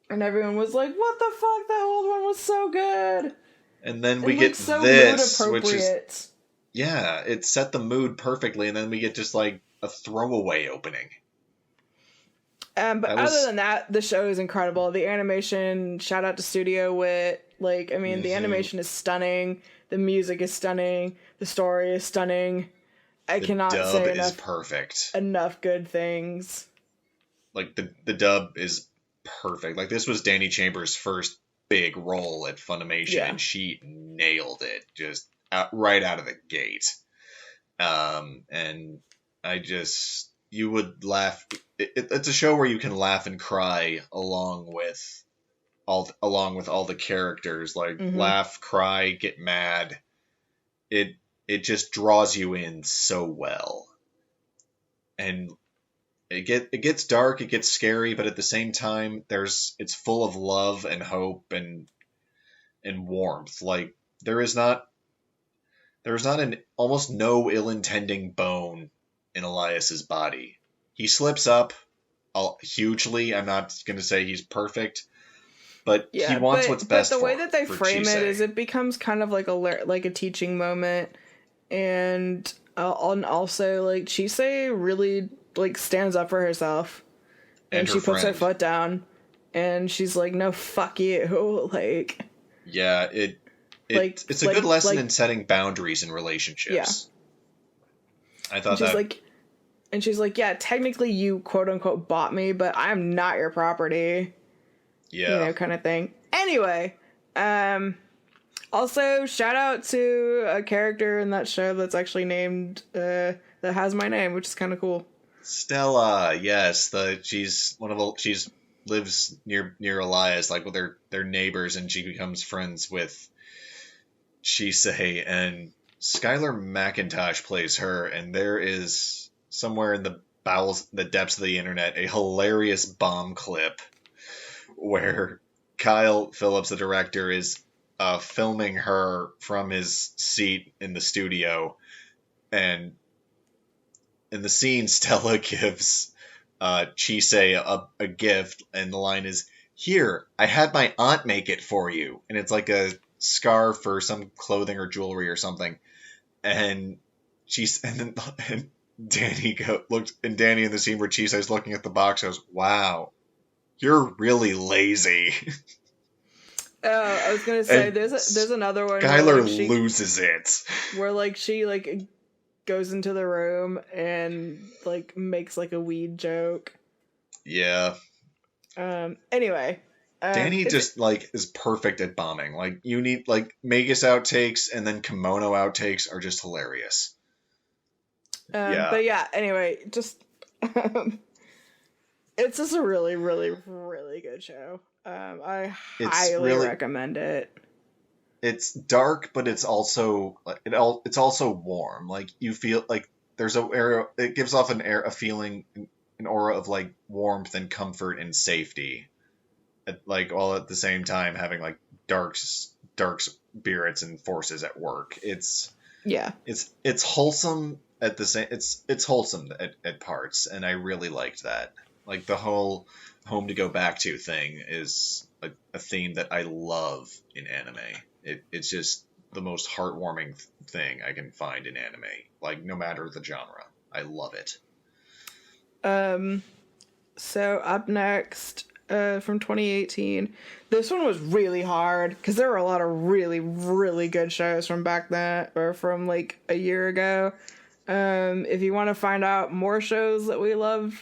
And everyone was like, what the fuck? That old one was so good. And then we get so this, which is... Yeah, it set the mood perfectly, and then we get just like a throwaway opening. But other than that, the show is incredible. The animation, shout out to Studio Wit. Like, I mean, the animation is stunning. The music is stunning. The story is stunning. I cannot say enough good things. Like, the dub is perfect. Like, this was Danny Chambers' first big role at Funimation, and she nailed it just right out of the gate. And you would laugh. It's a show where you can laugh and cry along with all the characters. Like laugh, cry, get mad. It just draws you in so well, and it gets dark, it gets scary, but at the same time, it's full of love and hope and warmth. Like there's not an almost no ill-intending bone in Elias's body. He slips up hugely. I'm not going to say he's perfect, but he wants what's best. But the way that they frame it is, it becomes kind of like a teaching moment, and also like Chisei really like stands up for herself, and she puts her foot down, and she's like, "No, fuck you!" Like, yeah, it's a good lesson in setting boundaries in relationships. Yeah. I thought and she's like, yeah, technically you quote unquote bought me, but I'm not your property. Yeah. Kind of thing. Anyway, also shout out to a character in that show that's actually named, that has my name, which is kind of cool. Stella, yes. She lives near Elias, like with their neighbors, and she becomes friends with Chisei, and Skylar McIntosh plays her, and there is somewhere in the depths of the internet, a hilarious bomb clip where Kyle Phillips, the director, is filming her from his seat in the studio, and in the scene, Stella gives Chisei a gift, and the line is, "Here, I had my aunt make it for you," and it's like a scarf or some clothing or jewelry or something, and and Danny Danny in the scene where Chisei's looking at the box goes, "Wow, you're really lazy." Oh, I was gonna say And there's another one Skylar where, like, loses it. where like she like goes into the room and like makes like a weed joke. Yeah. Anyway, Danny just like is perfect at bombing. Like you need like Magus outtakes and then kimono outtakes are just hilarious. Yeah. But yeah, anyway, just it's just a really, really, really good show. I highly recommend it. It's dark, but it's also it's also warm. Like you feel like there's it gives off a feeling, an aura of like warmth and comfort and safety. Like all at the same time having like dark spirits and forces at work. It's wholesome at the same. It's wholesome at parts, and I really liked that. Like the whole home to go back to thing is a theme that I love in anime. It's just the most heartwarming thing I can find in anime. Like no matter the genre, I love it. So up next, from 2018, this one was really hard because there were a lot of really, really good shows from back then, or from like a year ago. If you want to find out more shows that we love,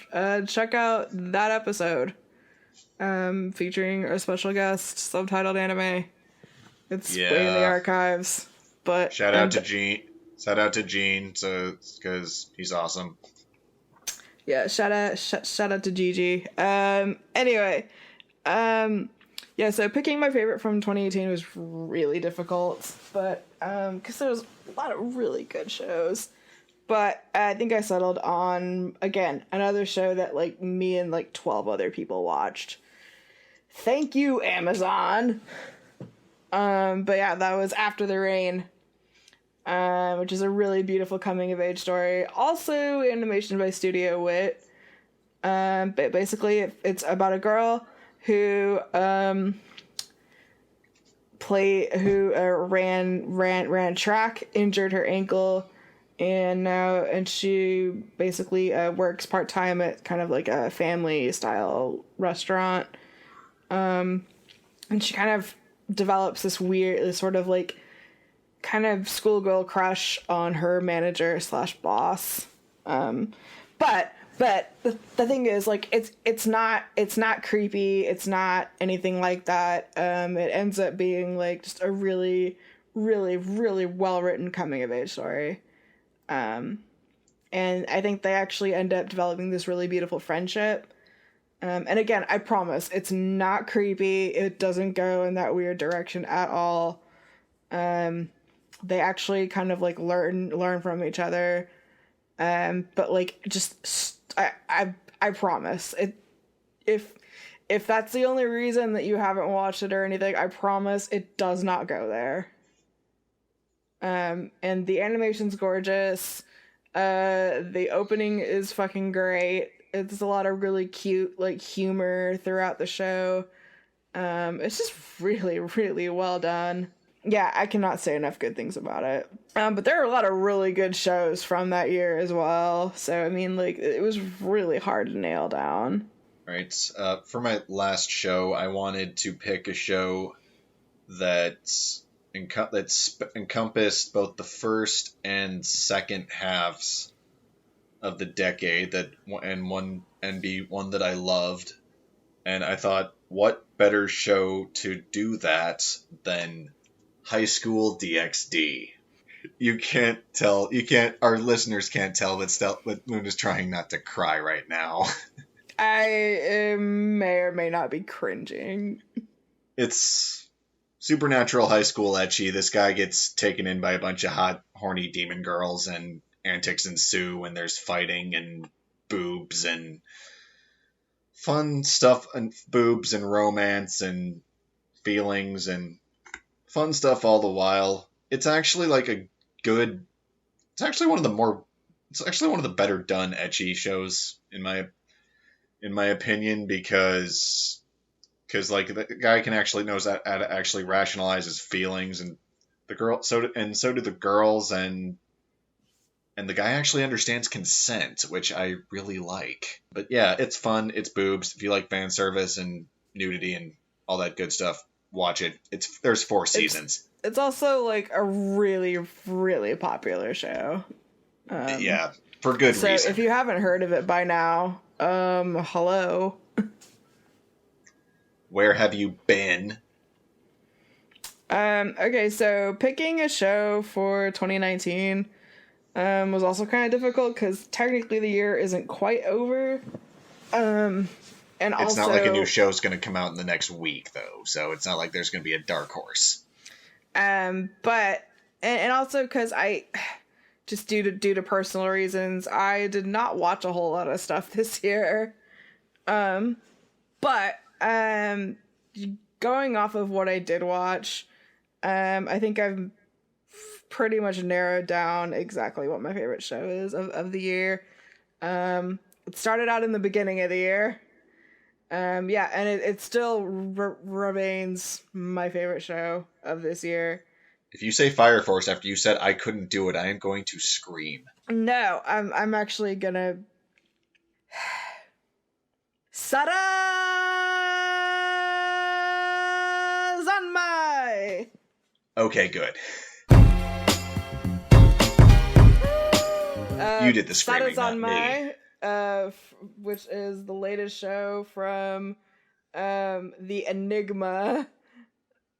check out that episode, featuring our special guest, subtitled anime. It's way in the archives. But shout out to Gene, because he's awesome. Yeah, shout out to Gigi. Anyway, yeah. So picking my favorite from 2018 was really difficult, but because there was a lot of really good shows. But I think I settled on, again, another show that like me and like 12 other people watched. Thank you, Amazon. But yeah, that was After the Rain, which is a really beautiful coming of age story. Also animation by Studio Wit. But basically it's about a girl who ran track, injured her ankle, and she basically works part-time at kind of like a family style restaurant. And she kind of develops this sort of like kind of schoolgirl crush on her manager / boss. But the thing is, like, it's not creepy, it's not anything like that. It ends up being like just a really, really, really well written coming of age story. And I think they actually end up developing this really beautiful friendship. And again, I promise it's not creepy. It doesn't go in that weird direction at all. They actually kind of like learn from each other. But like I promise it. If that's the only reason that you haven't watched it or anything, I promise it does not go there. And the animation's gorgeous. The opening is fucking great. It's a lot of really cute, like, humor throughout the show. It's just really, really well done. Yeah, I cannot say enough good things about it. But there are a lot of really good shows from that year as well. So, I mean, like, it was really hard to nail down. Right. For my last show, I wanted to pick a show that encompassed both the first and second halves of the decade and be one that I loved. And I thought, what better show to do that than High School DxD? Our listeners can't tell, but Moon is trying not to cry right now. I may or may not be cringing. It's supernatural high school ecchi. This guy gets taken in by a bunch of hot, horny demon girls, and antics ensue, and there's fighting and boobs and fun stuff, and boobs and romance and feelings and fun stuff all the while. It's actually like it's actually one of the better done ecchi shows in my opinion, because because like the guy can actually knows how to actually rationalize his feelings, and the girl so do the girls, and the guy actually understands consent, which I really like. But yeah, it's fun. It's boobs. If you like fan service and nudity and all that good stuff, watch it. There's 4 seasons. It's also like a really, really popular show. Yeah, for good So reason. if you haven't heard of it by now, hello. Where have you been? Okay, so picking a show for 2019 was also kind of difficult because technically the year isn't quite over. And It's also, not like a new show's going to come out in the next week, though, so it's not like there's going to be a dark horse. but and also because I just due to personal reasons, I did not watch a whole lot of stuff this year. But going off of what I did watch, I think I've pretty much narrowed down exactly what my favorite show is of the year. It started out in the beginning of the year. Yeah, and it still remains my favorite show of this year. If you say Fire Force after you said I couldn't do it, I am going to scream. No, I'm actually gonna Sara Zanmai. Okay, good. You did the screaming, not me. Which is the latest show from the Enigma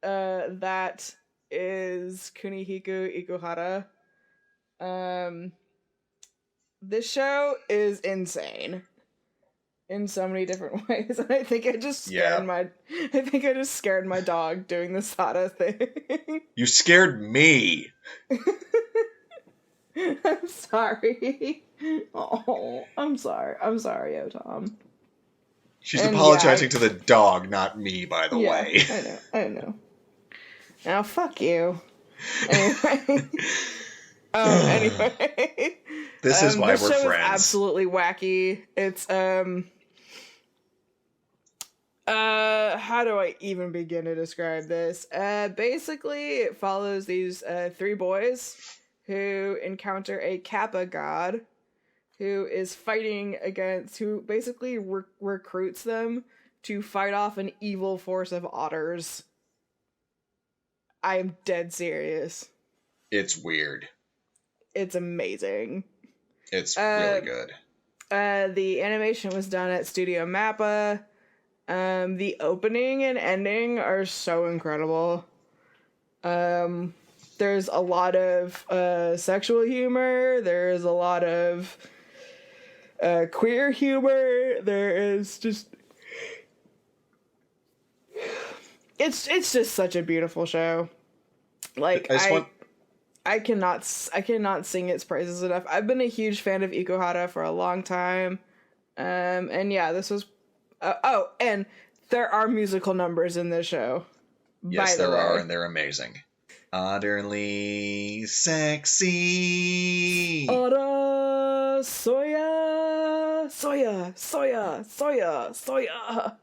that is Kunihiko Ikuhara. This show is insane in so many different ways, and I think I just scared my dog doing the Sada thing. You scared me. I'm sorry. Oh, I'm sorry. I'm sorry, Tom. She's apologizing to the dog, not me, by the way. I know. Now, fuck you. Anyway. Anyway. This is why this we're show friends. Is absolutely wacky. It's, how do I even begin to describe this? Basically, it follows these, 3 boys who encounter a Kappa god who is who basically recruits them to fight off an evil force of otters. I am dead serious. It's weird. It's amazing. It's really good. The animation was done at Studio Mappa. The opening and ending are so incredible. There's a lot of sexual humor. There's a lot of queer humor. There is just... It's just such a beautiful show. Like, I cannot sing its praises enough. I've been a huge fan of Ikuhara for a long time. And yeah, this was... and there are musical numbers in this show. Yes, there are, and they're amazing. Utterly sexy. Ora, soya, soya, soya, soya, soya.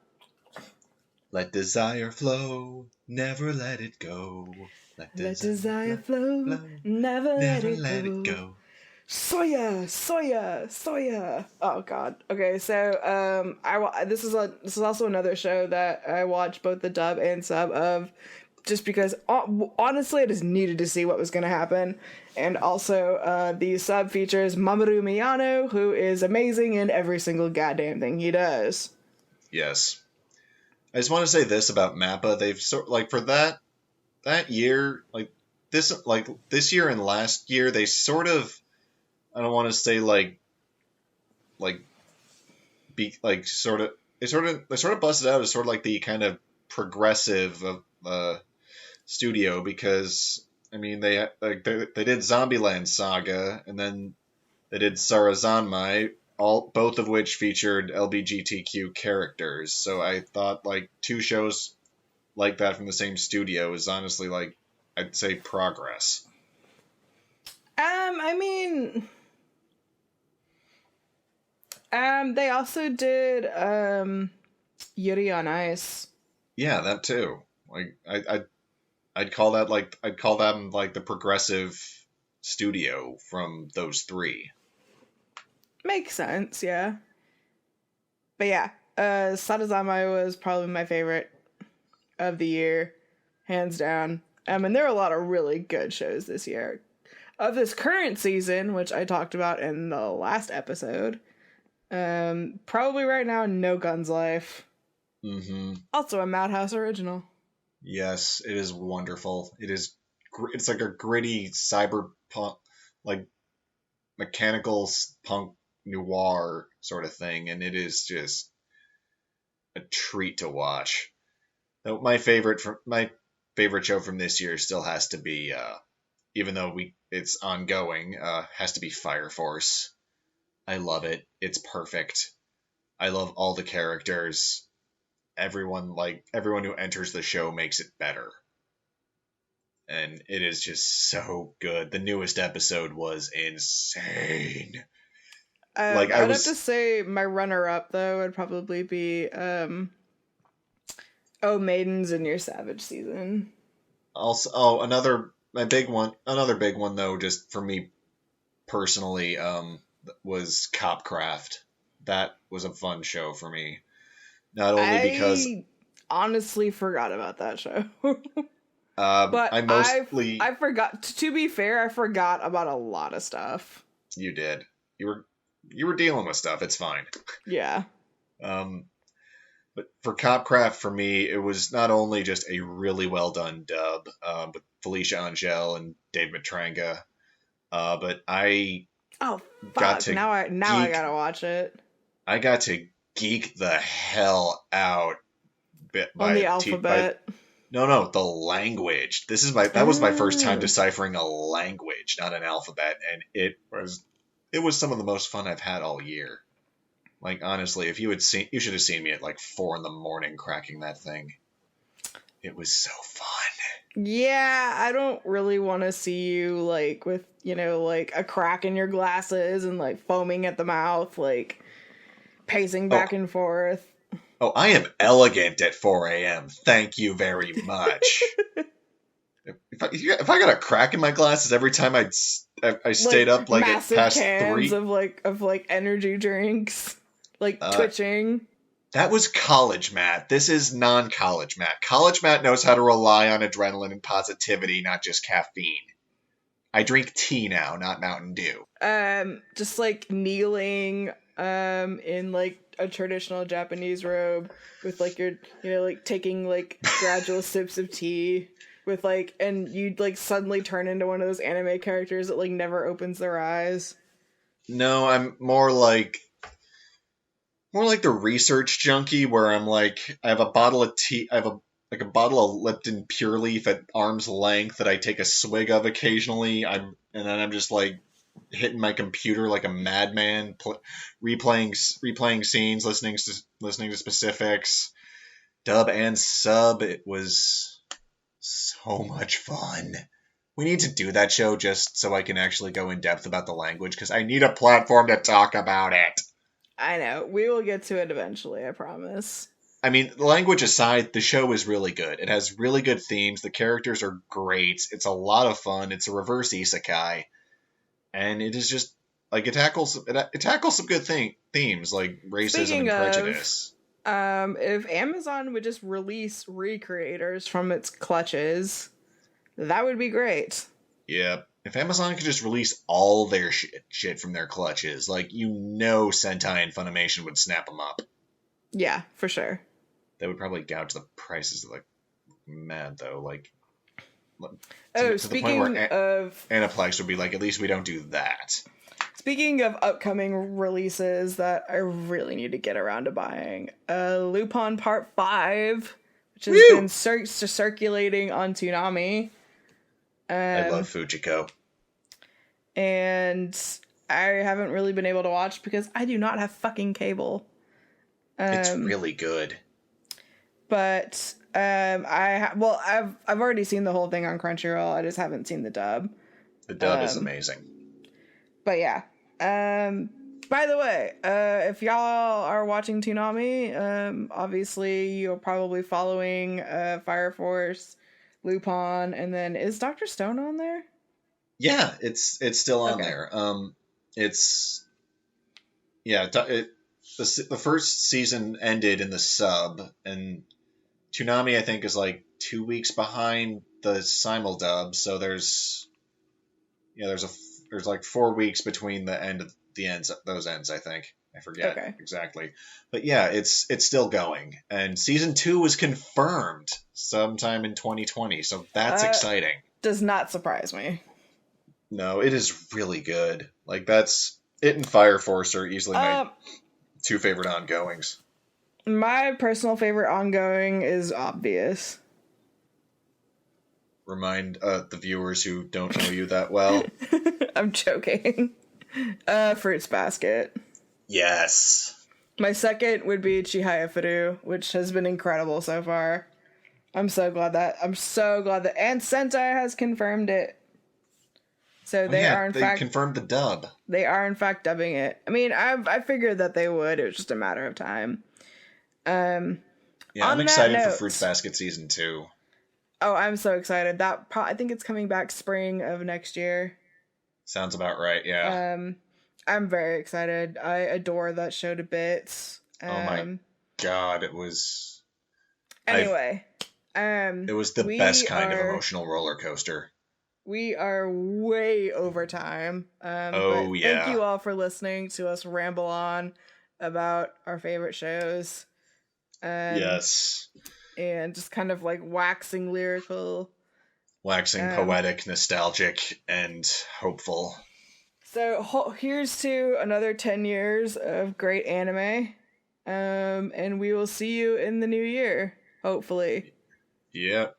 Let desire flow, never let it go. Let desire flow, never let it go. Soya, soya, soya. Oh God. Okay, so this is also another show that I watched both the dub and sub of, just because honestly I just needed to see what was going to happen. And also the sub features Mamoru Miyano, who is amazing in every single goddamn thing he does. Yes. I just want to say this about Mappa. They've for that year, this year and last year, they sort of, I don't want to say they sort of busted out as sort of like the kind of progressive studio, because I mean they did Zombieland Saga, and then they did Sarazanmai, both of which featured LGBTQ characters. So I thought 2 shows like that from the same studio is honestly I'd say progress. I mean, they also did Yuri on Ice, Yeah, that too. Like I'd call that like I'd call them like the progressive studio from those three. Makes sense, yeah. But yeah, Sadazame was probably my favorite of the year, hands down. And there are a lot of really good shows this year. Of this current season, which I talked about in the last episode, probably right now, No Guns Life. Mm-hmm. Also a Madhouse original. Yes, it is wonderful. It's like a gritty cyberpunk, like mechanical punk noir sort of thing, and it is just a treat to watch. Though my favorite show from this year still has to be, even though it's ongoing, has to be Fire Force. I love it. It's perfect. I love all the characters. Everyone who enters the show makes it better. And it is just so good. The newest episode was insane. Like I I'd have to was say my runner-up, though, would probably be, Oh Maidens in Your Savage Season. also another big one though, just for me personally, was Copcraft. That was a fun show for me. Not only because I honestly forgot about that show. But I forgot, to be fair, I forgot about a lot of stuff. You did. You were dealing with stuff. It's fine. Yeah. But for Copcraft, for me, it was not only just a really well done dub, with Felicia Angel and Dave Matranga, but I Oh got fuck! to I gotta watch it I got to geek the hell out on the alphabet. No, the language. That was my first time deciphering a language, not an alphabet, and it was some of the most fun I've had all year. Like honestly, if you should have seen me at like 4 a.m. cracking that thing. It was so fun. Yeah, I don't really want to see you like with like a crack in your glasses and like foaming at the mouth, like pacing back and forth. Oh, I am elegant at 4 a.m. Thank you very much. If I got a crack in my glasses every time I stayed up like at past cans 3 of energy drinks, like twitching. That was college Matt. This is non-college Matt. College Matt knows how to rely on adrenaline and positivity, not just caffeine. I drink tea now, not Mountain Dew. Just like kneeling in like a traditional Japanese robe with like your like taking like gradual sips of tea with like, and you'd like suddenly turn into one of those anime characters that like never opens their eyes. No, I'm more like the research junkie where I'm like, I have a bottle of tea, I have a bottle of Lipton Pure Leaf at arm's length that I take a swig of occasionally. And then I'm just like hitting my computer like a madman, replaying scenes, listening to specifics, dub and sub. It was so much fun. We need to do that show just so I can actually go in depth about the language, because I need a platform to talk about it. I know. We will get to it eventually, I promise. I mean, language aside, the show is really good. It has really good themes. The characters are great. It's a lot of fun. It's a reverse isekai. And it is just, like, it tackles some good themes, like racism and prejudice. If Amazon would just release recreators from its clutches, that would be great. Yeah. If Amazon could just release all their shit from their clutches, like, Sentai and Funimation would snap them up. Yeah, for sure. They would probably gouge the prices like mad, though. Like, speaking of Aniplex would be like, at least we don't do that. Speaking of upcoming releases that I really need to get around to buying, Lupin Part 5, which has been circulating on Toonami. I love Fujiko. And I haven't really been able to watch because I do not have fucking cable. It's really good. But I've already seen the whole thing on Crunchyroll. I just haven't seen the dub. The dub is amazing. But yeah. By the way, if y'all are watching Toonami, obviously you're probably following Fire Force, Lupin, and then is Dr. Stone on there? Yeah, it's still on Okay. there. It's the first season ended in the sub, and Toonami I think is like 2 weeks behind the simuldub. So there's like 4 weeks between the end of the ends those ends. I think I forget exactly, but yeah, it's still going, and season 2 was confirmed sometime in 2020. So that's exciting. Does not surprise me. No, it is really good. Like that's it and Fire Force are easily my two favorite ongoings. My personal favorite ongoing is obvious. Remind the viewers who don't know you that well. I'm joking. Fruits Basket. Yes. My second would be Chihaya Furu, which has been incredible so far. I'm so glad that and Sentai has confirmed it. So they confirmed the dub. They are in fact dubbing it. I mean, I figured that they would. It was just a matter of time. I'm excited for Fruits Basket season 2. Oh, I'm so excited. I think it's coming back spring of next year. Sounds about right, yeah. I'm very excited. I adore that show to bits. Oh my god, it was... Anyway. It was the best kind of emotional roller coaster. We are way over time. But thank you all for listening to us ramble on about our favorite shows. Yes. And just kind of like waxing lyrical. Waxing poetic, nostalgic, and hopeful. So here's to another 10 years of great anime. And we will see you in the new year, hopefully. Yep.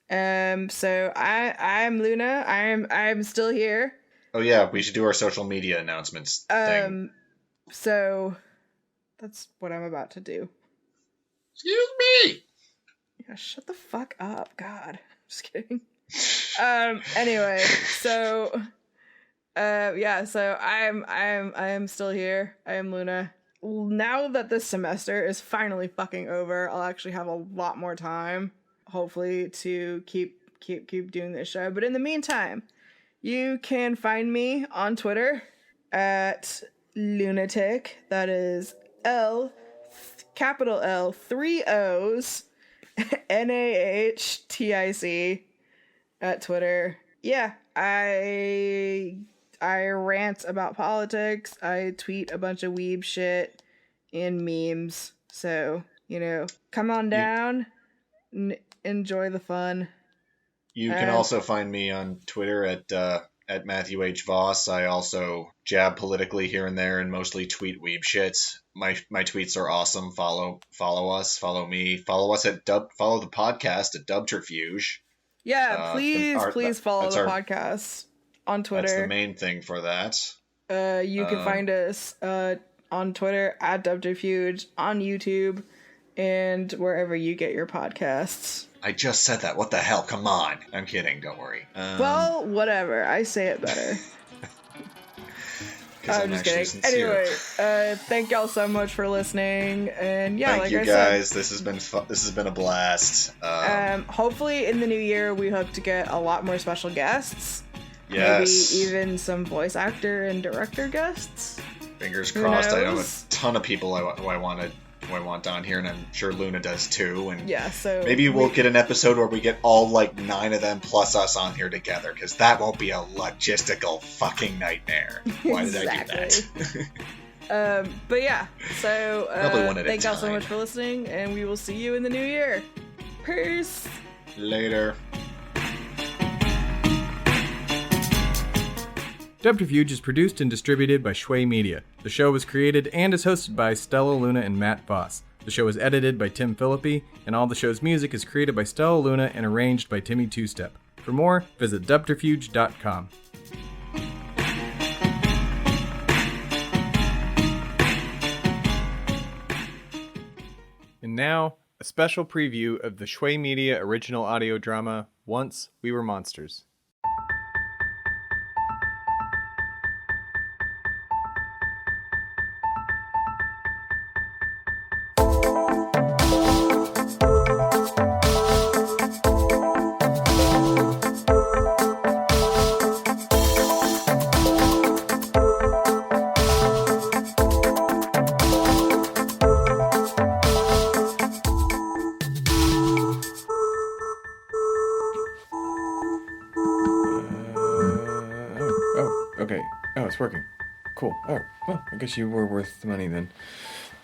So I'm Luna. I'm still here. Oh yeah, we should do our social media announcements thing. So that's what I'm about to do. Excuse me. Yeah, shut the fuck up. God. Just kidding. Anyway, so so I am still here. I am Luna. Now that this semester is finally fucking over, I'll actually have a lot more time, hopefully, to keep doing this show. But in the meantime, you can find me on Twitter at Lunatic. That is capital L, 3 O's, NAHTIC at Twitter. Yeah, I rant about politics. I tweet a bunch of weeb shit and memes. So, come on down, enjoy the fun. You can also find me on Twitter at Matthew H. Voss. I also jab politically here and there and mostly tweet weeb shit. My tweets are awesome. Follow us. Follow me. Follow us follow the podcast at Dubterfuge. Yeah, please follow the podcast on Twitter. That's the main thing for that. You can find us on Twitter at Dubterfuge, on YouTube, and wherever you get your podcasts. I just said that. What the hell? Come on. I'm kidding. Don't worry. Well, whatever. I say it better. I'm just kidding. Sincere. Anyway, thank y'all so much for listening, and yeah, thank you guys. This has been fun. This has been a blast. Hopefully, in the new year, we hope to get a lot more special guests. Yes. Maybe even some voice actor and director guests. Fingers crossed. I know a ton of people who I want on here, and I'm sure Luna does too. And yeah, so maybe we'll get an episode where we get all like 9 of them plus us on here together, because that won't be a logistical fucking nightmare. Why did I do that? But yeah, so thank y'all so much for listening, and we will see you in the new year. Peace. Later. Dubterfuge is produced and distributed by Shui Media. The show was created and is hosted by Stella Luna and Matt Voss. The show is edited by Tim Philippi, and all the show's music is created by Stella Luna and arranged by Timmy Two Step. For more, visit dubterfuge.com. And now, a special preview of the Shui Media original audio drama, Once We Were Monsters. Oh, it's working. Cool. Oh, well, I guess you were worth the money then.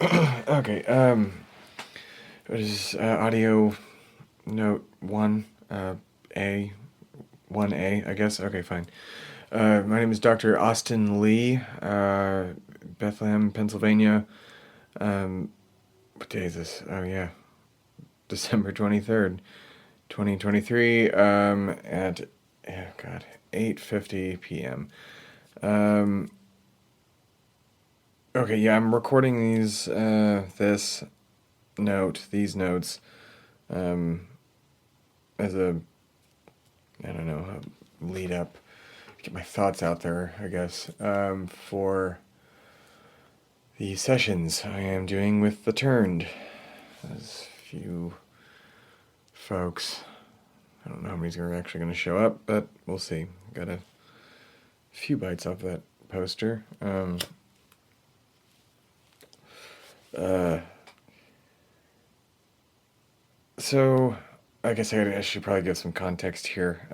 Okay, what is audio note 1, A, 1A, I guess? Okay, fine. My name is Dr. Austin Lee, Bethlehem, Pennsylvania. What day is this? Oh, yeah. December 23rd, 2023, at, oh God, 8:50 p.m. Okay, yeah, I'm recording these notes, as a, I don't know, a lead up, get my thoughts out there, I guess, for the sessions I am doing with the Turned. There's a few folks. I don't know how many's actually going to show up, but we'll see. Got a few bites off that poster. So, I guess I should probably give some context here.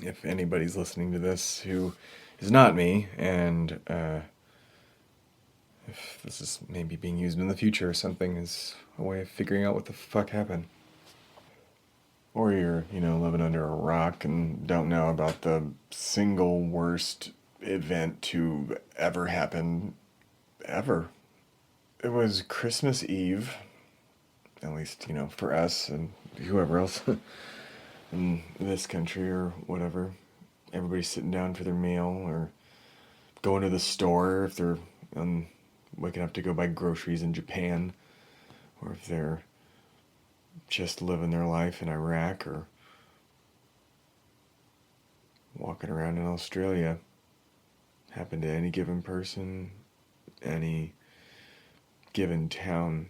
If anybody's listening to this who is not me, and if this is maybe being used in the future or something as a way of figuring out what the fuck happened. Or you're, living under a rock and don't know about the single worst event to ever happen, ever. It was Christmas Eve, at least, for us and whoever else in this country or whatever. Everybody's sitting down for their meal or going to the store if they're waking up to go buy groceries in Japan, or if they're just living their life in Iraq or walking around in Australia. Happen to any given person, any given town.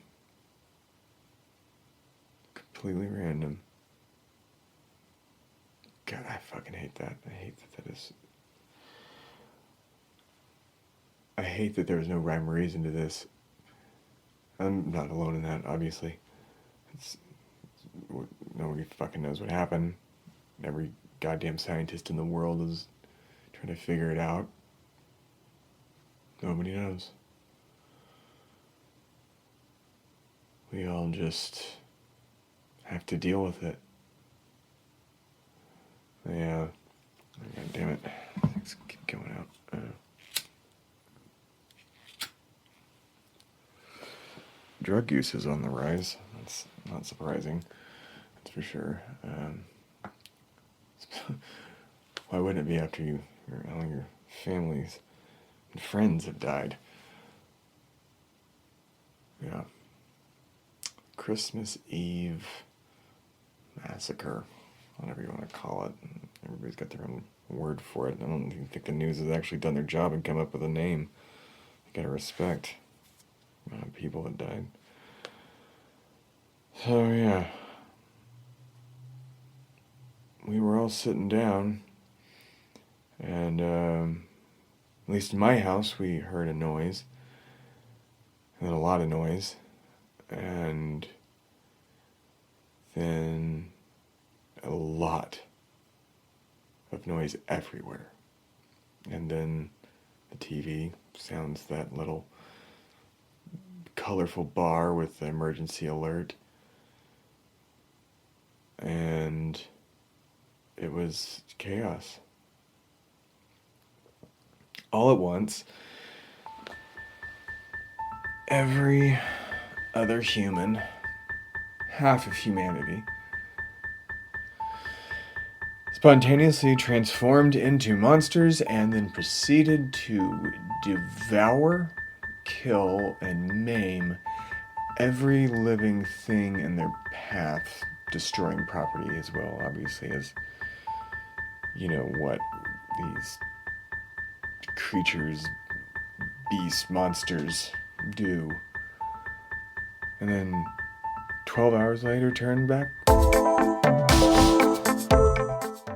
Completely random. God, I fucking hate that. I hate that there was no rhyme or reason to this. I'm not alone in that, obviously. Nobody fucking knows what happened. Every goddamn scientist in the world is trying to figure it out. Nobody knows. We all just have to deal with it. Yeah. God damn it. Things keep going out. Drug use is on the rise. That's not surprising. That's for sure. Why wouldn't it be after all your families and friends have died? Yeah. Christmas Eve massacre, whatever you want to call it. Everybody's got their own word for it. I don't even think the news has actually done their job and come up with a name. You gotta respect the amount of people that died. So yeah, we were all sitting down, and at least in my house we heard a noise, and then a lot of noise, and then a lot of noise everywhere. And then the TV sounds that little colorful bar with the emergency alert. And it was chaos. All at once, every other human, half of humanity, spontaneously transformed into monsters and then proceeded to devour, kill, and maim every living thing in their path, destroying property as well, obviously, as what these creatures, beasts, monsters do. And then 12 hours later turned back.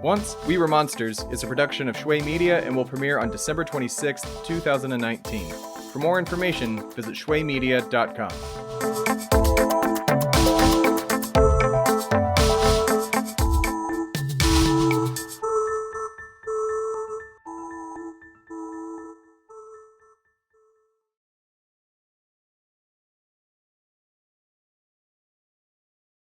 Once We Were Monsters is a production of Shui Media and will premiere on December 26th, 2019. For more information, visit shuimedia.com.